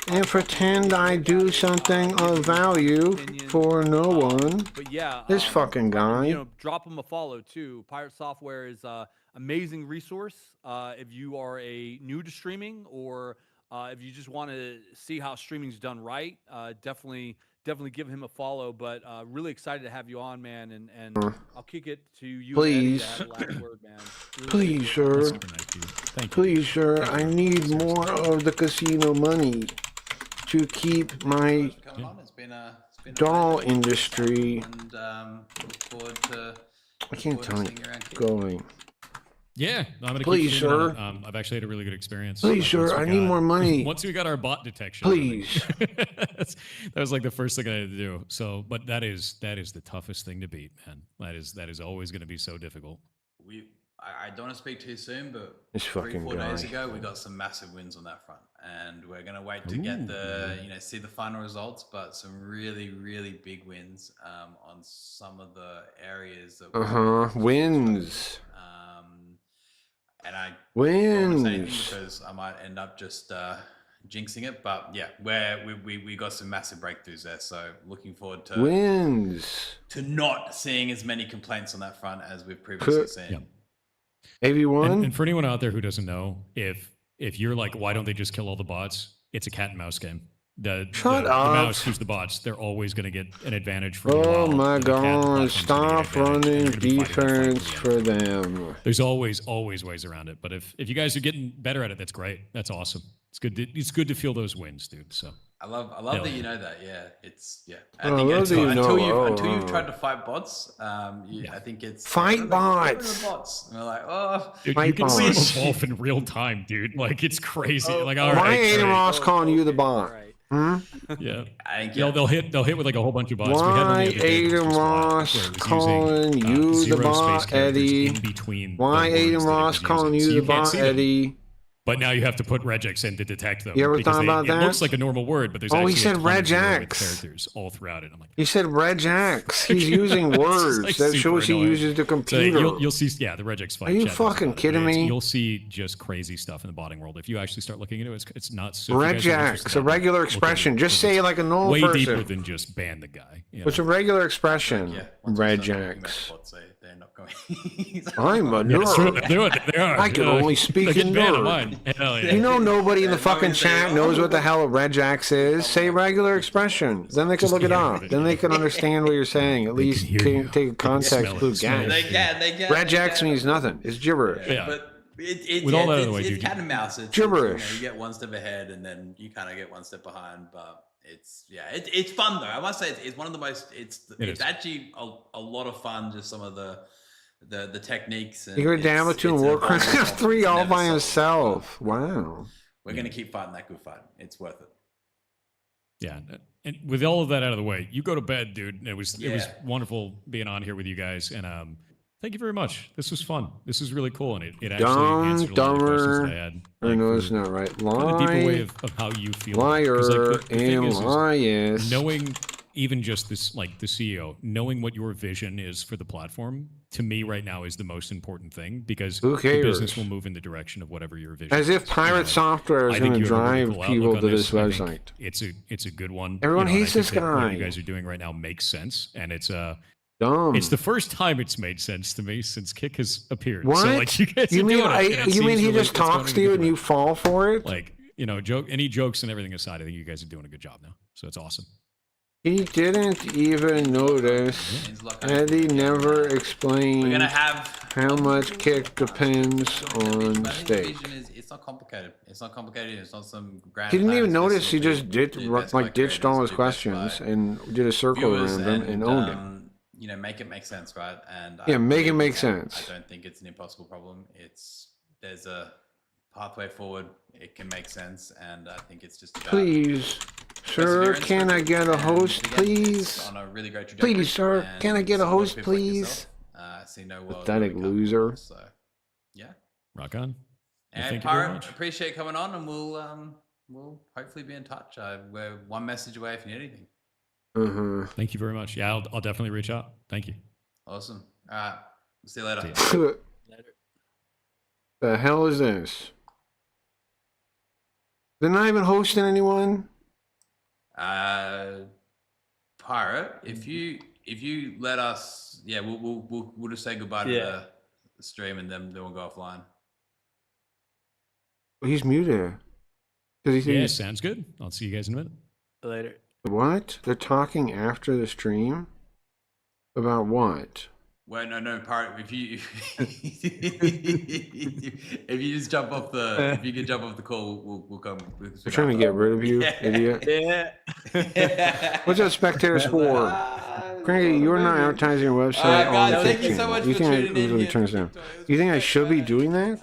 and pretend I do something of value for no one? But yeah, This fucking guy. Drop them a follow too. Pirate Software is amazing resource if you are a new to streaming or if you just want to see how streaming's done right. Definitely give him a follow. But really excited to have you on, man. And I'll kick it to you. Please. And Eddie to have the last word, man. Really Please, appreciate it. That's sir. super nice, dude. Thank you. Please, sir. I need more of the casino money to keep my Coming on. It's been a doll pleasure. industry. And look forward to. I can't look forward to tell you. seeing you around Kick. Going. Yeah, I'm gonna Please, keep streaming sir. on it. I've actually had a really good experience. Please, Once sir. we I need got- more money. Once we got our bot detection, Please. that was like the first thing I had to do. So, but that is the toughest thing to beat, man. That is always going to be so difficult. I don't want to speak too soon, but This fucking 3-4 days guy. ago we got some massive wins on that front, and we're gonna wait to get the see the final results, but some really big wins on some of the areas that. Wins. And I don't want to say anything Wins. because I might end up just jinxing it, but yeah, we got some massive breakthroughs there, so looking forward to Wins. not seeing as many complaints on that front as we've previously seen. Yeah. AV1. And for anyone out there who doesn't know, if you're like, why don't they just kill all the bots? It's a cat and mouse game. Shut the up. mouse who's the bots, they're always going to get an advantage for a Oh while. my The cat, the god, platform's gonna get an stop advantage, and running they're gonna be fighting that fight defense to the for end. them. There's always ways around it. But if you guys are getting better at it, that's great. That's awesome. It's good to feel those wins, dude. So I love Hell that yeah. you know that. Yeah, it's yeah. Oh, I think I love it's that you fun. know. Until you've Oh. tried to fight bots, Yeah. I think it's Fight what are the bots. bots. And we're like, oh, dude, Fight you can bots. see them evolve in real time, dude. Like it's crazy. Like all Why right, ain't great. Ross calling you the bot? Right. Hmm? Yeah. I think They'll hit with like a whole bunch of bots. We had one Why the other day that was Aiden just wild, Ross where it was calling using, you the zero bot, space characters Eddie? in between Why the words Aiden that it Ross was calling using. you So the can't bot, see them. Eddie? But now you have to put regex in to detect them. You ever because thought about It that? looks like a normal word, but there's Oh, actually he said a ton of zero with regex. characters all throughout it. I'm like, He said regex. He's using words. like That super shows he annoying. uses the so computer. you'll see, yeah, the regex fight. Are you chat knows fucking about it, kidding but me? You'll see just crazy stuff in the botting world. If you actually start looking into it, it's not so. if you guys are interested Regex, a in it, regular look into expression. it, Just because say it's like a normal way deeper person. than just ban the guy. You It's a know? regular expression. yeah. Once we start talking about Regex. bots, they're not going. I'm a Yeah, it's true. nerd. They do it. They are. I can only speak they get in banned on nerd. mine. Hell yeah. You know nobody in the Yeah, fucking nobody say, chat "Oh, knows what the hell a regex is. Say regular expression. Then they can Just look it hear up. it. Then they can understand what you're saying. At They least can hear you. take a context smell it, clue. smell it. they Gas. can. Regex means nothing. It's gibberish. Yeah. But it, With all that out of the way, it's dude, cat and mouse. It's, Gibberish. you get one step ahead, and then you kind of get one step behind. But it's fun though. I must say, it's one of the most. It's is. actually a lot of fun. Just some of the techniques. And You go down it's between an Warcraft evolving 3 all never by solved. himself. Wow. We're gonna keep fighting that good fight. It's worth it. Yeah, and with all of that out of the way, you go to bed, dude. It was Yeah. wonderful being on here with you guys, and thank you very much. This was fun. This was really cool, and it Dumb, actually answered a lot of the questions dumber. that I had. I know for it's not right. kind of a deeper way Lie, of how you feel. liar, 'Cause, like, the thing and is lias. knowing even just this, like the CEO, knowing what your vision is for the platform, to me right now is the most important thing, because Who the cares? business will move in the direction of whatever your vision As if is. pirate software is I going think to you have a really drive cool people outlook to on this I think website. it's a good one. Everyone and I hates think this that what guy. you guys are doing right now makes sense, and it's Dumb. it's the first time it's made sense to me since Kick has appeared. What? So like you guys You are mean doing it, and it you mean seems he really- just it's going talks in to a you good and you direction. fall for it? Like any jokes and everything aside, I think you guys are doing a good job now. So it's awesome. He didn't even notice. Means luck, I Eddie think. never We're gonna explained have how much kick depends But I on think the stake. vision is it's not complicated. It's not complicated. It's not some grand. He didn't even plans. It's notice. He simply just did do best by ditched all his creators, do best by questions and did a circle viewers around them and owned it. Make it make sense, right? And Yeah, make it believe make we can. sense. I don't think it's an impossible problem. There's a pathway forward. It can make sense, and I think it's just about Please, sir, perseverance can I get a and host, again, it's please? on a really great trajectory, Please, sir, and can I get a support host, people like please? yourself. I see no world Pathetic where we can't loser. work, So, yeah. Rock on. Well, And thank you very Pirate, much. appreciate coming on, and we'll hopefully be in touch. We're one message away if you need anything. Uh Thank you very much. Yeah, I'll definitely reach out. Thank you. Awesome. All right. See you later. huh. The hell is this? They're not even hosting anyone. Pirate, if you let us, yeah, we'll just say goodbye to Yeah. the stream, and then we'll go offline. He's muted. Cause Yeah, he's sounds good. I'll see you guys in a minute. Later. what? They're talking after the stream about what? Well, no, Pirate. If you if you just jump off the if you can jump off the call, we'll come. They're trying to get rid of you, idiot. Yeah. What's up, Spectator Sport? Cranky, you're not advertising your website on guys, the thank Kick you so channel. much You for think I tuning in usually here. turns down? You think I should be doing that?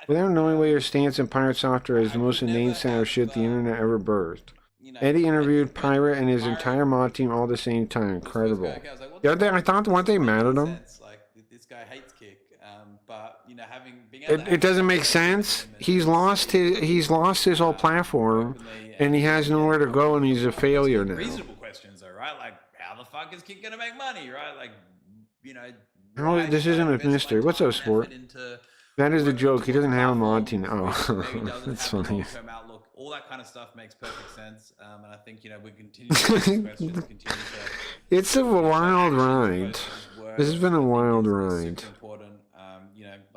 Without knowing what your stance on pirate software is the most inane sound of shit the internet ever birthed. Eddie interviewed Pirate and his entire mod team all at the same time. Incredible. Yeah, I thought, weren't they mad at him? Like this guy hates Kick, but It doesn't make sense. He's lost his whole platform, and he has nowhere to go, and he's a failure now. reasonable questions though, right? Like, how the fuck is Kick gonna make money, right? Like, Oh, why this isn't invest, like, administered. What's time up, and sport? effort into That is the working joke. He towards doesn't a have a platform, mod team. which Oh, maybe doesn't that's have the funny. long-term outlook. All that kind of stuff makes perfect sense, and I think we continue to ask questions, continue to. It's a wild Actions ride. versus words, This has been a I think wild is ride. Super important.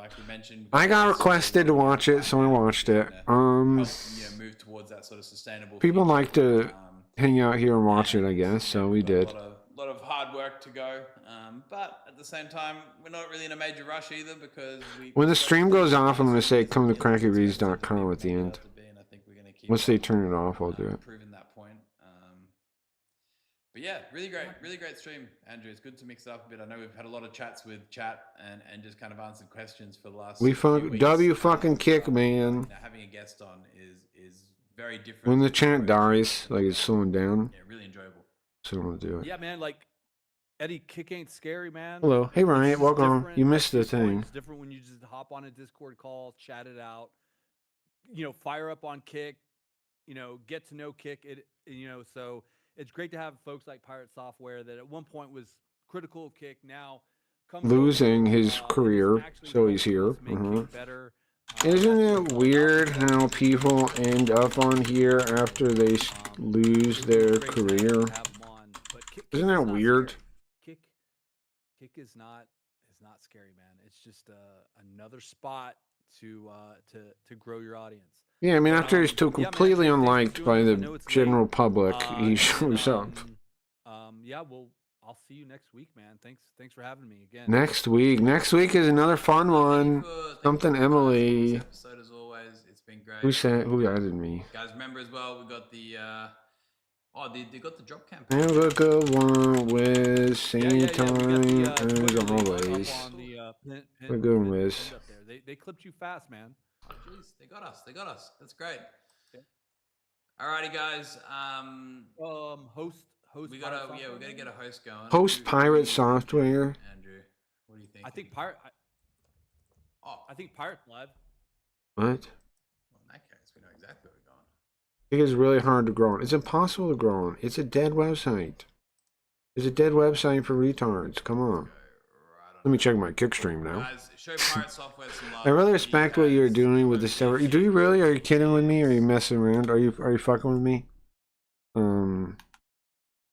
like we mentioned, I got requested to watch it, so I watched it. move towards that sort of sustainable. People future. like to hang out here and watch it, I guess. So we We've got did. A lot of hard work to go, but at the same time, we're not really in a major rush either because When the stream goes off, I'm gonna say come to crackyreads.com at the end. And I think we're gonna keep Once they turn it off, I'll do it. proving that point. But yeah, really great stream, Andrew. It's good to mix it up a bit. I know we've had a lot of chats with chat and just kind of answered questions for the last. We few fuck weeks. W fucking kick, man. Now, having a guest on is very different. When the chant dies, like it's slowing down, Yeah, really enjoyable. so I'm gonna do it. Yeah, man. Like Eddie, kick ain't scary, man. Hello, hey It's Ryan, just welcome. different. You Like, missed to the your point, thing. It's different when you just hop on a Discord call, chat it out. Fire up on Kick. Get to know Kick. So it's great to have folks like Pirate Software that at one point was critical of Kick, now comes Losing over, his and is career, actually so he's helping here. us make Mhm. Kick better. Isn't That's what it it's all weird about. how people end up on here after they lose It was their great to career? have them on, but Kick Isn't is that not weird? scary. Kick is not scary, man. It's just another spot to grow your audience. Yeah, I mean, But, after he's too yeah, man, completely thanks for unliked by doing this. I the know it's general late. public, he And, shows up. Yeah, well, I'll see you next week, man. Thanks for having me again. Next week is another fun one. Thank you Something for joining us on this Emily. episode, as always, it's been great. Who added me? Guys, remember as well, we got the they got the drop campaign. Have a good one, Wiz. Yeah, Same we got time the as Twitter link up always. on the We're good, Wiz. pinned up there. They clipped you fast, man. Oh, jeez, they got us. That's great. Yeah. Alrighty, guys. Host. We Pirate gotta Software, get a host going. Post Who- Pirate who- Software. Andrew, what do you think? I think Pirate. Oh, I think Pirate's live. What? well, in that case, we know exactly where we're going. It is really hard to grow on. It's impossible to grow on. It's a dead website. It's a dead website for retards. Come on. Go right on. Let me check my kick stream now. Guys, show Pirate Software some love. I really You respect what you're guys doing with the both server. did Do you shit. really? Are you kidding with me? Are you messing around? Are you fucking with me?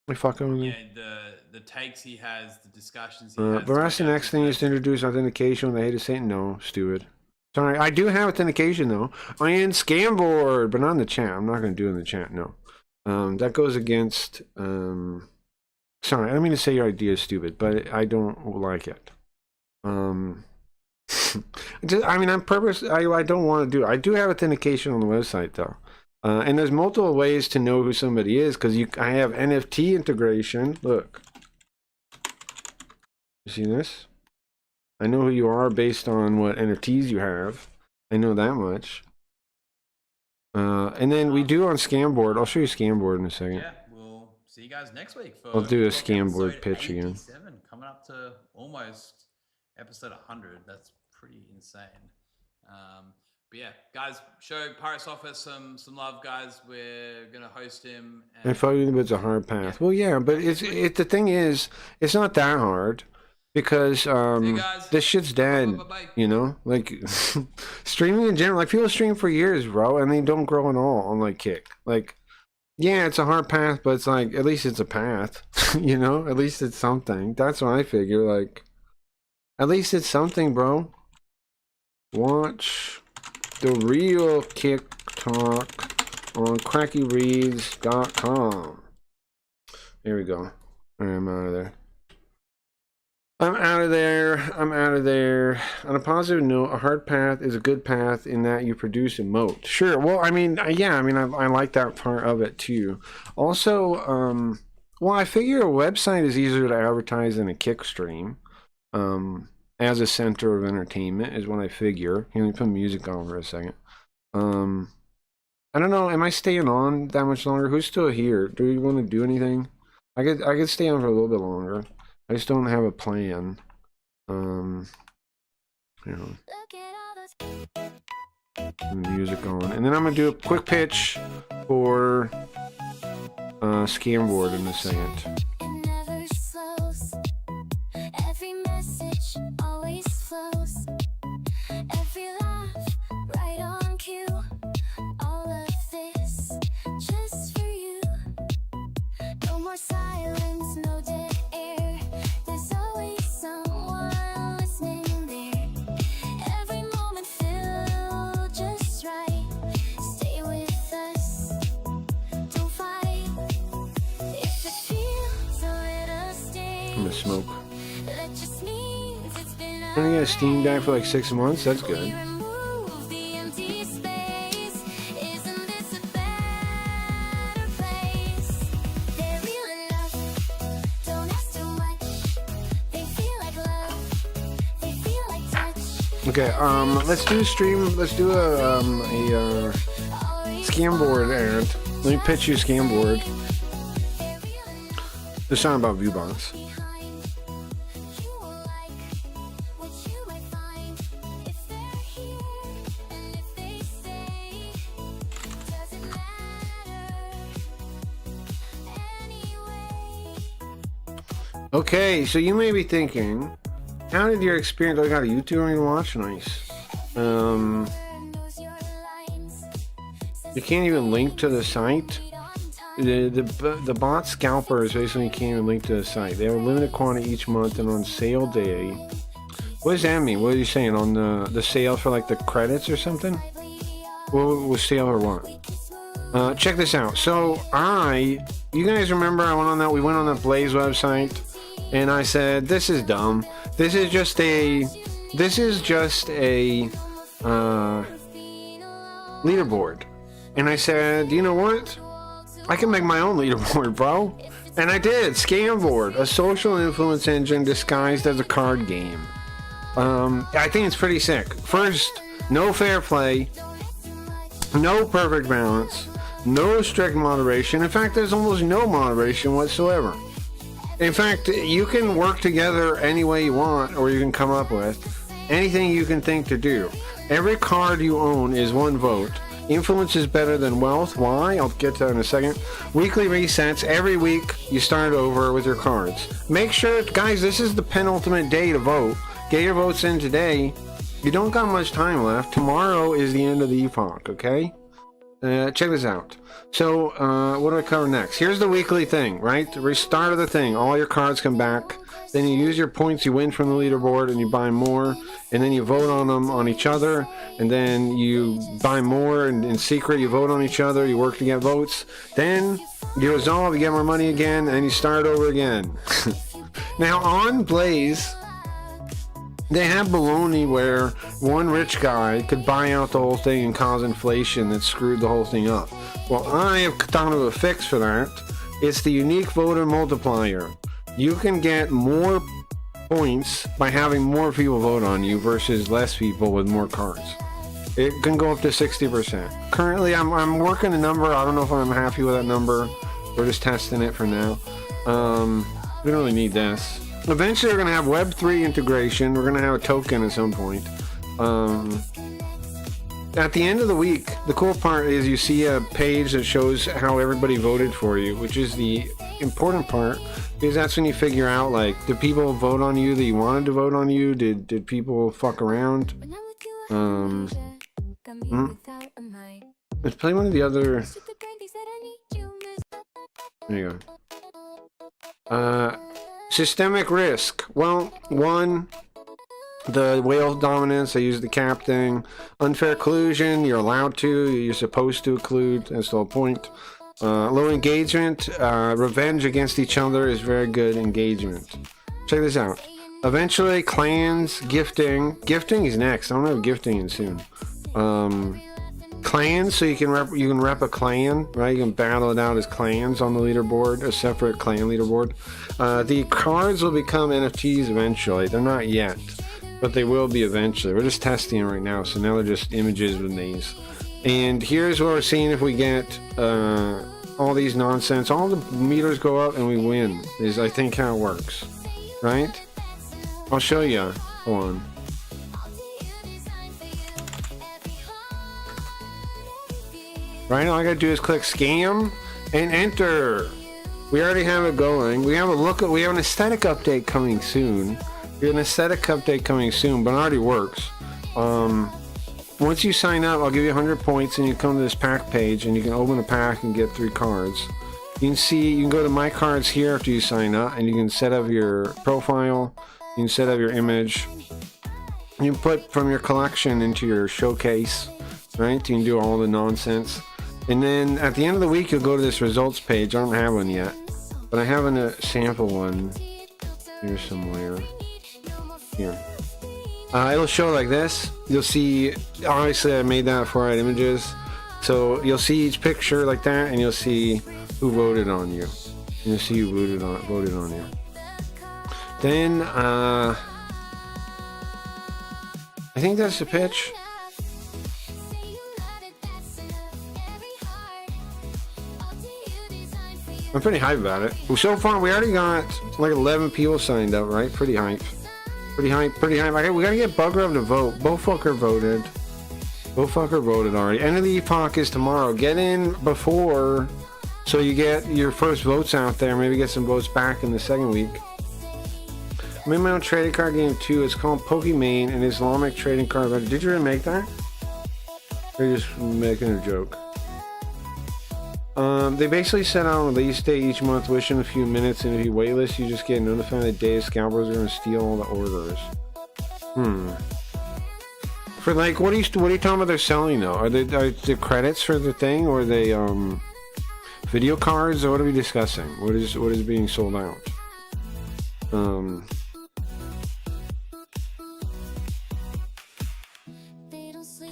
Are you fucking with me? Yeah, the takes he has, the discussions he has. But that's the next thing is to introduce authentication when they hate to say no, stupid. Sorry, I do have authentication though. I am Scamboard, but not in the chat. I'm not going to do it in the chat, no. That goes against, sorry, I don't mean to say your idea is stupid, but I don't like it. I mean, on purpose, I don't want to do it. I do have authentication on the website though. And there's multiple ways to know who somebody is because I have NFT integration. Look. You see this? I know who you are based on what NFTs you have. I know that much. And then we do on Scamboard. I'll show you Scamboard in a second. Yeah, we'll see you guys next week for. I'll do a Talk Scamboard episode pitch again. 87, coming up to almost episode 100. That's pretty insane. But yeah, guys, show Pirate Software some love, guys. We're gonna host him. I thought it was a hard path. Well, yeah, but the thing is, it's not that hard because guys. this shit's dead. Bye-bye. You know, like streaming in general. Like people stream for years, bro, and they don't grow at all on like Kick. Like, yeah, it's a hard path, but it's like at least it's a path. You know, at least it's something. That's what I figure. Like, at least it's something, bro. Watch the real Kick Talk on crackyreads.com. There we go. All right, I'm out of there. I'm out of there. On a positive note, a hard path is a good path in that you produce a moat. Sure. Well, I mean, yeah, I mean, I like that part of it too. Also, well, I figure a website is easier to advertise than a Kick stream. As a center of entertainment is what I figure. Here, let me put music on for a second. I don't know. Am I staying on that much longer? Who's still here? Do we want to do anything? I could stay on for a little bit longer. I just don't have a plan. You know, Look at all those music on, and then I'm gonna do a quick pitch for Scamboard in a second. It never slows. Every message always flows. Every laugh right on cue. All of this just for you. No more silence, no dead air. There's always someone listening there. I'm gonna smoke. That just means it's been I'm gonna get a Steam Deck for like 6 months. That's good. remove the empty space. Isn't this a better place? They're real enough. Don't ask too much. They feel like love. They feel like touch. Okay, let's do a stream. Let's do a scam board ad. Let me pitch you a scam board. There's something about ViewBox. Okay, so you may be thinking, how did your experience? I got a YouTuber to watch. Nice. You can't even link to the site. The bot scalpers basically can't even link to the site. They have a limited quantity each month, and on sale day. What does that mean? What are you saying on the sale for like the credits or something? What was sale or what? Check this out. So you guys remember I went on that? We went on that Blaze website, and I said this is dumb. This is just a leaderboard. And I said, you know what? I can make my own leaderboard, bro. And I did. Scamboard, a social influence engine disguised as a card game. I think it's pretty sick. First, no fair play, no perfect balance, no strict moderation. In fact, there's almost no moderation whatsoever. In fact, you can work together any way you want, or you can come up with anything you can think to do. Every card you own is one vote. Influence is better than wealth. Why? I'll get to that in a second. Weekly resets. Every week you start over with your cards. Make sure, guys, this is the penultimate day to vote. Get your votes in today. You don't got much time left. Tomorrow is the end of the epoch, okay? Check this out. So, what do I cover next? Here's the weekly thing, right? The restart of the thing. All your cards come back. Then you use your points you win from the leaderboard and you buy more. And then you vote on them on each other. And then you buy more, and in secret you vote on each other. You work to get votes. Then you resolve, you get more money again, and you start over again. Now, on Blaze, they have baloney where one rich guy could buy out the whole thing and cause inflation that screwed the whole thing up. Well, I have thought of a fix for that. It's the unique voter multiplier. You can get more points by having more people vote on you versus less people with more cards. It can go up to 60%. Currently, I'm working a number. I don't know if I'm happy with that number. We're just testing it for now. We don't really need this. Eventually, we're going to have Web3 integration. We're going to have a token at some point. At the end of the week, the cool part is you see a page that shows how everybody voted for you, which is the important part, because that's when you figure out, like, did people vote on you that you wanted to vote on you? Did people fuck around? Let's play one of the other. There you go. Systemic risk. Well, one, the whale dominance, I use the cap thing. Unfair collusion, you're allowed to, you're supposed to occlude, that's the whole point. Low engagement, revenge against each other is very good engagement. Check this out. Eventually, clans, gifting. Gifting is next. I don't have gifting in soon. Clans, so you can rep a clan, right? You can battle it out as clans on the leaderboard, a separate clan leaderboard. The cards will become NFTs eventually. They're not yet, but they will be eventually. We're just testing them right now, so now they're just images with these. And here's what we're seeing if we get all these nonsense. All the meters go up and we win, is I think how it works, right? I'll show you. Hold on. Right now, all I gotta do is click scam and enter. We already have it going. We have an aesthetic update coming soon. We have an aesthetic update coming soon, but it already works. Once you sign up, I'll give you 100 points, and you come to this pack page, and you can open a pack and get 3 cards. You can go to my cards here after you sign up, and you can set up your profile. You can set up your image. You can put from your collection into your showcase, right? You can do all the nonsense. And then at the end of the week, you'll go to this results page. I don't have one yet, but I have a sample one. here somewhere. Here. It'll show like this. You'll see, obviously I made that for images. So you'll see each picture like that, and you'll see who voted on you. And you'll see who voted on you. Then, I think that's the pitch. I'm pretty hyped about it. Well, so far, we already got like 11 people signed up, right? Pretty hype. Pretty hype. We gotta get Bugger to vote. Bofucker voted. Bofucker voted already. End of the epoch is tomorrow. Get in before, so you get your first votes out there. Maybe get some votes back in the second week. I made my own trading card game too. It's called Pokimane, an Islamic trading card. Did you really make that? Or are you just making a joke? They basically set out a release date each month, within a few minutes, and if you waitlist, you just get notified the day scalpers are gonna steal all the orders. For like, what are you talking about? They're selling though? Are the credits for the thing, or are they video cards, or what are we discussing? What is being sold out?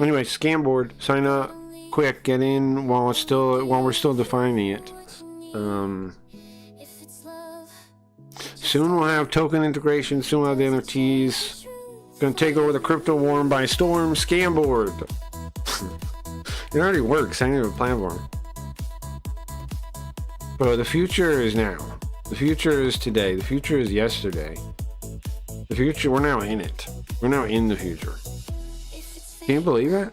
Anyway, scam board, sign up. Quick, get in while we're still defining it. Soon we'll have token integration. Soon we'll have the NFTs. Gonna take over the crypto war by storm. Scam board. It already works. I need a platform. But the future is now. The future is today. The future is yesterday. The future. We're now in it. We're now in the future. Can you believe it?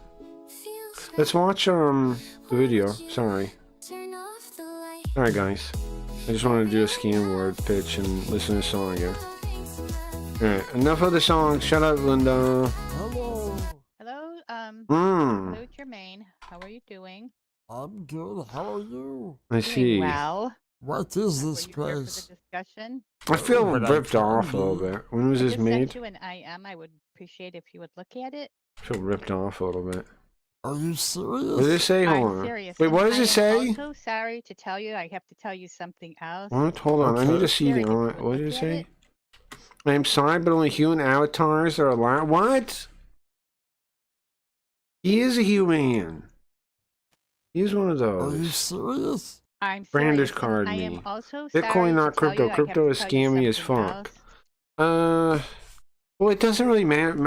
Let's watch the video. Sorry guys. I just wanted to do a scam word pitch and listen to the song again. Alright, enough of the song. Shut up, Linda. Hello. Hello, Hmm. hello, Jermaine. How are you doing? I'm good. How are you? I see. Well. What is Were this you here for place? the discussion? I feel But I ripped can off a little be. bit. When was I this just made? sent you an IM. I would appreciate if you would look at it. I feel ripped off a little bit. Are you serious? What does it say? Hold I'm on. serious. Wait, and what does I it say? am also sorry to tell you. I have to tell you something else. What? Hold on. I need to see Very the. difficult. What did it Look at say? it. I'm sorry, but only human avatars are allowed. What? He is a human. He's one of Are you those. serious? I'm Brandish serious. and card I me. am also Bitcoin, sorry not to tell crypto. you I have Crypto to is tell you scammy as something fuck. else. Well, it doesn't really matter.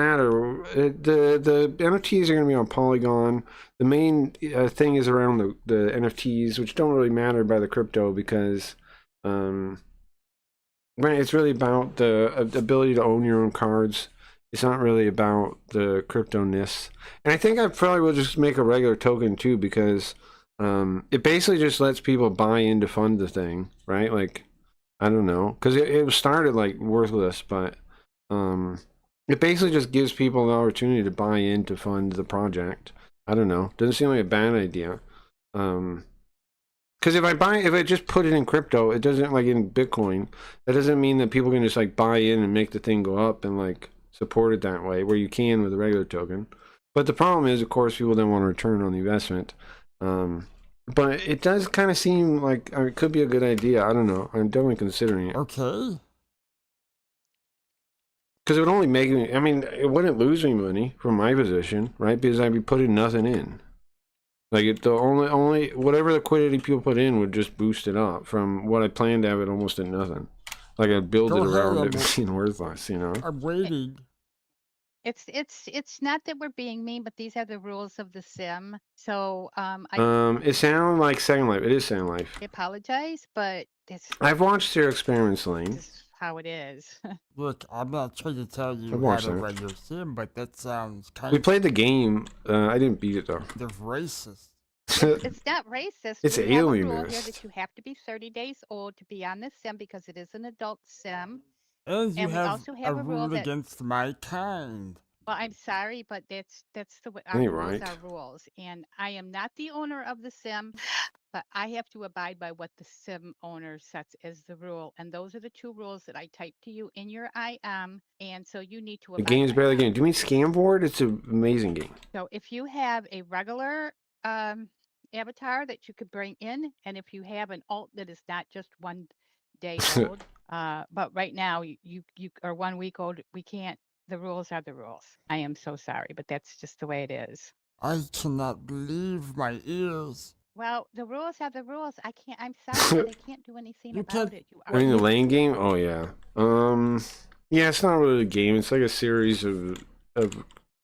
The NFTs are going to be on Polygon. The main thing is around the NFTs, which don't really matter by the crypto because it's really about the ability to own your own cards. It's not really about the crypto-ness. And I think I probably will just make a regular token too because it basically just lets people buy in to fund the thing, right? Like, I don't know. Because it started like worthless, but it basically just gives people the opportunity to buy in to fund the project. I don't know. Doesn't seem like a bad idea. Because if I just put it in crypto, it doesn't, like in Bitcoin, that doesn't mean that people can just like buy in and make the thing go up and like support it that way, where you can with a regular token. But the problem is, of course, people don't want to return on the investment. But it does kind of seem like it could be a good idea. I don't know. I'm definitely considering it. Okay. Because it would only make me, I mean, it wouldn't lose me money from my position, right? Because I'd be putting nothing in. Like, the only, whatever liquidity people put in would just boost it up from what I planned to have it almost at nothing. Like, I'd build Go it around ahead, it being worthless, you know? I'm waiting. It's not that we're being mean, but these are the rules of the sim. So It sounded like Second Life. It is Second Life. I apologize, but I've watched your experiments, Lane. this is how it is. Look, I'm not trying to tell you I've how watched to that. run your sim, but that sounds kind We of played the game. I didn't beat it, though. they're racist. It's not racist. It's We have a rule here alienist. that you have to be 30 days old to be on this sim because it is an adult sim. And you And we have also have a a rule rule that- against my kind. Well, I'm sorry, but that's the way Ain't our rules right. are rules. And I am not the owner of the sim, but I have to abide by what the sim owner sets as the rule. And those are the two rules that I typed to you in your IM. And so you need to The abide game's by barely them. game. Do you mean Scam Board? It's an amazing game. So if you have a regular avatar that you could bring in, and if you have an alt that is not just 1 day old, But right now, you are 1 week old. We can't. The rules are the rules. I am so sorry, but that's just the way it is. I cannot believe my ears. Well, the rules are the rules. I'm sorry, but I can't do anything You about can't- it. You I mean, are. the lane game? Oh, yeah. Yeah, it's not really a game. It's like a series of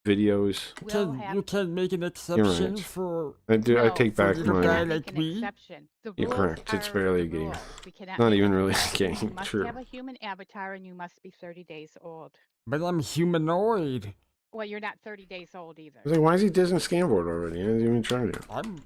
videos. Will have You can make an exception right. for I No, take for back little my... guy make like an me. exception. The You're rules correct. It's are barely the a game. rules. We cannot Not make even an really a exception. game, You must true. have a human avatar, and you must be 30 days old. But I'm humanoid. Well, you're not 30 days old either. I was like, why is he dissing Scamboard already? He hasn't even tried it. I'm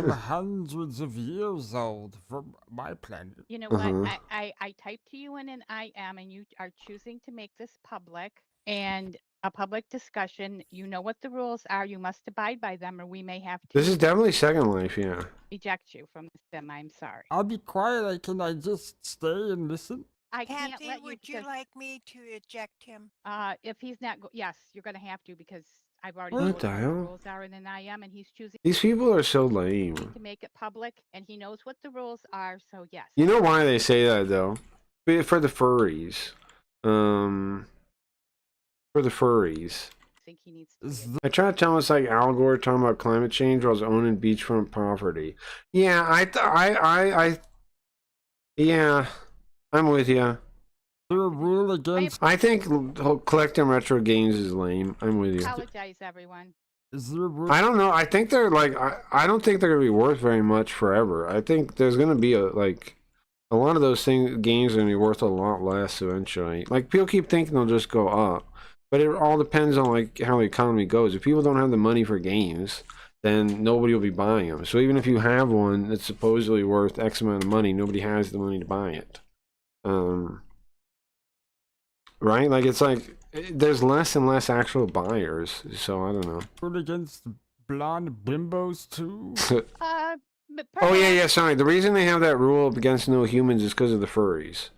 hundreds of years old from my planet. You know Uh-huh. what? I typed to you in an IM, and you are choosing to make this public and a public discussion. You know what the rules are. You must abide by them, or we may have to This is definitely Second Life, yeah. eject you from the sim. I'm sorry. I'll be quiet. Can I just stay and listen? I can't Pansy, let you. would you because, like me to eject him? if he's not, yes, you're going to have to because I've already What told the you what the hell? rules are in an IM, and he's choosing These people are so lame. to make it public, and he knows what the rules are. So yes. You know why they say that, though? For the furries. For the furries. I think he needs to. Is be th- I try to tell him it's like Al Gore talking about climate change while owning beachfront property. Yeah, yeah, I'm with you. there a rule against? I think collecting retro games is lame. I'm with you. Apologize, everyone. Is there a rule? I don't know. I think they're like, I don't think they're gonna be worth very much forever. I think there's gonna be a lot of those games are gonna be worth a lot less eventually. Like people keep thinking they'll just go up, but it all depends on like how the economy goes. If people don't have the money for games, then nobody will be buying them. So even if you have one that's supposedly worth X amount of money, nobody has the money to buy it. Right? Like it's like there's less and less actual buyers. So I don't know. Rule against blonde bimbos too? Oh yeah. Sorry. The reason they have that rule against no humans is because of the furries.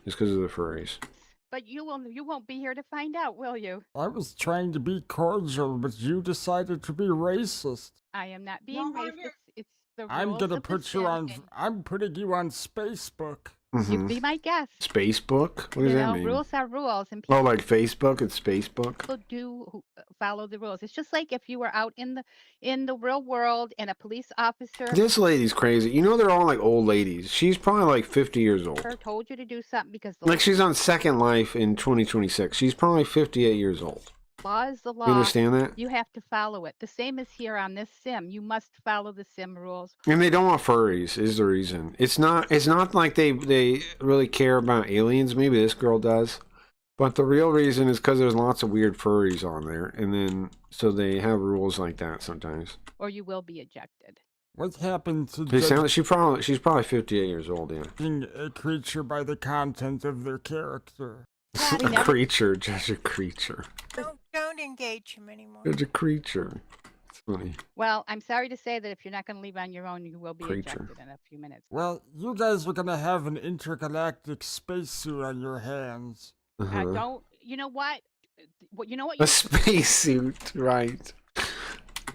But you won't be here to find out, will you? I was trying to be cordial, but you decided to be racist. I am not being No, racist. It's the rules I'm gonna of the put you sim, on. and I'm putting you on Facebook. You be my guest. Spacebook? What does You that know, mean? rules are rules, and Oh, people like Facebook? It's Spacebook? follow the rules. It's just like if you were out in the real world and a police officer This lady's crazy. You know they're all like old ladies. She's probably like 50 years old. told you to do something because the Like she's on Second Life in 2026. She's probably 58 years old. law is the law. You understand that? You have to follow it. The same as here on this sim. You must follow the sim rules. And they don't want furries is the reason. It's not like they really care about aliens. Maybe this girl does. But the real reason is because there's lots of weird furries on there. And then, so they have rules like that sometimes. Or you will be ejected. What happened to She's probably 58 years old, yeah. judging a creature by the content of their character? A creature, just a creature. Don't engage him anymore. It's a creature. It's funny. Well, I'm sorry to say that if you're not going to leave on your own, you will be Creature. ejected in a few minutes. Well, you guys are gonna have an intergalactic spacesuit on your hands. Uh-huh. Don't. You know what? You know what A you're spacesuit, right?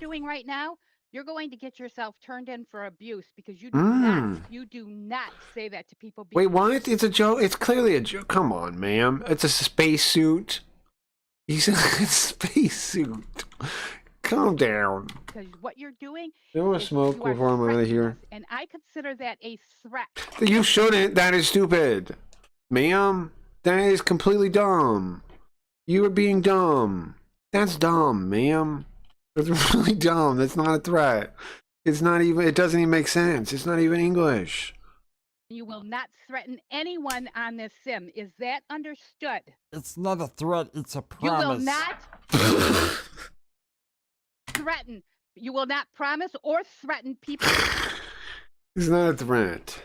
doing right now? You're going to get yourself turned in for abuse because you do not say that to people. Wait, what? It's a joke? It's clearly a joke. Come on, ma'am. It's a spacesuit. He said it's a spacesuit. Calm down. Because what you're doing You want to is smoke you are before I'm out of threatening here? us, and I consider that a threat. You shouldn't. That is stupid. Ma'am, that is completely dumb. You are being dumb. That's dumb, ma'am. That's really dumb. That's not a threat. It's not even, it doesn't even make sense. It's not even English. You will not threaten anyone on this sim. Is that understood? It's not a threat, it's a You promise. will not threaten. You will not promise or threaten people. It's not a threat.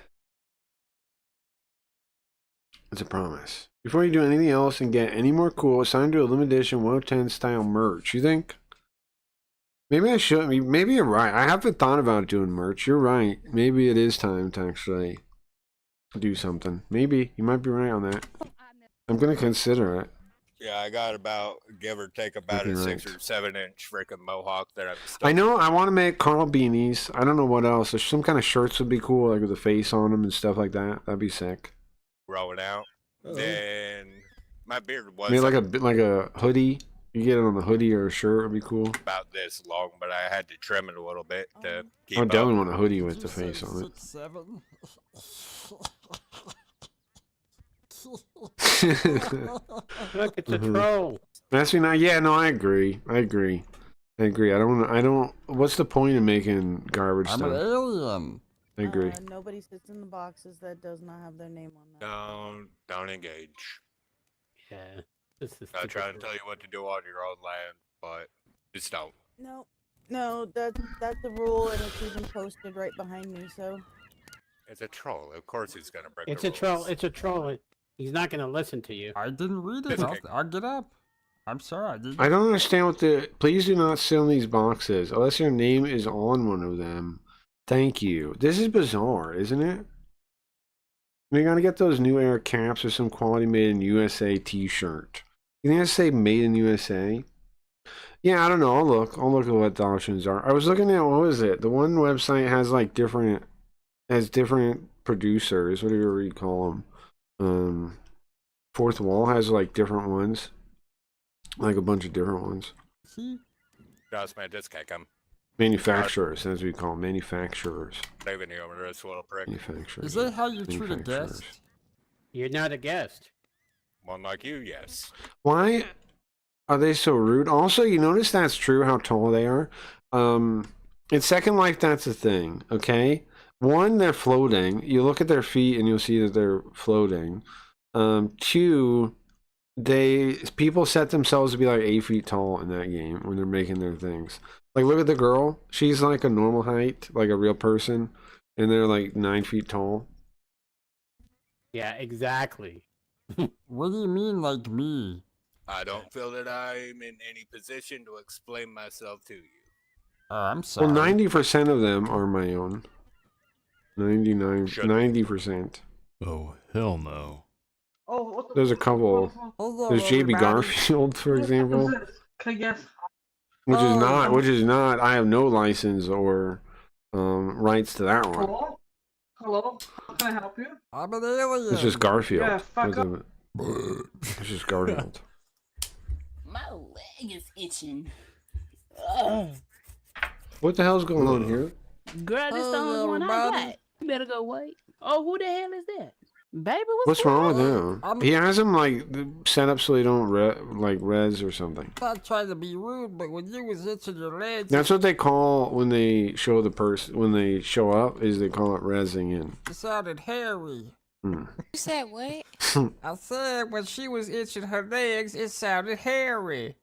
It's a promise. Before you do anything else and get any more cool, sign to a limited edition 110 style merch. You think? Maybe I should. Maybe you're right. I haven't thought about doing merch. You're right. Maybe it is time to actually do something. Maybe. You might be right on that. I'm going to consider it. Yeah, I got about, give or take, about You're a 6 right. or 7 inch freaking mohawk that I'm I know. I want to make Carl beanies. I don't know what else. There's some kind of shirts would be cool, like with a face on them and stuff like that. That'd be sick. growing out. Then my beard was Maybe like a hoodie. You get it on the hoodie or a shirt would be cool. about this long, but I had to trim it a little bit to keep I up. definitely want a hoodie Did with you the face say on it. 6'7"? Look, it's a Mhm. troll. That's me. Yeah, no, I agree. I don't. What's the point of making garbage I'm an stuff? alien. I agree. Nobody sits in the boxes that does not have their name on them. Don't engage. Yeah. This is I try to typical. tell you what to do on your own land, but just don't. No, that's the rule, and it's even posted right behind me. So It's a troll. Of course he's gonna break It's the a troll. rules. It's a troll. He's not going to listen to you. I didn't read it. I'll get up. I'm sorry. I didn't. I don't understand what the. Please do not sit in these boxes unless your name is on one of them. Thank you. This is bizarre, isn't it? We gotta get those new air caps or some quality made in USA T-shirt. You think I say made in USA? Yeah, I don't know. I'll look at what the options are. I was looking at, what was it? The one website has like different producers, whatever you call them. Fourth Wall has like different ones, like a bunch of different ones. Just man, just kick him. Manufacturers, as we call them, manufacturers. Leaving you over this little prick. Manufacturers. Is that how you treat a Manufacturers. guest? You're not a guest. One like you, yes. Why are they so rude? Also, you notice that's true how tall they are. In Second Life, that's a thing. Okay, one, they're floating. You look at their feet and you'll see that they're floating. Two, people set themselves to be like 8 feet tall in that game when they're making their things. Like, look at the girl. She's like a normal height, like a real person, and they're like 9 feet tall. Yeah, exactly. What do you mean, like me? I don't feel that I'm in any position to explain myself to you. I'm sorry. Well, 90% of them are my own. 90%. Oh, hell no. There's a couple. Hello, There's JB everybody. Garfield, for example, Can I guess? which is not. I have no license or rights to that one. Hello? Hello? How can I help you? I'm an alien. It's just Garfield. Yeah, fuck up. It's just Garfield. My leg is itching. What the hell's going on here? Girl, this the only one I got. You better go wait. Oh, who the hell is that? Baby, What's going wrong with on? him? He has them like set up so they don't res or something. I'm not trying to be rude, but when you was itching your legs, That's what they call when they show the person when they show up. Is they call it resing in. it sounded hairy. Hmm. You said what? I said when she was itching her legs, it sounded hairy.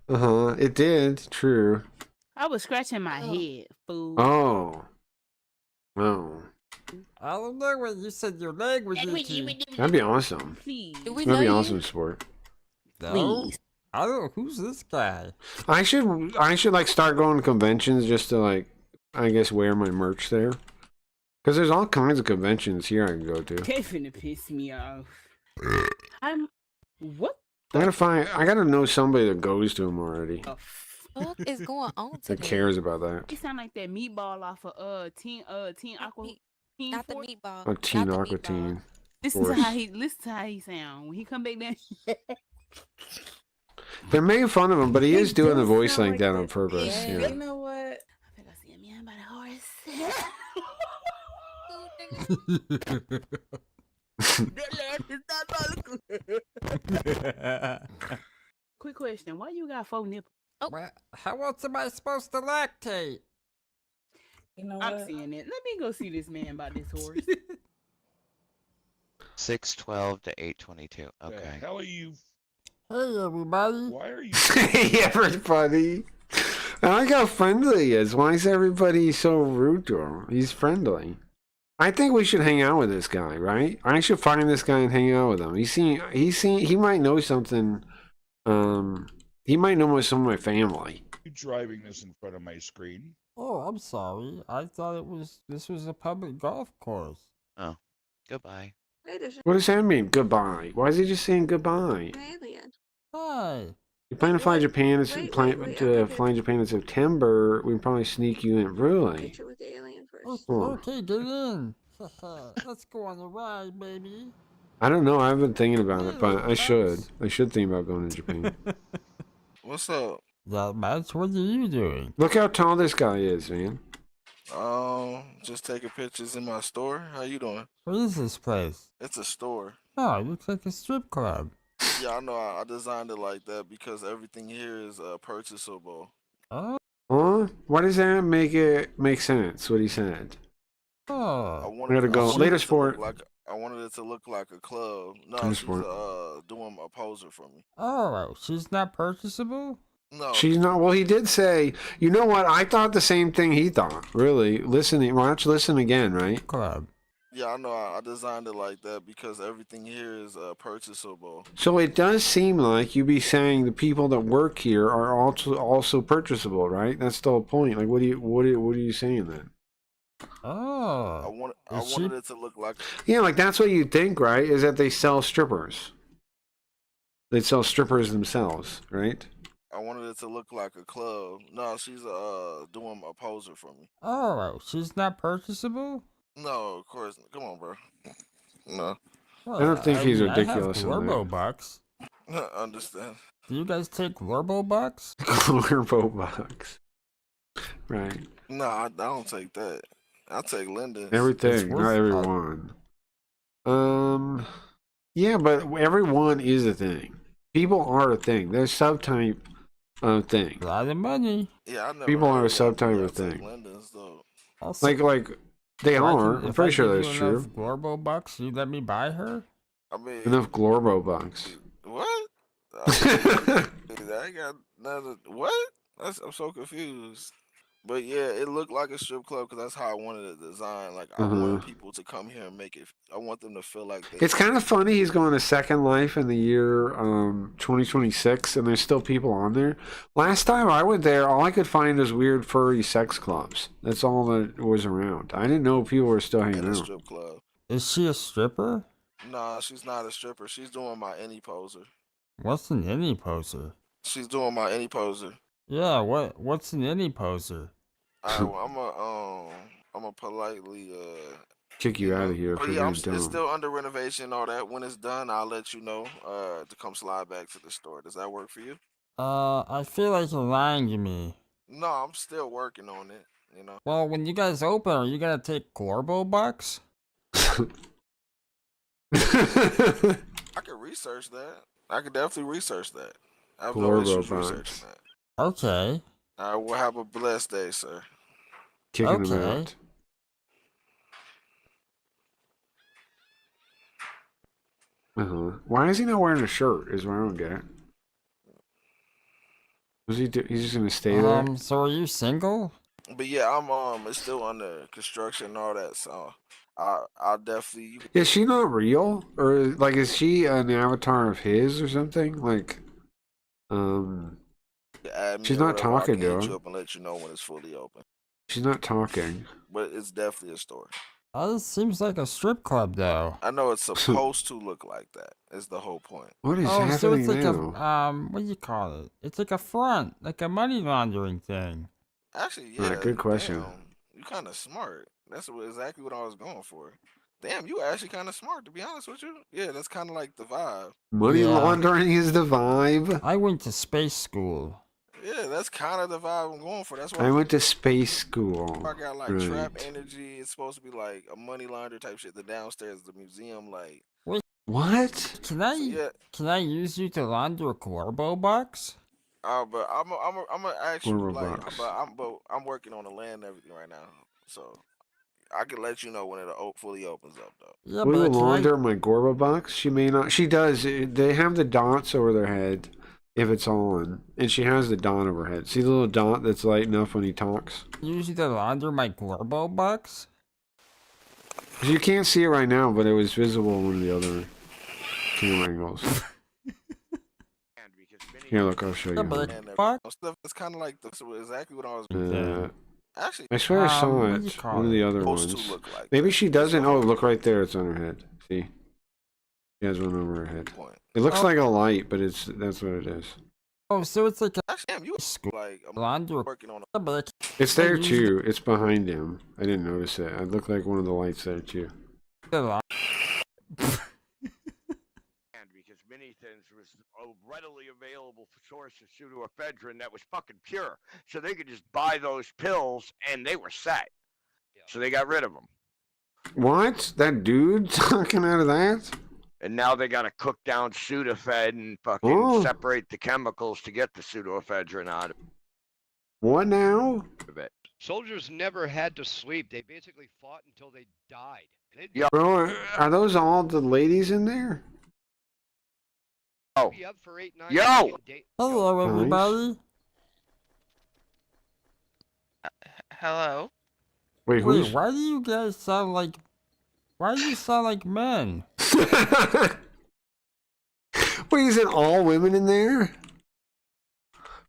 It did. True. I was scratching my head, fool. Oh. I don't know when you said your leg was itchy. That'd be awesome. Please. That'd be awesome, sport. No? Please. I don't know who's this guy. I should like start going to conventions just to like, I guess, wear my merch there. Because there's all kinds of conventions here I can go to. They finna piss me off. What? I gotta know somebody that goes to them already. What is going on That today? cares about that. It sound like that meatball off of Teen Aqua. Teen Not the Force. meatball. Oh, Teen not the Aqua meatball. Teen. Listen to Force. how he sound when he come back down. They're making fun of him, but he is doing do a voice sound like like that that. on purpose. Yeah. Yeah. You know what? I think I see a man by the horse. Quick question: why you got 4 nipples? Well, how else am I supposed to lactate? You know I'm what? seeing it. Let me go see this man about this horse. 612 to 822. Okay. How are you? Hey, everybody. Why are you? Hey, everybody. I like how friendly he is. Why is everybody so rude to him? He's friendly. I think we should hang out with this guy, right? I should find this guy and hang out with him. He might know something. He might know some of my family. You driving this in front of my screen? Oh, I'm sorry. I thought this was a public golf course. Oh, goodbye. What does that mean? Goodbye. Why is he just saying goodbye? Alien. Hi. You plan to fly Japan? Wait, Fly in Japan in September. We can probably sneak you in. Really? Picture with the alien first. Oh, Oh. okay, get in. Let's go on a ride, baby. I don't know. I've been thinking about it, but I should. I should think about going to Japan. What's up? Not much. What are you doing? Look how tall this guy is, man. Just taking pictures in my store. How you doing? What is this place? It's a store. Oh, it looks like a strip club. Yeah, I know. I designed it like that because everything here is purchasable. Oh. Huh? Why does that make sense? What he said. I Oh. wanted Gotta it go. to Later, look sport. I wanted it to look like a club. No, Later, she's sport. doing a poser for me. Oh, she's not purchasable? No. She's not. Well, he did say. You know what? I thought the same thing he thought. Really, listen again, right? Club. Yeah, I know. I designed it like that because everything here is purchasable. So it does seem like you be saying the people that work here are also purchasable, right? That's the whole point. Like, what are you saying then? Oh. I wanted it to look like. Yeah, like that's what you think, right? Is that they sell strippers? They sell strippers themselves, right? I wanted it to look like a club. No, she's doing a poser for me. Oh, she's not purchasable? No, of course. Come on, bro. No. I don't think he's ridiculous I have on Glorbo that. bucks. Understand. Do you guys take Glorbo bucks? Glorbo bucks. Right. No, I don't take that. I take Linda's. Everything, not everyone. Yeah, but everyone is a thing. People are a thing. They're subtype of thing. A lot of money. Yeah, I never. People are a heard that, but subtype I of take thing. Linda's though. Like they are. I'm pretty sure that's If I give you true. enough Glorbo bucks, you let me buy her? I mean, Enough Glorbo bucks. what? I got nothing. What? I'm so confused. But yeah, it looked like a strip club because that's how I wanted it designed. Like I wanted people to come here and make it. I want them to feel like they. It's kind of funny. He's going to Second Life in the year 2026, and there's still people on there. Last time I went there, all I could find was weird furry sex clubs. That's all that was around. I didn't know people were still hanging in a out. strip club. Is she a stripper? Nah, she's not a stripper. She's doing my any poser. What's an any poser? She's doing my any poser. Yeah, what's an any poser? Well, I'm a politely Kick you out of here But for yeah, being dumb. it's still under renovation and all that. When it's done, I'll let you know to come slide back to the store. Does that work for you? I feel like you're lying to me. No, I'm still working on it. You know. Well, when you guys open, are you gonna take Glorbo bucks? I could research that. I could definitely research that. I have no Glorbo issues bucks. researching that. Okay. All right, well, have a blessed day, sir. Kicking them Okay. out. Why is he not wearing a shirt? Is what I don't get. Was he? He's just gonna stay there. So are you single? But yeah, it's still under construction and all that, so I'll definitely. Is she not real, or like is she an avatar of his or something? Like, Add me she's or not whatever, I talking can to hit him. you up and let you know when it's fully open. She's not talking. But it's definitely a store. Oh, this seems like a strip club, though. I know it's supposed to look like that. Is the whole point. What is so happening it's like now? what do you call it? It's like a front, like a money laundering thing. Actually, yeah. Alright, good question. Damn, you kind of smart. That's exactly what I was going for. Damn, you actually kind of smart, to be honest with you. Yeah, that's kind of like the vibe. Money laundering is the vibe. I went to space school. Yeah, that's kind of the vibe I'm going for. That's why I went to space school. I got like Right. trap energy. It's supposed to be like a money launderer type shit. The downstairs, the museum, like. Wait, what? Can I use you to launder Glorbo bucks? But I'm gonna ask you Glorbo like, bucks. but I'm working on the land and everything right now, so I can let you know when it fully opens up though. Yeah, Will you but launder my Gorba box? She may not. She does. They have the dots over their head if it's on, and she has the dot over her head. See the little dot that's lighting up when he talks? Use you to launder my Glorbo bucks? You can't see it right now, but it was visible in one of the other camera angles. Here, look, I'll show you. It's kind of like exactly what I was. Actually, I swear I saw what do you it. call One of the it? other Supposed to ones. look like Maybe she doesn't. Oh, look right there. It's on her head. See? She has one over her head. It looks Oh. like a light, but that's what it is. Oh, so it's like a Actually, damn, you school. like I'm Laundry. working on It's there too. It's behind him. I didn't notice it. It looked like one of the lights there too. Because Minithins was a readily available source of pseudoephedrine that was fucking pure. So they could just buy those pills and they were set. So they got rid of them. What? That dude talking out of that? And now they got to cook down Sudafed and fucking Oh. separate the chemicals to get the pseudoephedrine out What now? of it. Soldiers never had to sleep. They basically fought until they died. Yo. Bro, are those all the ladies in there? Oh. Be up for 8, 9, Yo! Hello, Nice. everybody. Hello? Wait, who's? Why do you guys sound like? Why do you sound like men? Wait, is it all women in there?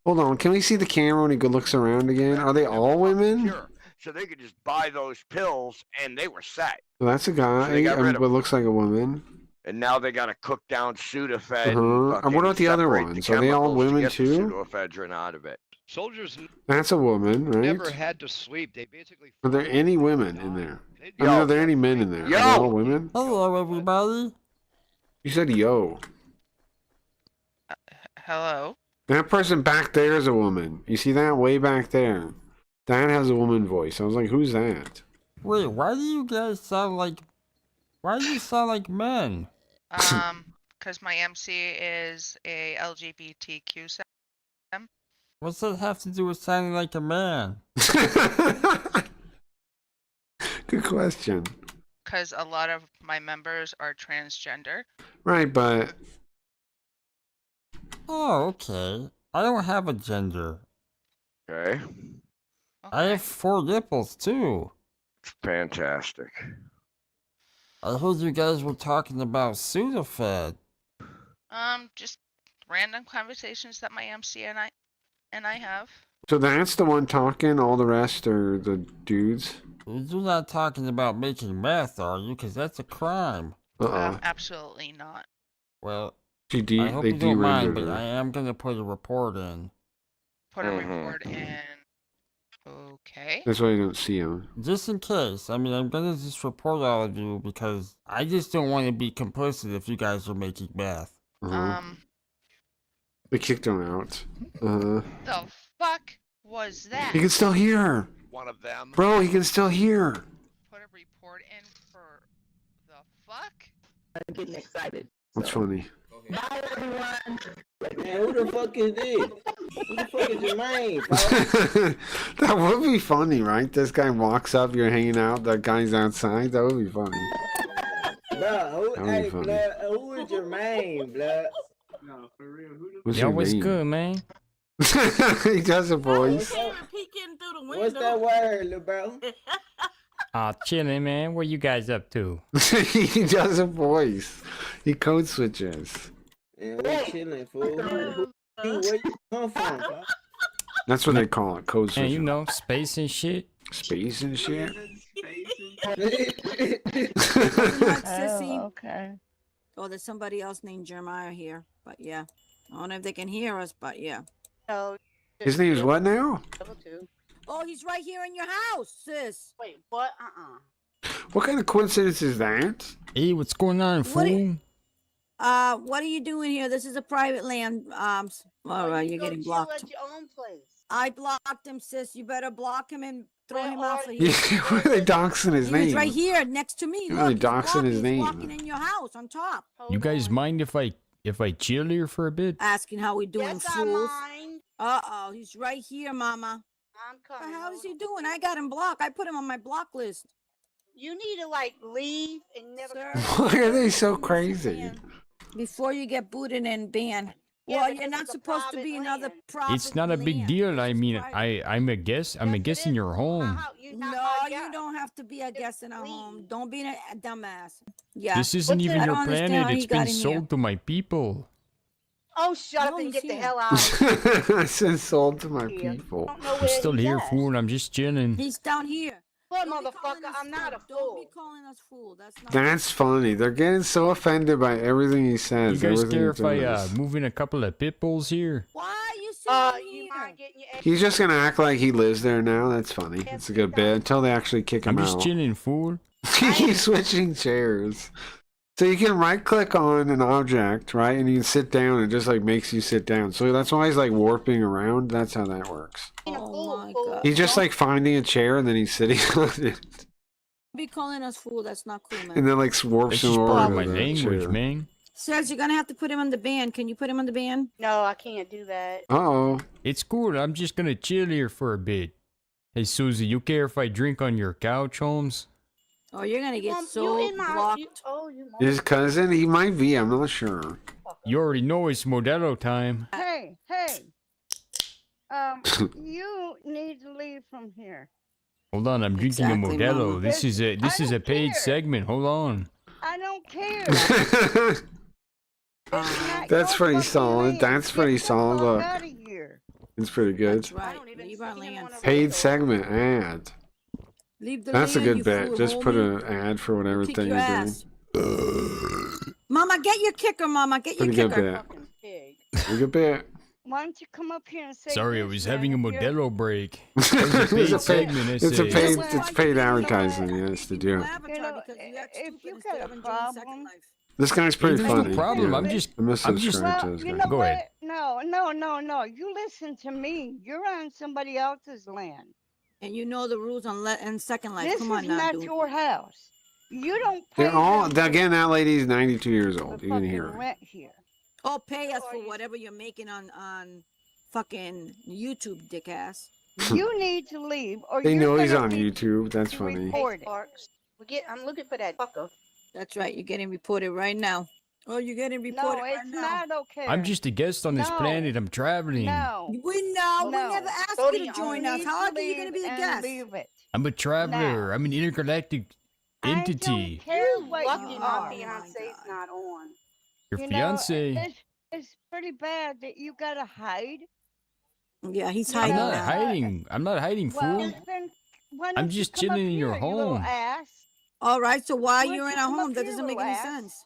Hold on, can we see the camera when he looks around again? Are they all women? Pure. So they could just buy those pills and they were set. Well, that's a guy, So they got rid of but looks like a woman. And now they got to cook down Sudafed Uh-huh. And what about the other separate ones? the Are they all chemicals to women get the too? Pseudoephedrine out of it. Soldiers That's a woman, right? never had to sleep. They basically Are there any women in there? I Yo. mean, are there any men in there? Are they all women? Hello, everybody. You said yo. Hello? That person back there is a woman. You see that? Way back there. That has a woman voice. I was like, who's that? Wait, why do you guys sound like? Why do you sound like men? Because my MC is a LGBTQ SEM. What's that have to do with sounding like a man? Good question. Because a lot of my members are transgender. Right, but Oh, okay. I don't have a gender. Okay. I have 4 nipples too. Fantastic. I heard you guys were talking about Sudafed. Just random conversations that my MC and I have. so that's the one talking. All the rest are the dudes. You're not talking about making meth, are you? Because that's a crime. Absolutely not. Well, They I hope you don't mind, but derendered I her. am gonna put a report in. Put a report in. Okay. That's why I don't see him. Just in case. I mean, I'm gonna just report all of you because I just don't want to be complicit if you guys are making meth. They kicked him out. The fuck was that? He can still hear her. One of them. Bro, he can still hear her. Put a report in for the fuck? I'm getting excited. That's funny. Bye, everyone. Man, who the fuck is this? Who the fuck is your man, bro? That would be funny, right? This guy walks up, you're hanging out, that guy's outside. That would be funny. Bro, That would be hey, funny. blood, who is your man, blood? No, for real. Who the What's Yo, your what's name? good, man? He does a voice. Peeking through the window. What's that word, little bro? Chilling, man. What you guys up to? He does a voice. He code switches. Man, we chilling, fool. Where you come from, bro? That's what they call it, code And switches. you know, space and shit. Space and shit. Sissy. Okay. Oh, there's somebody else named Jeremiah here, but yeah. I don't know if they can hear us, but yeah. So, His name is what now? Oh, he's right here in your house, sis. wait, what? What kind of coincidence is that? Hey, what's going on, What fool? What are you doing here? This is a private land. All right, you're getting blocked. At your own place. I blocked him, sis. You better block him and throw him off of Yeah, here. why are they doxing his He name? was right here next to me. Why are they Look, he's doxing walking, his he's name? walking in your house on top. You guys mind if I chill here for a bit? Asking how we doing, Yes, I fools. mind. Uh-oh, he's right here, mama. I'm What coming. the hell is hold he on. doing? I got him blocked. I put him on my block list. You need to like leave and never. Why are they so crazy? Before you get booted and banned. Yeah, Well, but you're this not is a supposed to private be another land. private It's not a big land. deal. I mean, I'm a guest. I'm a guest in your home. No, you don't have to be a guest in a home. Don't be a dumbass. Yeah. This isn't even I your don't understand planet. how he It's got been in here. sold to my people. Oh, shut up No, and he's get the here. hell out. I said sold to my people. I'm still here, fool. I'm just chilling. He's down here. Look, motherfucker, I'm not a Don't fool. be calling us fool. That's not. That's funny. They're getting so offended by everything he You says. guys everything care he if I does. move in a couple of pit bulls here? Why He's just gonna act like he lives there now. That's funny. It's a good bit until they actually kick him I'm out. just chilling, fool. He's switching chairs. So you can right click on an object, right? And you can sit down. It just like makes you sit down. So that's why he's like warping around. That's how that works. Oh my god. He's just like finding a chair and then he's sitting on it. Be calling us fool. That's not cool, man. And then like warps That's him just over part to of my the language, chair. man. Says you're gonna have to put him on the ban. Can you put him on the ban? No, I can't do that. Uh-oh. It's cool. I'm just gonna chill here for a bit. Hey, Susie, you care if I drink on your couch, Holmes? Oh, you're gonna get You so in my blocked. His cousin? He might be. I'm not sure. You already know it's Modelo time. Hey, you need to leave from here. Hold on, I'm drinking a Exactly, Modelo. Mama. This is a paid segment. Hold on. I don't care. That's pretty solid. That's pretty solid. Look. Out of here. It's pretty good. That's right. Leave our land. Paid segment ad. Leave the That's a land, good you bet. fool, Just put homie. an ad for whatever Kick thing your you're ass. doing. Mama, get your kicker, Mama. Get your Pretty good kicker. bet. Pretty good bet. Why don't you come up here and say Sorry, I this, was man, having a if you're- Modelo break. It's a It's paid a segment. it's paid advertising, yes, to do. You know, if you got a problem, This guy's pretty There's funny. no problem. yeah. I'm just I must I'm just subscribe to well, this you guy. know Go what? ahead. No. You listen to me. You're on somebody else's land. And you know the rules on in Second Life. This Come on is now, not dude. your house. You don't pay They're all them again. That lady's 92 years the old. You can fucking hear her. rent here. Oh, pay us for whatever you're making on fucking YouTube, dick ass. You need to leave, or They you're know he's gonna on be YouTube. That's funny. reported. I'm looking for that fucker. That's right. You're getting reported right now. Oh, you're getting reported No, right it's now. not okay. I'm just a guest on this No. planet. I'm traveling. No. We know. No. We never asked Go to you to your join You us. need How to are you going to leave be a and guest? leave it. I'm a traveler. Now. I'm an intergalactic entity. I don't care what Lucky you my are. fiance's not on. Your You know, fiance. it's pretty bad that you gotta hide. Yeah, he's You I'm hiding know, not now. hiding. I'm not hiding, Well, fool. then why I'm don't just you come chilling up in your here, you little home. ass? All right, so why Why you're don't in you our come home? up That here, doesn't make little any ass? sense.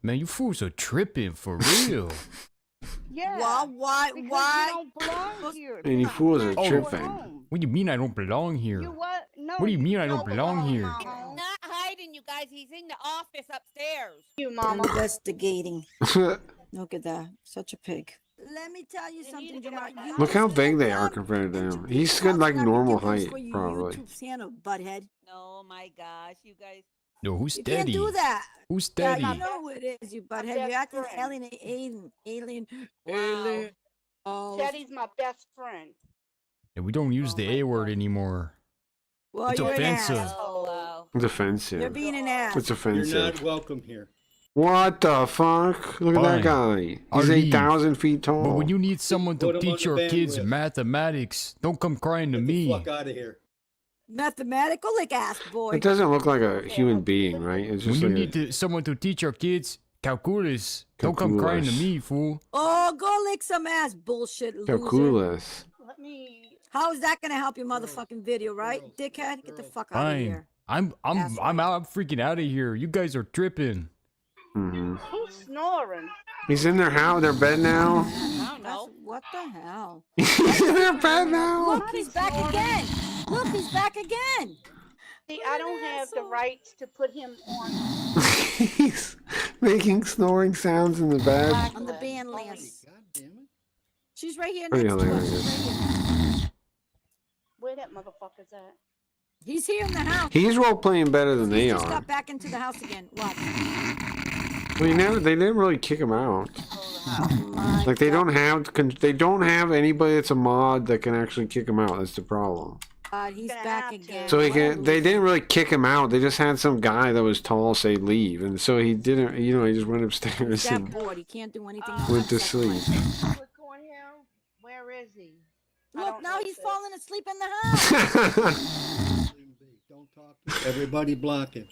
Man, you fools are tripping for real. Yeah. Well, why? Because Why? you don't belong here. And you This is fools are not your tripping. home. What do you mean I don't belong here? You what? No. What do you mean I don't don't belong here? home. Not hiding, you guys. He's in the office upstairs. You, mama. Investigating. Look at that. Such a pig. Let me tell you something, Jamal. You Look how stand big they are up, compared to put your him. big He's mouth good, like up, normal get those height, for your probably. YouTube channel, butthead. Oh my gosh, you guys. No, who's You can't steady? do that. Who's Yeah, steady? you know who it is, you butthead. best You're acting friend. alien. Wow. Oh, Teddy's my best friend. Yeah, we don't use the A word anymore. well, It's you're offensive. an ass. Oh wow. It's offensive. You're being an ass. It's offensive. You're not welcome here. What the fuck? Look at that Fine. guy. I'll He's leave. 8,000 feet tall. But when you need someone Put to 'em on teach the your kids bandwidth. mathematics, don't come crying to Get the me. fuck out of here. Mathematical like ass boy. It doesn't look like a human being, right? It's When just you like need someone to teach your kids calculus, don't come crying to Calculus. me, fool. Oh, go lick some ass, bullshit loser. calculus. Let me. How is that gonna help your motherfucking video, right, dickhead? Get the fuck out of Fine. here. I'm out. I'm freaking out of here. You guys are tripping. Hmm. Who's snoring? He's in their house, their bed now. I don't know. What the hell? He's in their bed now. Look, he's back again. Look, he's back again. See, I don't have the rights to put him on. He's making snoring sounds in the bed. On the band list. God damn it. She's right here Pretty next to us. hilarious. She's right here. Where that motherfucker's at? He's here in the house. He's role playing better than He they just are. got back into the house again. Watch. Well, they didn't really kick him out. Like they don't have anybody that's a mod that can actually kick him out. That's the problem. He's back again. So they didn't really kick him out. They just had some guy that was tall say leave, and so he didn't. You know, he just went upstairs He's that and bored. He can't do anything. went to sleep. Where is he? Look, now he's falling asleep in the house. Don't talk to everybody. Block it.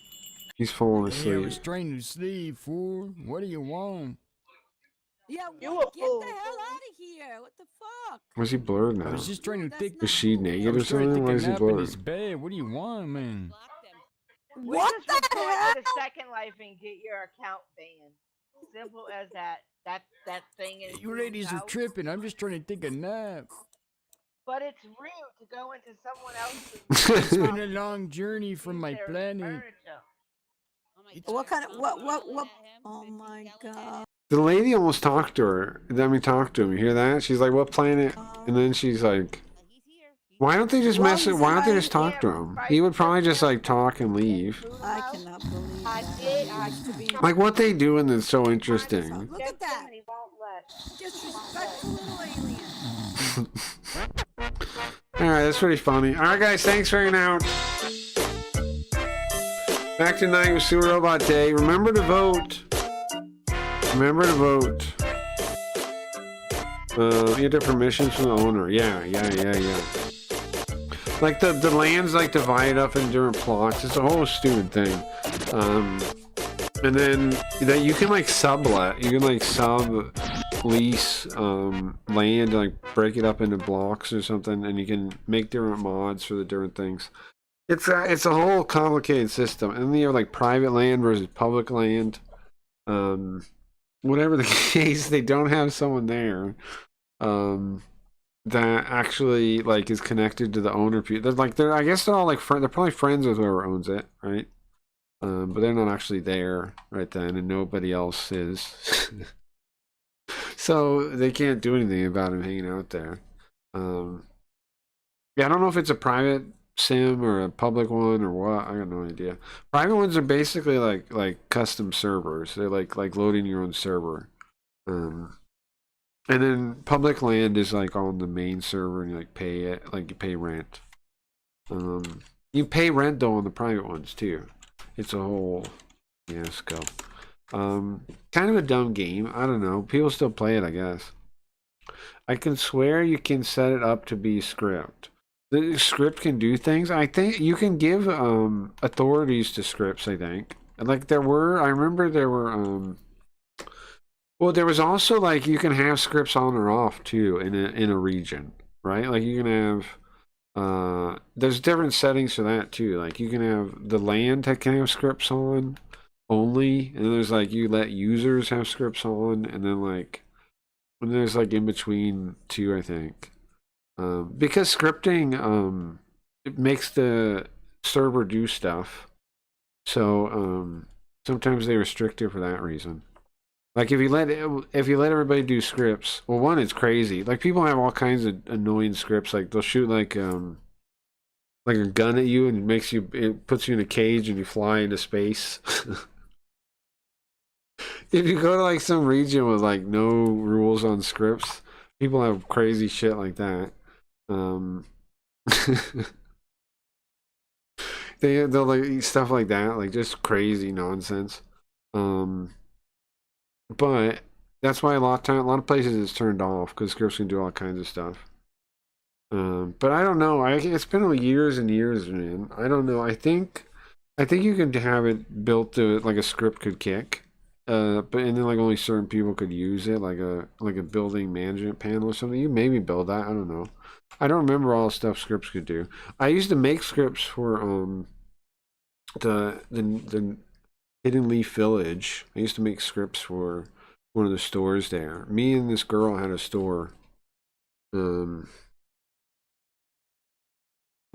He's falling Hey, I was asleep. trying to sleep, fool. What do you want? Yeah, You get a fool. the hell out of here. What the fuck? Was he blurred I now? was just trying to think. Is she I naked or was trying to something? take Why a is he nap in blurred? his bed. What do you want, man? What the hell? To Second Life and get your account banned. Simple as that. That thing is. You ladies are tripping. I'm just trying to take a nap. But it's rude to go into someone else's. It's been a long journey from my planet. furniture. What kind of what? Oh my god! The lady almost talked to her. Let me talk to him. You hear that? She's like, "What planet?" And then she's like, "Why don't they just mess it? Why don't they just talk to him? He would probably just like talk and leave." I cannot believe I that. did. He used to be Like what they doing that's so interesting. Look at that. He won't let. Disrespectful little alien. Alright, that's pretty funny. Alright guys, thanks for hanging out. Back tonight with Super Robot Day. Remember to vote. Remember to vote. You have to permissions from the owner. Yeah. Like the land's like divided up in different plots. It's a whole stupid thing. And then that you can like sublet. You can like lease land, like break it up into blocks or something, and you can make different mods for the different things. It's a whole complicated system. And then you have like private land versus public land. Whatever the case, they don't have someone there that actually like is connected to the owner. I guess they're all like they're probably friends with whoever owns it, right? But they're not actually there right then, and nobody else is. So they can't do anything about him hanging out there. Yeah, I don't know if it's a private sim or a public one or what. I got no idea. Private ones are basically like custom servers. They're like loading your own server. And then public land is like on the main server, and you like pay it, like you pay rent. You pay rent though on the private ones too. It's a whole fiasco. Kind of a dumb game. I don't know. People still play it, I guess. I can swear you can set it up to be script. The script can do things. I think you can give authorities to scripts, I think. Like I remember there were well, there was also like you can have scripts on or off too in a region, right? Like you can have there's different settings for that too. Like you can have the land that can have scripts on only, and then there's like you let users have scripts on, and then like when there's like in between two, I think. Because scripting it makes the server do stuff, so sometimes they restrict it for that reason. Like if you let everybody do scripts, well, one, it's crazy. Like people have all kinds of annoying scripts. Like they'll shoot like a gun at you, and it puts you in a cage, and you fly into space. If you go to like some region with like no rules on scripts, people have crazy shit like that. They'll like stuff like that, like just crazy nonsense. But that's why a lot of places it's turned off because scripts can do all kinds of stuff. But I don't know. It's been years and years, man. I don't know. I think you can have it built to like a script could kick. And then like only certain people could use it, like a building management panel or something. You maybe build that. I don't know. I don't remember all the stuff scripts could do. I used to make scripts for the Hidden Leaf Village. I used to make scripts for one of the stores there. Me and this girl had a store.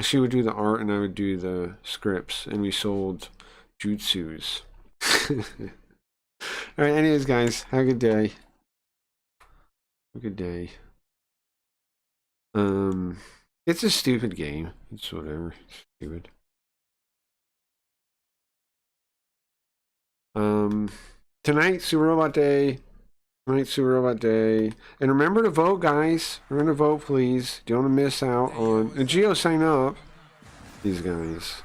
She would do the art and I would do the scripts, and we sold jutsus. All right, anyways, guys, have a good day. Have a good day. It's a stupid game. It's whatever. It's stupid. Tonight, Super Robot Day. Tonight, Super Robot Day. And remember to vote, guys. Remember to vote, please. Don't want to miss out on... And Geo, sign up. These guys.